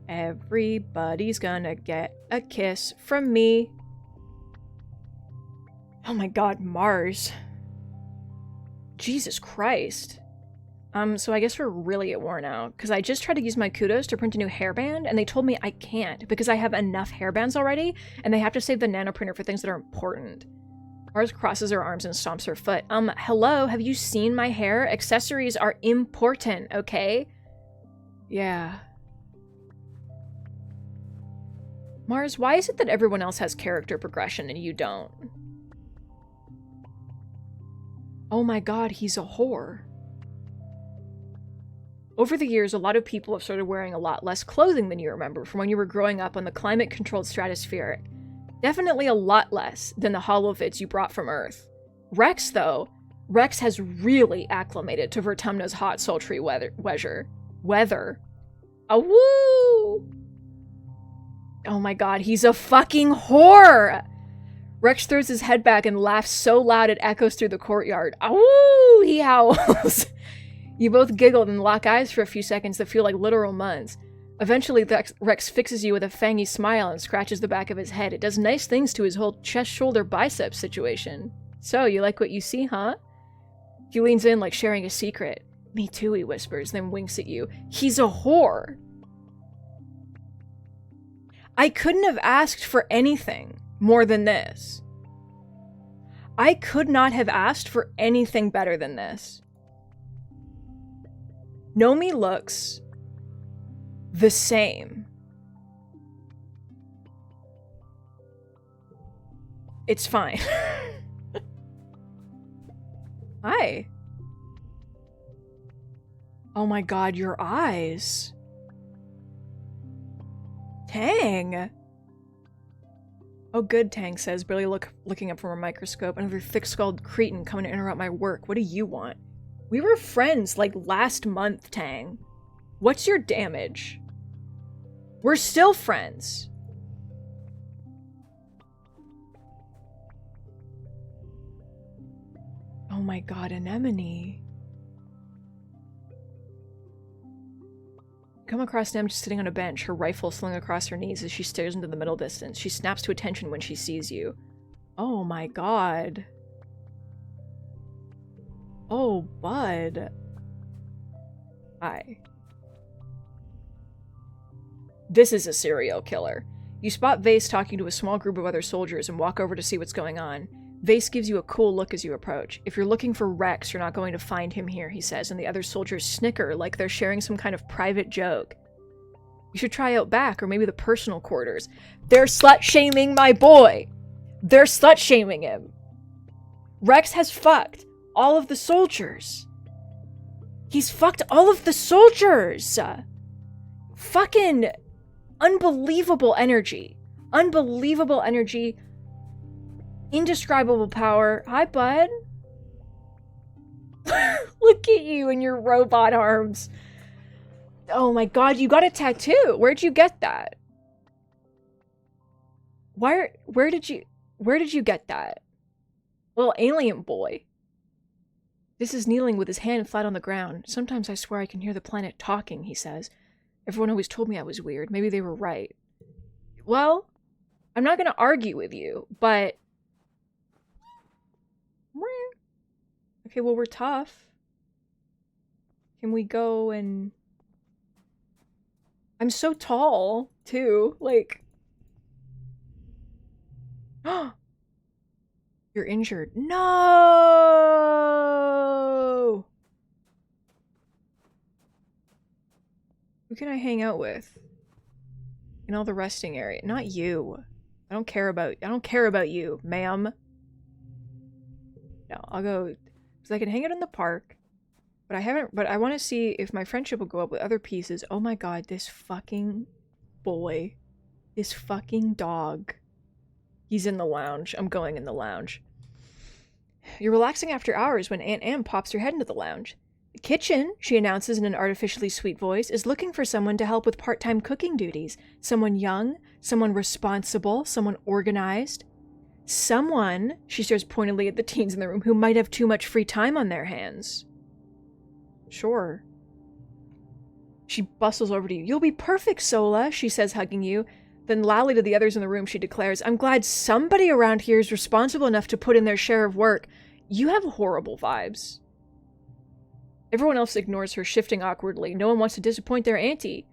Everybody's gonna get a kiss from me. Oh my god, Mars. Jesus Christ. So I guess we're really at war now, because I just tried to use my kudos to print a new hairband, and they told me I can't, because I have enough hairbands already, and they have to save the nanoprinter for things that are important. Mars crosses her arms and stomps her foot. Hello, have you seen my hair? Accessories are important, okay? Yeah. Mars, why is it that everyone else has character progression and you don't? Oh my god, he's a whore. Over the years, a lot of people have started wearing a lot less clothing than you remember from when you were growing up on the climate-controlled stratospheric. Definitely a lot less than the holofits you brought from Earth. Rex, though, Rex has really acclimated to Vertumna's hot, sultry weather. Awoo! Oh my god, he's a fucking whore! Rex throws his head back and laughs so loud it echoes through the courtyard. Awoo! He howls. You both giggled and lock eyes for a few seconds that feel like literal months. Eventually, Rex fixes you with a fangy smile and scratches the back of his head. It does nice things to his whole chest-shoulder-biceps situation. So, you like what you see, huh? He leans in like sharing a secret. Me too, he whispers, then winks at you. He's a whore. I couldn't have asked for anything more than this. I could not have asked for anything better than this. Nomi looks the same. It's fine. Hi. Oh my god, your eyes. Tang. Oh good, Tang says, barely looking up from her microscope. Another thick-skulled cretin coming to interrupt my work. What do you want? We were friends like last month, Tang. What's your damage? We're still friends. Oh my god, Anemone. Come across Nem just sitting on a bench, her rifle slung across her knees as she stares into the middle distance. She snaps to attention when she sees you. Oh my god. Oh, bud. Hi. This is a serial killer. You spot Vase talking to a small group of other soldiers and walk over to see what's going on. Vase gives you a cool look as you approach. If you're looking for Rex, you're not going to find him here, he says, and the other soldiers snicker like they're sharing some kind of private joke. You should try out back, or maybe the personal quarters. They're slut-shaming my boy! They're slut-shaming him! Rex has fucked all of the soldiers. He's fucked all of the soldiers! Fucking unbelievable energy. Unbelievable energy. Indescribable power. Hi, bud. Look at you and your robot arms. Oh my god, you got a tattoo. Where'd you get that? Where did you get that? Little alien boy. This is kneeling with his hand flat on the ground. Sometimes I swear I can hear the planet talking, he says. Everyone always told me I was weird. Maybe they were right. Well, I'm not gonna argue with you, but... Okay, well, we're tough. Can we go and... I'm so tall, too. Like... You're injured. No! Who can I hang out with? In all the resting area. Not you. I don't care about you, ma'am. No, I'll go... Because I can hang out in the park. But I want to see if my friendship will go up with other pieces. Oh my god, this fucking boy. This fucking dog. He's in the lounge. I'm going in the lounge. You're relaxing after hours when Aunt Em pops her head into the lounge. The kitchen, she announces in an artificially sweet voice, is looking for someone to help with part-time cooking duties. Someone young, someone responsible, someone organized. Someone, she stares pointedly at the teens in the room, who might have too much free time on their hands. Sure. She bustles over to you. You'll be perfect, Sola, she says, hugging you. Then loudly to the others in the room, she declares, I'm glad somebody around here is responsible enough to put in their share of work. You have horrible vibes. Everyone else ignores her, shifting awkwardly. No one wants to disappoint their auntie.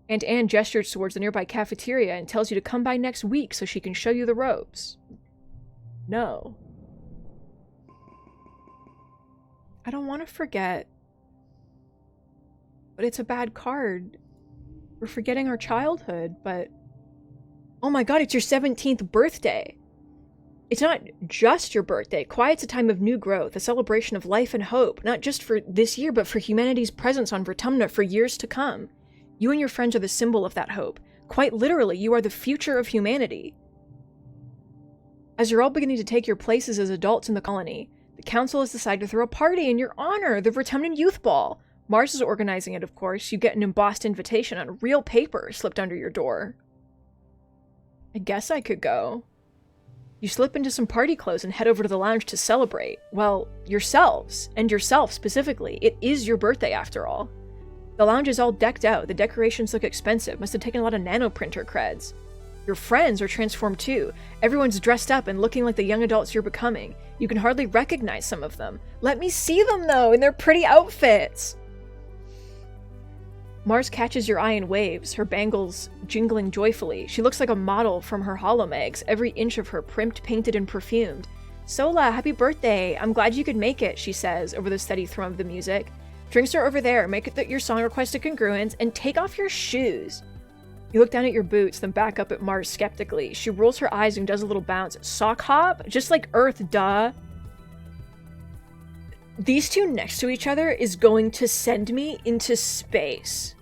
Aunt Anne gestures towards the nearby cafeteria and tells you to come by next week so she can show you the ropes. No. I don't want to forget. But it's a bad card. We're forgetting our childhood, but... Oh my god, it's your 17th birthday! It's not just your birthday. Quiet's a time of new growth, a celebration of life and hope, not just for this year, but for humanity's presence on Vertumna for years to come. You and your friends are the symbol of that hope. Quite literally, you are the future of humanity. As you're all beginning to take your places as adults in the colony, the council has decided to throw a party in your honor, the Vertumnan Youth Ball. Mars is organizing it, of course. You get an embossed invitation on real paper slipped under your door. I guess I could go. You slip into some party clothes and head over to the lounge to celebrate. Well, yourselves, and yourself specifically. It is your birthday after all. The lounge is all decked out. The decorations look expensive. Must have taken a lot of nanoprinter creds. Your friends are transformed too. Everyone's dressed up and looking like the young adults you're becoming. You can hardly recognize some of them. Let me see them though, in their pretty outfits. Mars catches your eye and waves, her bangles jingling joyfully. She looks like a model from her holomegs, every inch of her primped, painted, and perfumed. Sola, happy birthday! I'm glad you could make it, she says, over the steady thrum of the music. Drinks are over there, make it your song request a congruence, and take off your shoes. You look down at your boots, then back up at Mars skeptically. She rolls her eyes and does a little bounce. Sock hop? Just like Earth, duh. These two next to each other is going to send me into space.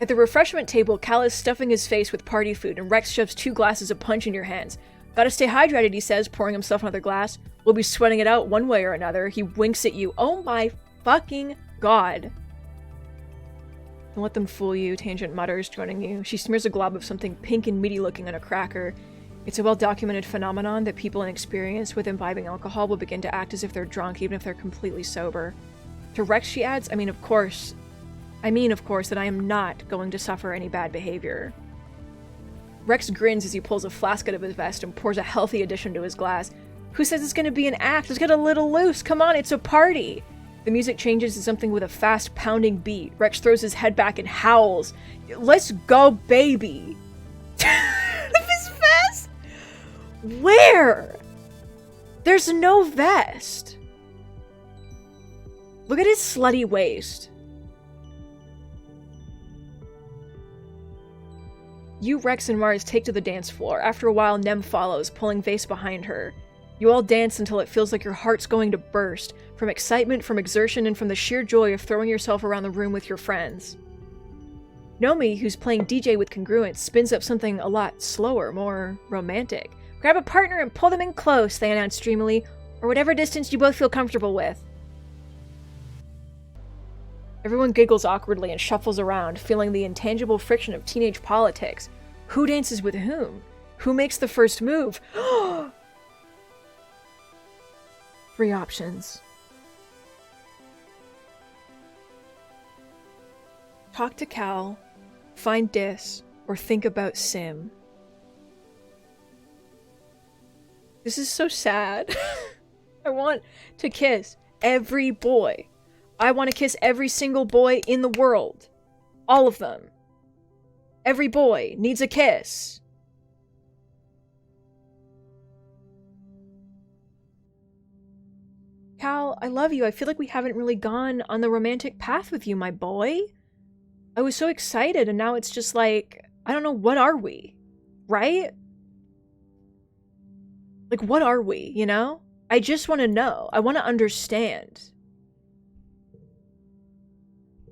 At the refreshment table, Cal is stuffing his face with party food, and Rex shoves 2 glasses of punch in your hands. Gotta stay hydrated, he says, pouring himself another glass. We'll be sweating it out one way or another. He winks at you. Oh my fucking god. Don't let them fool you, Tangent mutters, joining you. She smears a glob of something pink and meaty looking on a cracker. It's a well-documented phenomenon that people inexperienced with imbibing alcohol will begin to act as if they're drunk, even if they're completely sober. To Rex, she adds, I mean, of course, that I am not going to suffer any bad behavior. Rex grins as he pulls a flask out of his vest and pours a healthy addition to his glass. Who says it's gonna be an act? Let's get a little loose. Come on, it's a party. The music changes to something with a fast, pounding beat. Rex throws his head back and howls. Let's go, baby. His vest? Where? There's no vest. Look at his slutty waist. You, Rex, and Mars take to the dance floor. After a while, Nem follows, pulling Vase behind her. You all dance until it feels like your heart's going to burst, from excitement, from exertion, and from the sheer joy of throwing yourself around the room with your friends. Nomi, who's playing DJ with Congruence, spins up something a lot slower, more romantic. Grab a partner and pull them in close, they announce dreamily, or whatever distance you both feel comfortable with. Everyone giggles awkwardly and shuffles around, feeling the intangible friction of teenage politics. Who dances with whom? Who makes the first move? 3 options. Talk to Cal, find Dis, or think about Sim. This is so sad. I want to kiss every boy. I want to kiss every single boy in the world. All of them. Every boy needs a kiss. Cal, I love you. I feel like we haven't really gone on the romantic path with you, my boy. I was so excited, and now it's just like, I don't know, what are we? Right? Like, what are we, you know? I just want to know. I want to understand.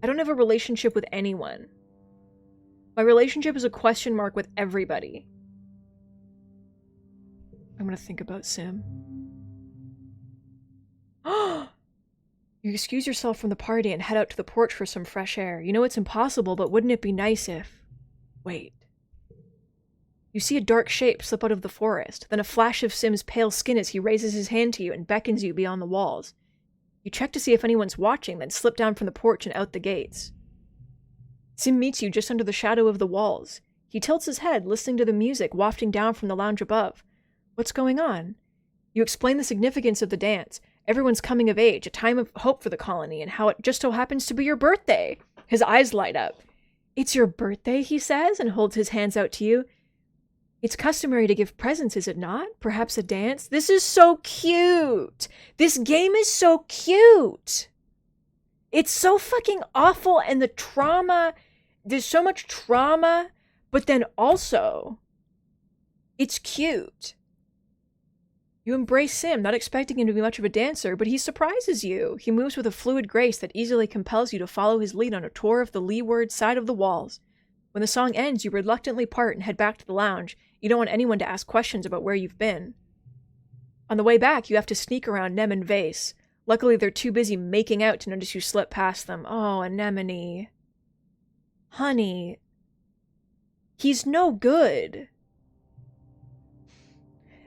I don't have a relationship with anyone. My relationship is a question mark with everybody. I'm gonna think about Sim. You excuse yourself from the party and head out to the porch for some fresh air. You know it's impossible, but wouldn't it be nice if... Wait. You see a dark shape slip out of the forest, then a flash of Sim's pale skin as he raises his hand to you and beckons you beyond the walls. You check to see if anyone's watching, then slip down from the porch and out the gates. Sim meets you just under the shadow of the walls. He tilts his head, listening to the music wafting down from the lounge above. What's going on? You explain the significance of the dance, everyone's coming of age, a time of hope for the colony, and how it just so happens to be your birthday. His eyes light up. It's your birthday, he says, and holds his hands out to you. It's customary to give presents, is it not? Perhaps a dance? This is so cute! This game is so cute! It's so fucking awful, and the trauma... There's so much trauma, but then also... It's cute. You embrace Sim, not expecting him to be much of a dancer, but he surprises you. He moves with a fluid grace that easily compels you to follow his lead on a tour of the leeward side of the walls. When the song ends, you reluctantly part and head back to the lounge. You don't want anyone to ask questions about where you've been. On the way back, you have to sneak around Nem and Vase. Luckily, they're too busy making out to notice you slip past them. Oh, Anemone. Honey. He's no good.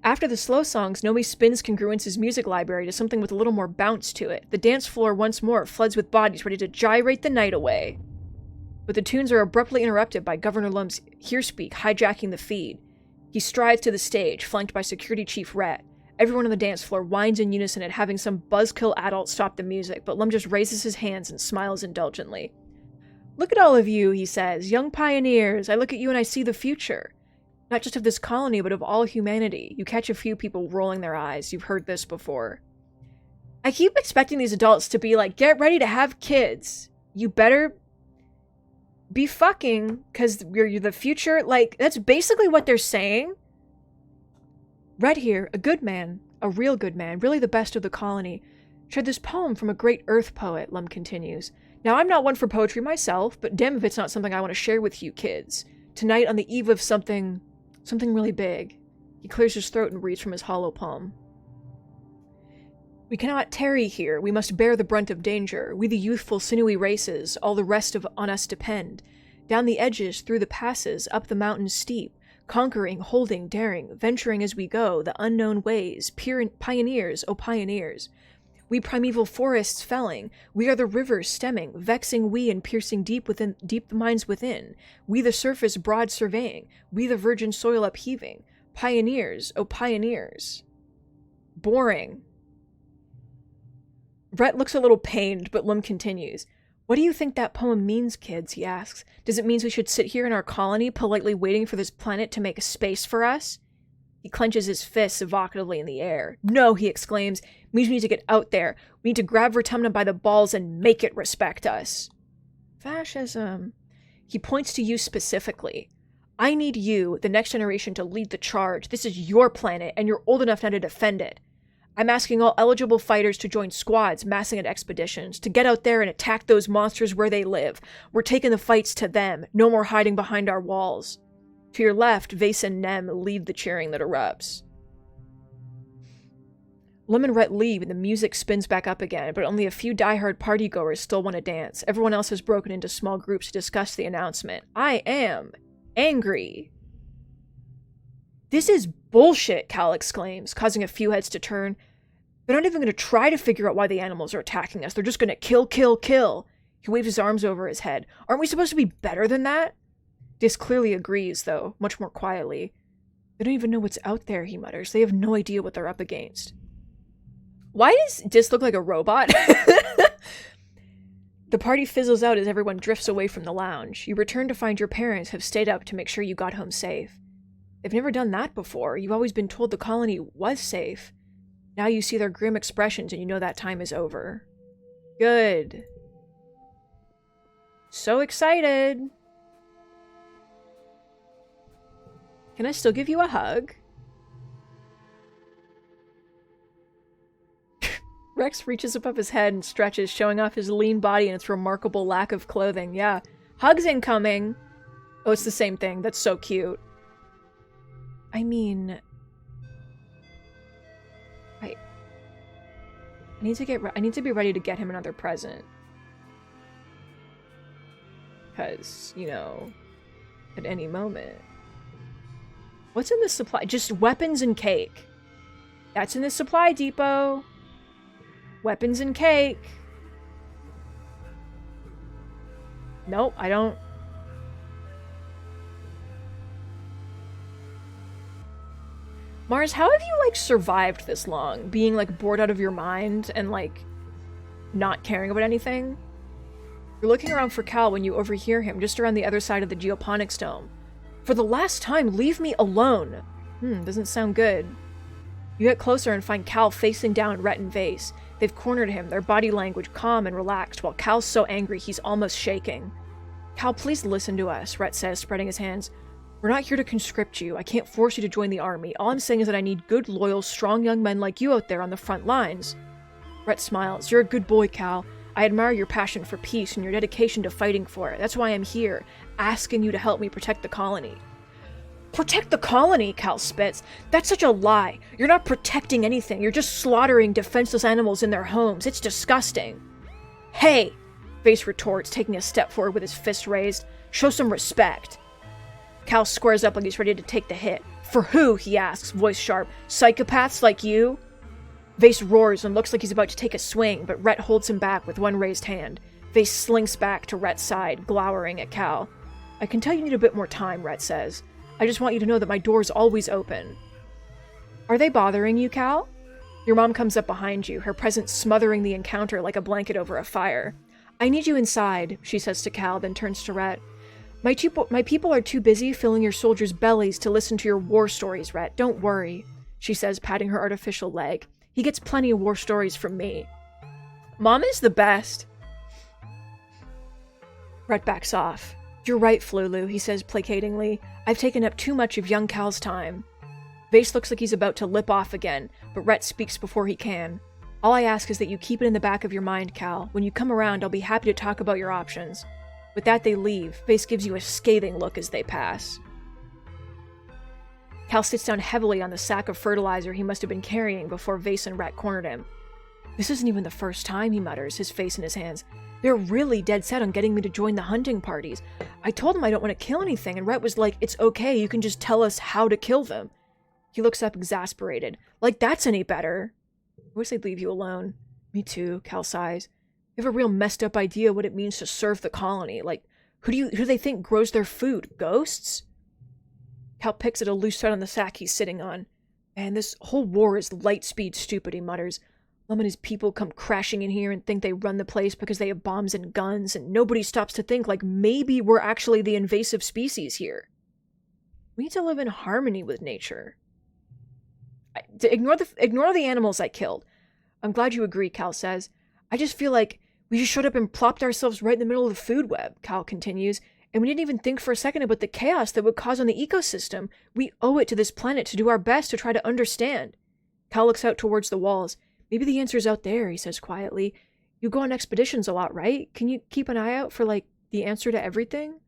After the slow songs, Nomi spins Congruence's music library to something with a little more bounce to it. The dance floor once more floods with bodies ready to gyrate the night away. But the tunes are abruptly interrupted by Governor Lum's hearspeak hijacking the feed. He strides to the stage, flanked by Security Chief Rhett. Everyone on the dance floor whines in unison at having some buzzkill adult stop the music, but Lum just raises his hands and smiles indulgently. "Look at all of you," he says, "young pioneers. I look at you and I see the future. Not just of this colony, but of all humanity." You catch a few people rolling their eyes. You've heard this before. I keep expecting these adults to be like, "Get ready to have kids. You better be fucking, because you're the future." Like, that's basically what they're saying. Red here, a good man, a real good man, really the best of the colony, shared this poem from a great earth poet, Lum continues. Now, I'm not one for poetry myself, but damn if it's not something I want to share with you kids. Tonight, on the eve of something really big. He clears his throat and reads from his hollow palm. "We cannot tarry here. We must bear the brunt of danger. We the youthful, sinewy races, all the rest on us depend. Down the edges, through the passes, up the mountains steep, conquering, holding, daring, venturing as we go, the unknown ways, pioneers, O pioneers. We primeval forests felling, we are the rivers stemming, vexing we and piercing deep the mines within. We the surface broad surveying, we the virgin soil upheaving. Pioneers, O pioneers." Boring. Rhett looks a little pained, but Lum continues. "What do you think that poem means, kids?" he asks. "Does it mean we should sit here in our colony, politely waiting for this planet to make a space for us?" He clenches his fists evocatively in the air. "No," he exclaims. "It means we need to get out there. We need to grab Vertumna by the balls and make it respect us." Fascism. He points to you specifically. "I need you, the next generation, to lead the charge. This is your planet, and you're old enough now to defend it. I'm asking all eligible fighters to join squads, massing at expeditions, to get out there and attack those monsters where they live. We're taking the fights to them. No more hiding behind our walls." To your left, Vase and Nem lead the cheering that erupts. Lum and Rhett leave and the music spins back up again, but only a few diehard partygoers still want to dance. Everyone else has broken into small groups to discuss the announcement. "I am angry." "This is bullshit," Cal exclaims, causing a few heads to turn. "They're not even going to try to figure out why the animals are attacking us. They're just going to kill, kill, kill." He waves his arms over his head. "Aren't we supposed to be better than that?" Dis clearly agrees, though, much more quietly. "They don't even know what's out there," he mutters. "They have no idea what they're up against." Why does Dis look like a robot? The party fizzles out as everyone drifts away from the lounge. You return to find your parents have stayed up to make sure you got home safe. They've never done that before. You've always been told the colony was safe. Now you see their grim expressions and you know that time is over. Good. So excited. Can I still give you a hug? Rex reaches above his head and stretches, showing off his lean body and its remarkable lack of clothing. Yeah. Hugs incoming! Oh, it's the same thing. That's so cute. I mean... I need to be ready to get him another present. Because, you know, at any moment. What's in this supply? Just weapons and cake. That's in the supply depot. Weapons and cake. Nope, I don't. Mars, how have you, like, survived this long? Being, like, bored out of your mind and, like, not caring about anything? You're looking around for Cal when you overhear him just around the other side of the geoponics dome. "For the last time, leave me alone!" Doesn't sound good. You get closer and find Cal facing down Rhett and Vase. They've cornered him, their body language calm and relaxed, while Cal's so angry he's almost shaking. "Cal, please listen to us," Rhett says, spreading his hands. We're not here to conscript you. I can't force you to join the army. All I'm saying is that I need good, loyal, strong young men like you out there on the front lines. Rhett smiles. You're a good boy, Cal. I admire your passion for peace and your dedication to fighting for it. That's why I'm here, asking you to help me protect the colony. Protect the colony, Cal spits. That's such a lie. You're not protecting anything. You're just slaughtering defenseless animals in their homes. It's disgusting. Hey, Vase retorts, taking a step forward with his fist raised. Show some respect. Cal squares up like he's ready to take the hit. For who, he asks, voice sharp. Psychopaths like you? Vase roars and looks like he's about to take a swing, but Rhett holds him back with one raised hand. Vase slinks back to Rhett's side, glowering at Cal. I can tell you need a bit more time, Rhett says. I just want you to know that my door's always open. Are they bothering you, Cal? Your mom comes up behind you, her presence smothering the encounter like a blanket over a fire. I need you inside, she says to Cal, then turns to Rhett. My people are too busy filling your soldiers' bellies to listen to your war stories, Rhett. Don't worry, she says, patting her artificial leg. He gets plenty of war stories from me. Mom is the best. Rhett backs off. You're right, Flulu, he says placatingly. I've taken up too much of young Cal's time. Vase looks like he's about to lip off again, but Rhett speaks before he can. All I ask is that you keep it in the back of your mind, Cal. When you come around, I'll be happy to talk about your options. With that, they leave. Vase gives you a scathing look as they pass. Cal sits down heavily on the sack of fertilizer he must have been carrying before Vase and Rhett cornered him. This isn't even the first time, he mutters, his face in his hands. They're really dead set on getting me to join the hunting parties. I told them I don't want to kill anything, and Rhett was like, it's okay, you can just tell us how to kill them. He looks up exasperated. Like that's any better. I wish they'd leave you alone. Me too, Cal sighs. You have a real messed up idea what it means to serve the colony. Like, who do they think grows their food? Ghosts? Cal picks at a loose thread on the sack he's sitting on. Man, this whole war is light speed stupid, he mutters. Lum and his people come crashing in here and think they run the place because they have bombs and guns, and nobody stops to think like maybe we're actually the invasive species here. We need to live in harmony with nature. Ignore the animals I killed. I'm glad you agree, Cal says. I just feel like we just showed up and plopped ourselves right in the middle of the food web, Cal continues, and we didn't even think for a second about the chaos that would cause on the ecosystem. We owe it to this planet to do our best to try to understand. Cal looks out towards the walls. Maybe the answer's out there, he says quietly. You go on expeditions a lot, right? Can you keep an eye out for, like, the answer to everything?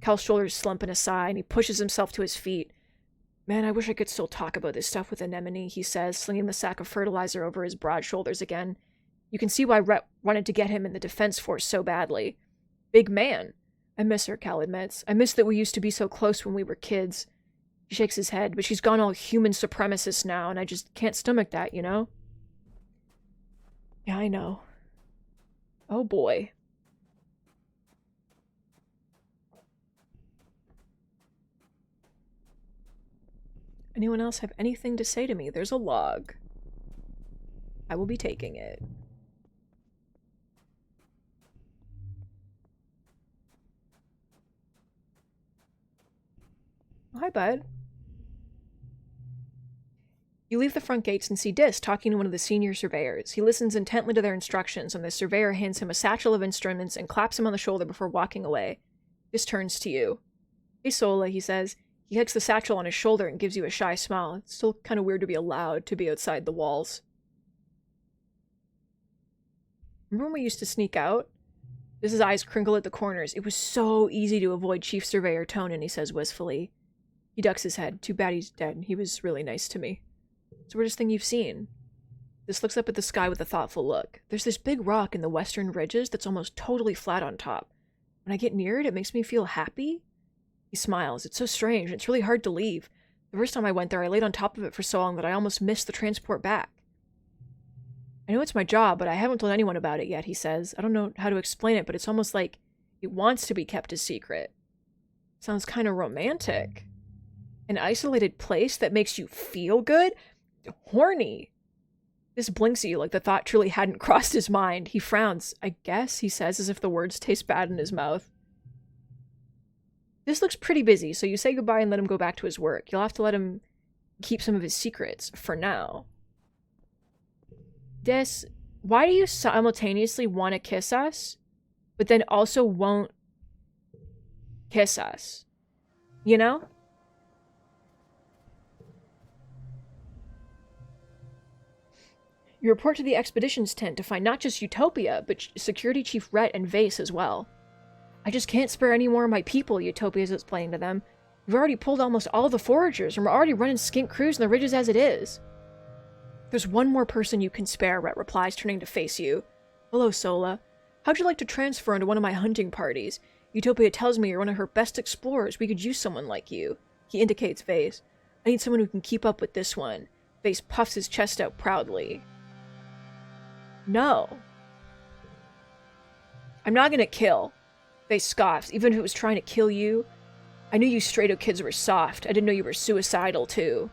Cal's shoulders slump in a sigh, and he pushes himself to his feet. Man, I wish I could still talk about this stuff with Anemone, he says, slinging the sack of fertilizer over his broad shoulders again. You can see why Rhett wanted to get him in the defense force so badly. Big man. I miss her, Cal admits. I miss that we used to be so close when we were kids. He shakes his head, but she's gone all human supremacist now, and I just can't stomach that, you know? Yeah, I know. Oh boy. Anyone else have anything to say to me? There's a log. I will be taking it. Hi, bud. You leave the front gates and see Dis talking to one of the senior surveyors. He listens intently to their instructions, and the surveyor hands him a satchel of instruments and claps him on the shoulder before walking away. Dis turns to you. Hey, Sola, he says. He hugs the satchel on his shoulder and gives you a shy smile. It's still kind of weird to be allowed to be outside the walls. Remember when we used to sneak out? Dis's eyes crinkle at the corners. It was so easy to avoid Chief Surveyor Tonin, he says wistfully. He ducks his head. Too bad he's dead. He was really nice to me. It's the weirdest thing you've seen. Dis looks up at the sky with a thoughtful look. There's this big rock in the western ridges that's almost totally flat on top. When I get near it, it makes me feel happy. He smiles. It's so strange, and it's really hard to leave. The first time I went there, I laid on top of it for so long that I almost missed the transport back. I know it's my job, but I haven't told anyone about it yet, he says. I don't know how to explain it, but it's almost like it wants to be kept a secret. Sounds kind of romantic. An isolated place that makes you feel good? Horny. This blinks at you like the thought truly hadn't crossed his mind. He frowns. I guess, he says, as if the words taste bad in his mouth. This looks pretty busy, so you say goodbye and let him go back to his work. You'll have to let him keep some of his secrets, for now. Dis, why do you simultaneously want to kiss us, but then also won't kiss us? You know? You report to the expeditions tent to find not just Utopia, but Security Chief Rhett and Vase as well. I just can't spare any more of my people, Utopia is explaining to them. We've already pulled almost all the foragers, and we're already running skink crews in the ridges as it is. There's one more person you can spare, Rhett replies, turning to face you. Hello, Sola. How'd you like to transfer into one of my hunting parties? Utopia tells me you're one of her best explorers. We could use someone like you. He indicates Vase. I need someone who can keep up with this one. Vase puffs his chest out proudly. No. I'm not gonna kill. Vase scoffs, even if it was trying to kill you. I knew you Strato kids were soft. I didn't know you were suicidal, too.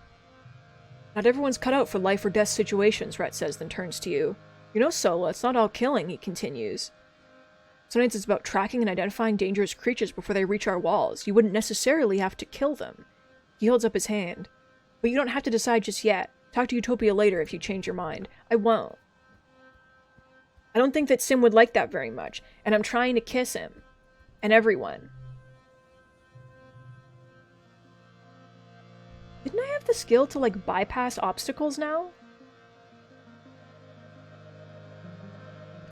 Not everyone's cut out for life or death situations, Rhett says, then turns to you. You know, Sola, it's not all killing, he continues. Sometimes it's about tracking and identifying dangerous creatures before they reach our walls. You wouldn't necessarily have to kill them. He holds up his hand. But you don't have to decide just yet. Talk to Utopia later if you change your mind. I won't. I don't think that Sim would like that very much, and I'm trying to kiss him. And everyone. Didn't I have the skill to, like, bypass obstacles now?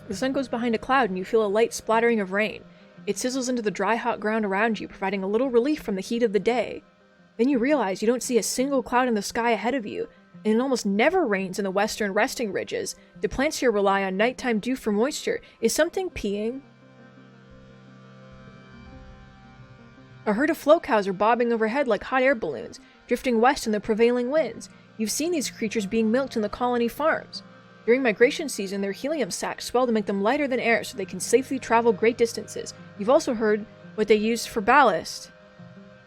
The sun goes behind a cloud and you feel a light splattering of rain. It sizzles into the dry, hot ground around you, providing a little relief from the heat of the day. Then you realize you don't see a single cloud in the sky ahead of you, and it almost never rains in the western resting ridges. The plants here rely on nighttime dew for moisture. Is something peeing? A herd of float cows are bobbing overhead like hot air balloons, drifting west in the prevailing winds. You've seen these creatures being milked in the colony farms. During migration season, their helium sacs swell to make them lighter than air so they can safely travel great distances. You've also heard what they used for ballast.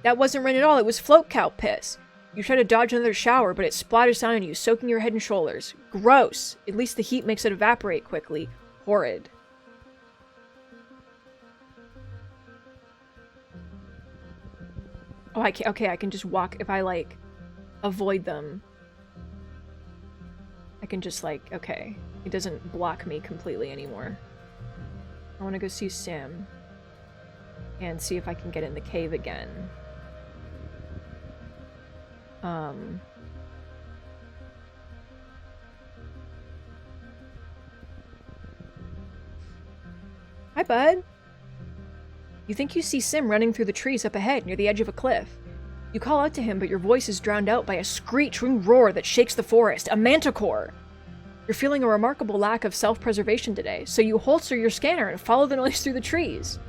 That wasn't rain at all, it was float cow piss. You try to dodge another shower, but it splatters down on you, soaking your head and shoulders. Gross! At least the heat makes it evaporate quickly. Horrid. Oh, I can just walk, if I, like, avoid them. I can just, like, okay. It doesn't block me completely anymore. I want to go see Sim. And see if I can get in the cave again. Hi, bud. You think you see Sim running through the trees up ahead near the edge of a cliff. You call out to him, but your voice is drowned out by a screeching roar that shakes the forest. A manticore! You're feeling a remarkable lack of self-preservation today, so you holster your scanner and follow the noise through the trees.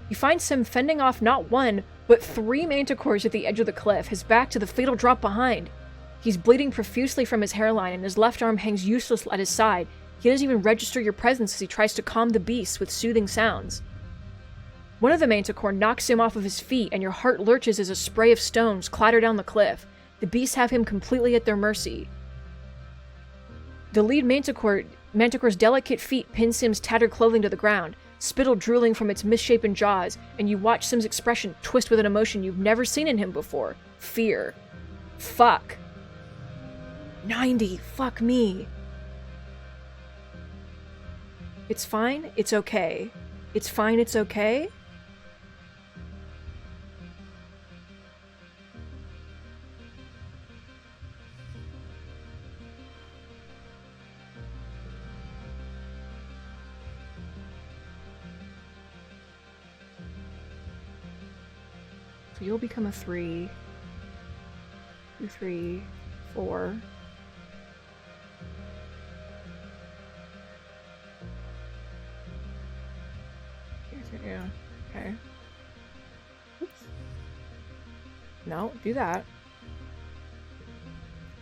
You find Sim fending off not one, but 3 manticores at the edge of the cliff, his back to the fatal drop behind. He's bleeding profusely from his hairline, and his left arm hangs useless at his side. He doesn't even register your presence as he tries to calm the beasts with soothing sounds. One of the manticore knocks him off of his feet, and your heart lurches as a spray of stones clatter down the cliff. The beasts have him completely at their mercy. The lead manticore's delicate feet pin Sim's tattered clothing to the ground, spittle drooling from its misshapen jaws, and you watch Sim's expression twist with an emotion you've never seen in him before. Fear. Fuck. 90. Fuck me. It's fine. It's okay. It's fine. It's okay. So you'll become a 3. 2, 3, 4. Yeah, okay. Oops. No, do that.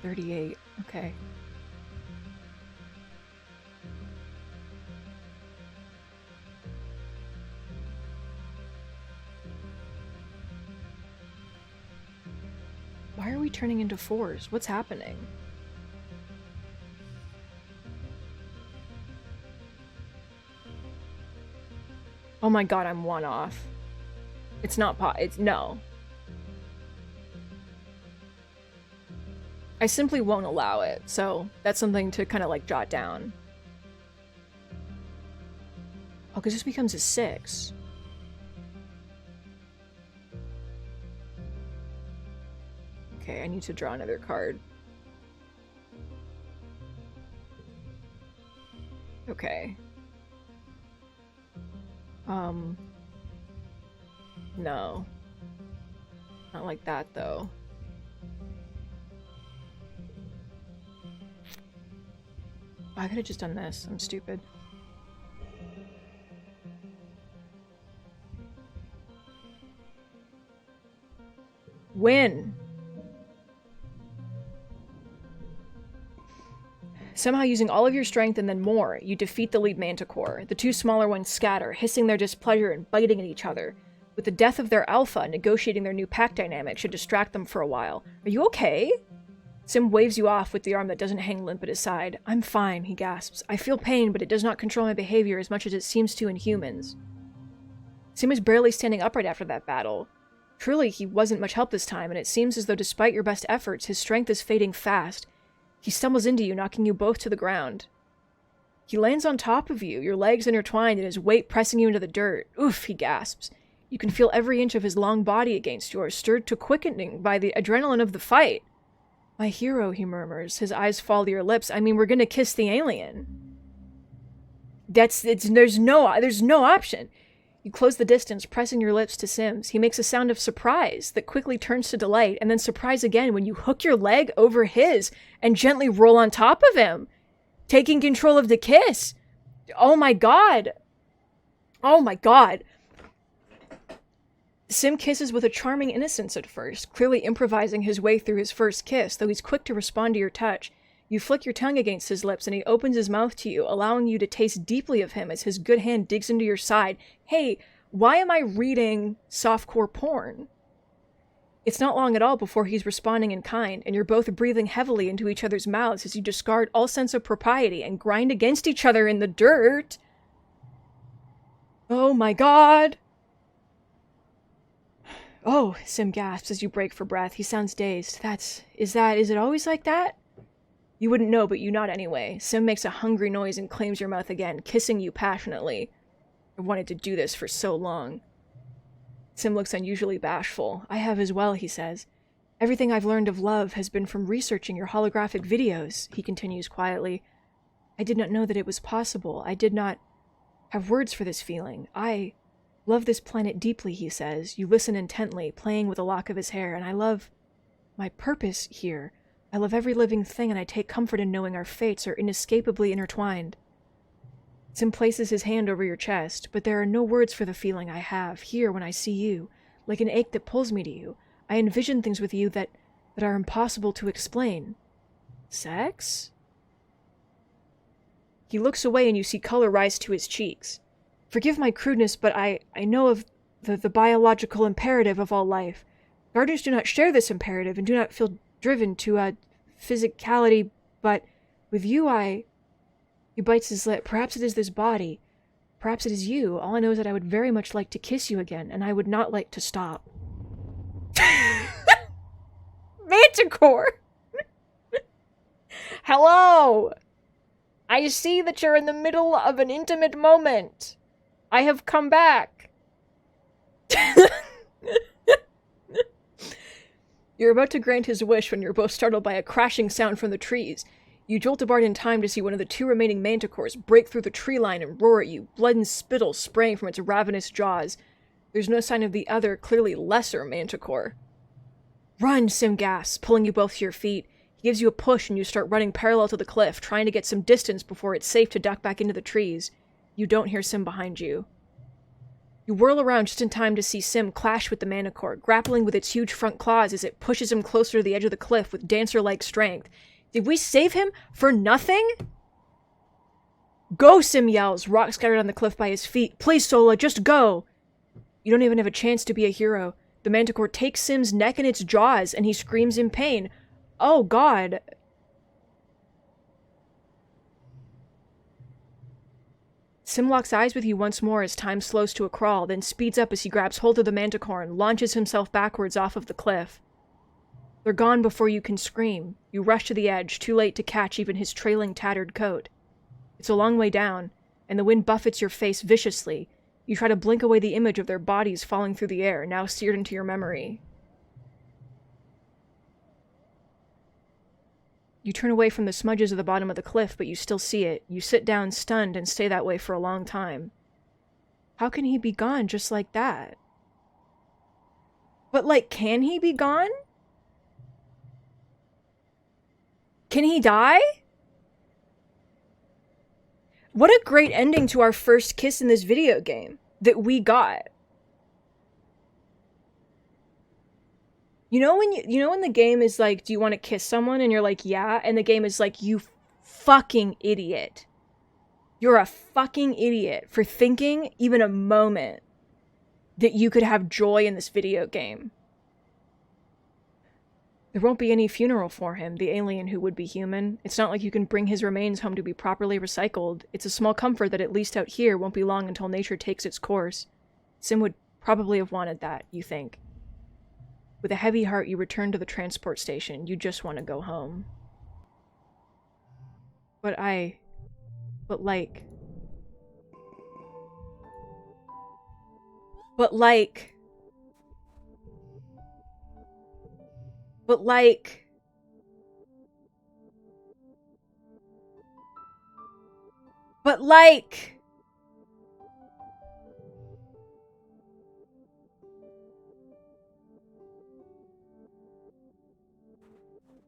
38, okay. Why are we turning into 4s? What's happening? Oh my god, I'm 1 off. It's not it's no. I simply won't allow it, so that's something to kind of like jot down. Oh, because this becomes a 6. Okay, I need to draw another card. Okay. No. Not like that, though. I could have just done this. I'm stupid. Win! Somehow using all of your strength and then more, you defeat the lead manticore. The two smaller ones scatter, hissing their displeasure and biting at each other. With the death of their alpha, negotiating their new pack dynamic should distract them for a while. Are you okay? Sim waves you off with the arm that doesn't hang limp at his side. I'm fine, he gasps. I feel pain, but it does not control my behavior as much as it seems to in humans. Sim was barely standing upright after that battle. Truly, he wasn't much help this time, and it seems as though despite your best efforts, his strength is fading fast. He stumbles into you, knocking you both to the ground. He lands on top of you, your legs intertwined and his weight pressing you into the dirt. Oof, he gasps. You can feel every inch of his long body against yours, stirred to quickening by the adrenaline of the fight. My hero, he murmurs, his eyes fall to your lips. I mean, we're gonna kiss the alien. There's no option. You close the distance, pressing your lips to Sim's. He makes a sound of surprise that quickly turns to delight, and then surprise again when you hook your leg over his and gently roll on top of him, taking control of the kiss. Oh my god. Oh my god. Sim kisses with a charming innocence at first, clearly improvising his way through his first kiss, though he's quick to respond to your touch. You flick your tongue against his lips and he opens his mouth to you, allowing you to taste deeply of him as his good hand digs into your side. Hey, why am I reading softcore porn? It's not long at all before he's responding in kind, and you're both breathing heavily into each other's mouths as you discard all sense of propriety and grind against each other in the dirt. Oh my god! Oh, Sim gasps as you break for breath. He sounds dazed. Is it always like that? You wouldn't know, but you nod anyway. Sim makes a hungry noise and claims your mouth again, kissing you passionately. I wanted to do this for so long. Sim looks unusually bashful. I have as well, he says. Everything I've learned of love has been from researching your holographic videos, he continues quietly. I did not know that it was possible. I did not have words for this feeling. I love this planet deeply, he says. You listen intently, playing with a lock of his hair, and I love my purpose here. I love every living thing, and I take comfort in knowing our fates are inescapably intertwined. Sim places his hand over your chest, but there are no words for the feeling I have here when I see you, like an ache that pulls me to you. I envision things with you that are impossible to explain. Sex? He looks away and you see color rise to his cheeks. Forgive my crudeness, but I know of the biological imperative of all life. Gardeners do not share this imperative and do not feel driven to physicality, but with you He bites his lip. Perhaps it is this body. Perhaps it is you. All I know is that I would very much like to kiss you again, and I would not like to stop. Manticore! Hello! I see that you're in the middle of an intimate moment. I have come back. You're about to grant his wish when you're both startled by a crashing sound from the trees. You jolt apart in time to see one of the two remaining manticores break through the tree line and roar at you, blood and spittle spraying from its ravenous jaws. There's no sign of the other, clearly lesser manticore. Run, Sim gasps, pulling you both to your feet. He gives you a push and you start running parallel to the cliff, trying to get some distance before it's safe to duck back into the trees. You don't hear Sim behind you. You whirl around just in time to see Sim clash with the manticore, grappling with its huge front claws as it pushes him closer to the edge of the cliff with dancer-like strength. Did we save him for nothing? Go, Sim yells, rocks scattered on the cliff by his feet. Please, Sola, just go! You don't even have a chance to be a hero. The manticore takes Sim's neck in its jaws, and he screams in pain. Oh, God. Sim locks eyes with you once more as time slows to a crawl, then speeds up as he grabs hold of the manticore and launches himself backwards off of the cliff. They're gone before you can scream. You rush to the edge, too late to catch even his trailing, tattered coat. It's a long way down, and the wind buffets your face viciously. You try to blink away the image of their bodies falling through the air, now seared into your memory. You turn away from the smudges at the bottom of the cliff, but you still see it. You sit down stunned and stay that way for a long time. How can he be gone just like that? But, like, can he be gone? Can he die? What a great ending to our first kiss in this video game that we got. You know when the game is like, do you want to kiss someone? And you're like, yeah. And the game is like, you fucking idiot. You're a fucking idiot for thinking even a moment that you could have joy in this video game. There won't be any funeral for him, the alien who would be human. It's not like you can bring his remains home to be properly recycled. It's a small comfort that at least out here won't be long until nature takes its course. Sim would probably have wanted that, you think. With a heavy heart, you return to the transport station. You just want to go home. But like...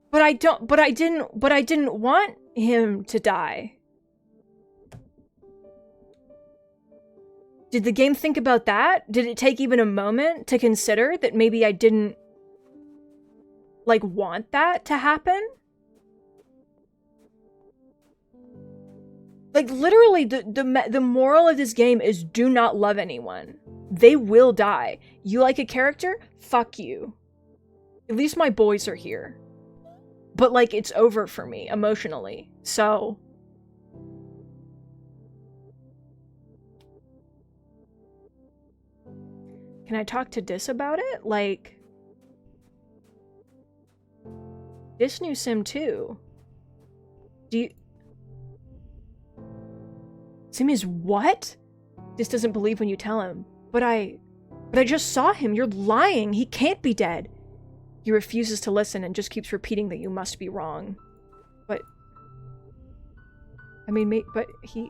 But I didn't want him to die. Did the game think about that? Did it take even a moment to consider that maybe I didn't, like, want that to happen? Like, literally, the moral of this game is do not love anyone. They will die. You like a character? Fuck you. At least my boys are here. But, like, it's over for me, emotionally. So... Can I talk to Dis about it? Like... Dis knew Sim too. Do you... Sim is what? Dis doesn't believe when you tell him. But I just saw him. You're lying. He can't be dead. He refuses to listen and just keeps repeating that you must be wrong. But... I mean, but he...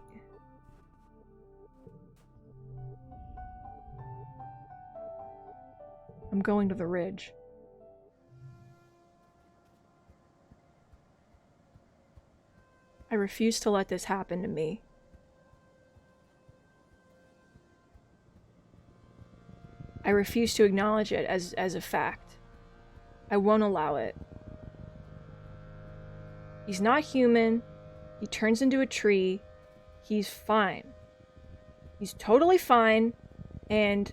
I'm going to the ridge. I refuse to let this happen to me. I refuse to acknowledge it as a fact. I won't allow it. He's not human. He turns into a tree. He's fine. He's totally fine. And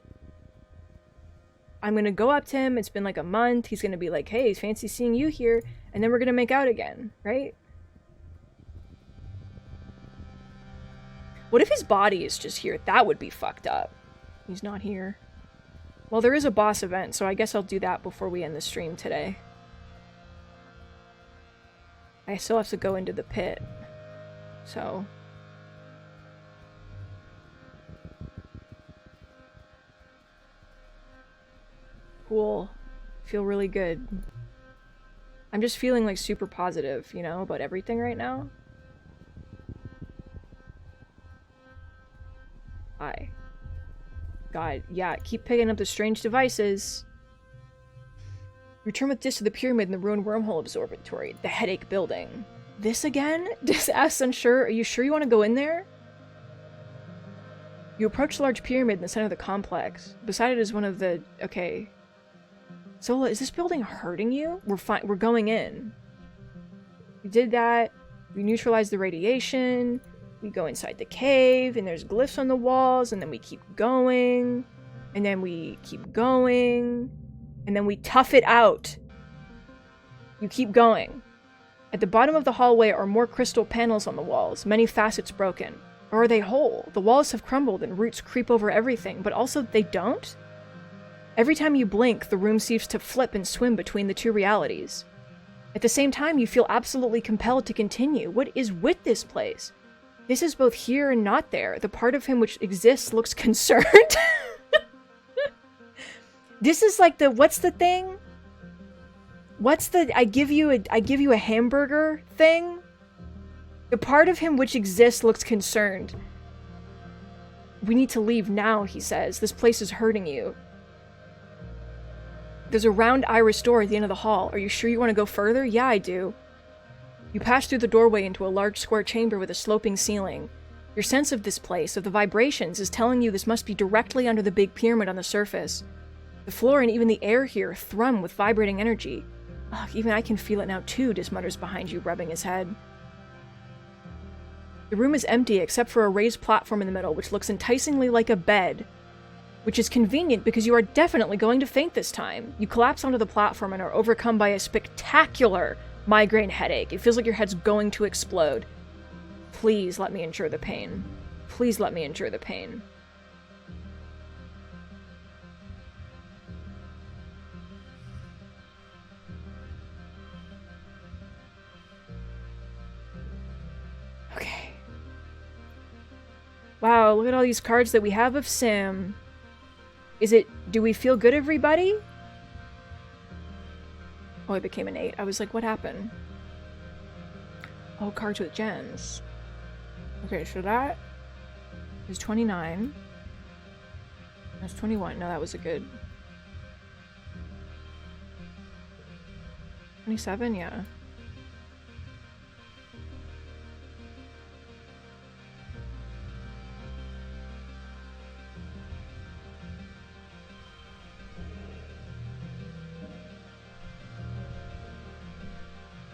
I'm gonna go up to him. It's been like a month. He's gonna be like, hey, it's fancy seeing you here. And then we're gonna make out again, right? What if his body is just here? That would be fucked up. He's not here. Well, there is a boss event, so I guess I'll do that before we end the stream today. I still have to go into the pit. So... Cool. Feel really good. I'm just feeling like super positive, you know, about everything right now. Hi. God, yeah, keep picking up the strange devices. Return with Dis to the pyramid in the ruined wormhole observatory, the headache building. This again? Dis asks unsure, are you sure you want to go in there? You approach the large pyramid in the center of the complex. Beside it is one of the... Okay. Zola, is this building hurting you? We're fine. We're going in. We did that. We neutralized the radiation. We go inside the cave, and there's glyphs on the walls, and then we keep going. And then we keep going. And then we tough it out. You keep going. At the bottom of the hallway are more crystal panels on the walls, many facets broken. Or are they whole? The walls have crumbled and roots creep over everything, but also they don't? Every time you blink, the room seems to flip and swim between the two realities. At the same time, you feel absolutely compelled to continue. What is with this place? This is both here and not there. The part of him which exists looks concerned. This is like the... What's the thing? What's the I give you a hamburger thing? The part of him which exists looks concerned. We need to leave now, he says. This place is hurting you. There's a round iris door at the end of the hall. Are you sure you want to go further? Yeah, I do. You pass through the doorway into a large square chamber with a sloping ceiling. Your sense of this place, of the vibrations, is telling you this must be directly under the big pyramid on the surface. The floor and even the air here thrum with vibrating energy. Ugh, even I can feel it now too, Dis mutters behind you, rubbing his head. The room is empty except for a raised platform in the middle, which looks enticingly like a bed. Which is convenient because you are definitely going to faint this time. You collapse onto the platform and are overcome by a spectacular migraine headache. It feels like your head's going to explode. Please let me endure the pain. Please let me endure the pain. Okay. Wow, look at all these cards that we have of Sim. Is it, do we feel good, everybody? Oh, it became an 8. I was like, what happened? Oh, cards with gems. Okay, so that is 29. That's 21. No, that was a good... 27, yeah.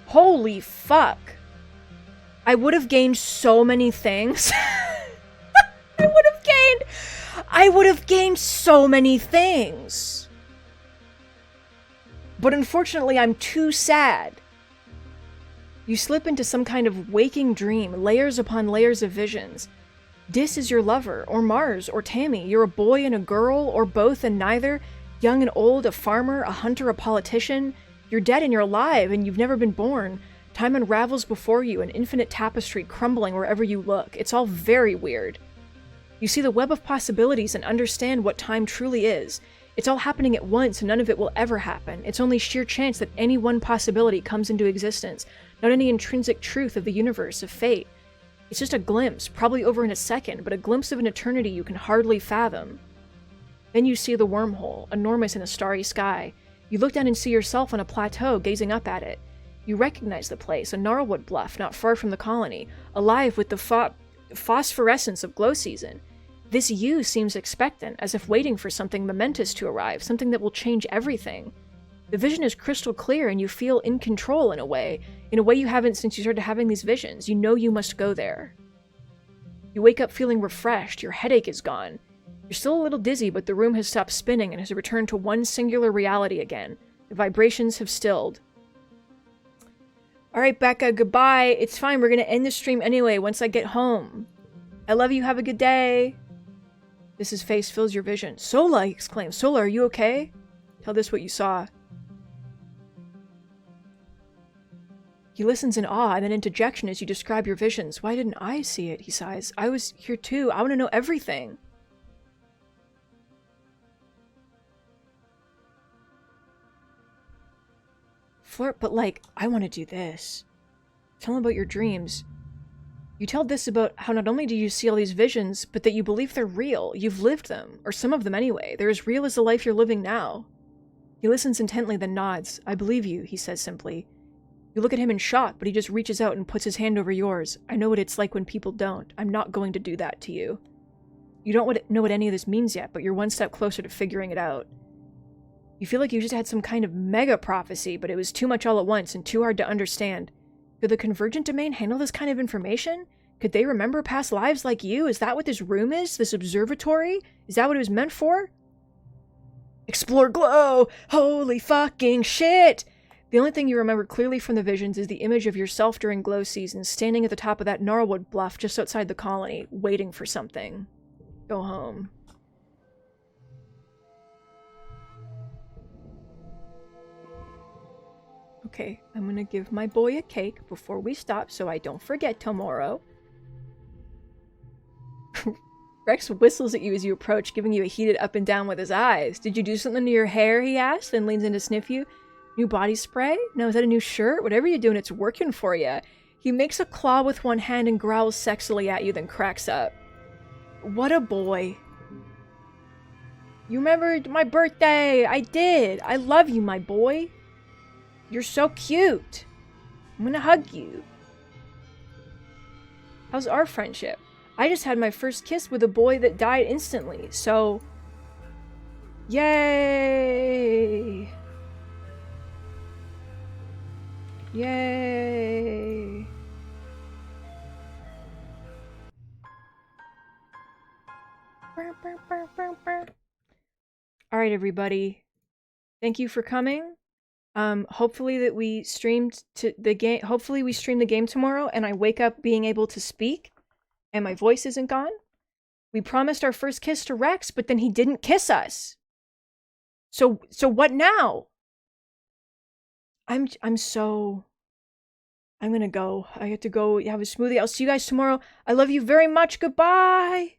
Holy fuck. I would have gained so many things. I would have gained so many things. But unfortunately, I'm too sad. You slip into some kind of waking dream, layers upon layers of visions. Dis is your lover, or Mars, or Tammy. You're a boy and a girl, or both and neither. Young and old, a farmer, a hunter, a politician. You're dead and you're alive, and you've never been born. Time unravels before you, an infinite tapestry crumbling wherever you look. It's all very weird. You see the web of possibilities and understand what time truly is. It's all happening at once, and none of it will ever happen. It's only sheer chance that any one possibility comes into existence, not any intrinsic truth of the universe, of fate. It's just a glimpse, probably over in a second, but a glimpse of an eternity you can hardly fathom. Then you see the wormhole, enormous in a starry sky. You look down and see yourself on a plateau, gazing up at it. You recognize the place, a gnarlwood bluff not far from the colony, alive with the phosphorescence of glow season. This you seems expectant, as if waiting for something momentous to arrive, something that will change everything. The vision is crystal clear and you feel in control in a way you haven't since you started having these visions. You know you must go there. You wake up feeling refreshed, your headache is gone. You're still a little dizzy, but the room has stopped spinning and has returned to one singular reality again. The vibrations have stilled. Alright, Becca, goodbye. It's fine, we're gonna end the stream anyway once I get home. I love you, have a good day. This face fills your vision. Sola, he exclaims. Sola, are you okay? Tell this what you saw. He listens in awe and then in dejection as you describe your visions. Why didn't I see it? He sighs. I was here too. I want to know everything. Flirt, but like, I want to do this. Tell him about your dreams. You tell this about how not only do you see all these visions, but that you believe they're real. You've lived them, or some of them anyway. They're as real as the life you're living now. He listens intently, then nods. I believe you, he says simply. You look at him in shock, but he just reaches out and puts his hand over yours. I know what it's like when people don't. I'm not going to do that to you. You don't know what any of this means yet, but you're one step closer to figuring it out. You feel like you just had some kind of mega prophecy, but it was too much all at once and too hard to understand. Could the Convergent Domain handle this kind of information? Could they remember past lives like you? Is that what this room is? This observatory? Is that what it was meant for? Explore glow! Holy fucking shit! The only thing you remember clearly from the visions is the image of yourself during glow season, standing at the top of that gnarlwood bluff just outside the colony, waiting for something. Go home. Okay, I'm gonna give my boy a cake before we stop so I don't forget tomorrow. Rex whistles at you as you approach, giving you a heated up and down with his eyes. Did you do something to your hair, he asks, and leans in to sniff you. New body spray? No, is that a new shirt? Whatever you're doing, it's working for you. He makes a claw with one hand and growls sexily at you, then cracks up. What a boy. You remembered my birthday! I did! I love you, my boy! You're so cute! I'm gonna hug you. How's our friendship? I just had my first kiss with a boy that died instantly, so... Yay! Yay! Alright, everybody. Thank you for coming. Hopefully that we streamed to the game. Hopefully we stream the game tomorrow and I wake up being able to speak and my voice isn't gone. We promised our first kiss to Rex, but then he didn't kiss us. So what now? I'm gonna go. I have to go have a smoothie. I'll see you guys tomorrow. I love you very much. Goodbye.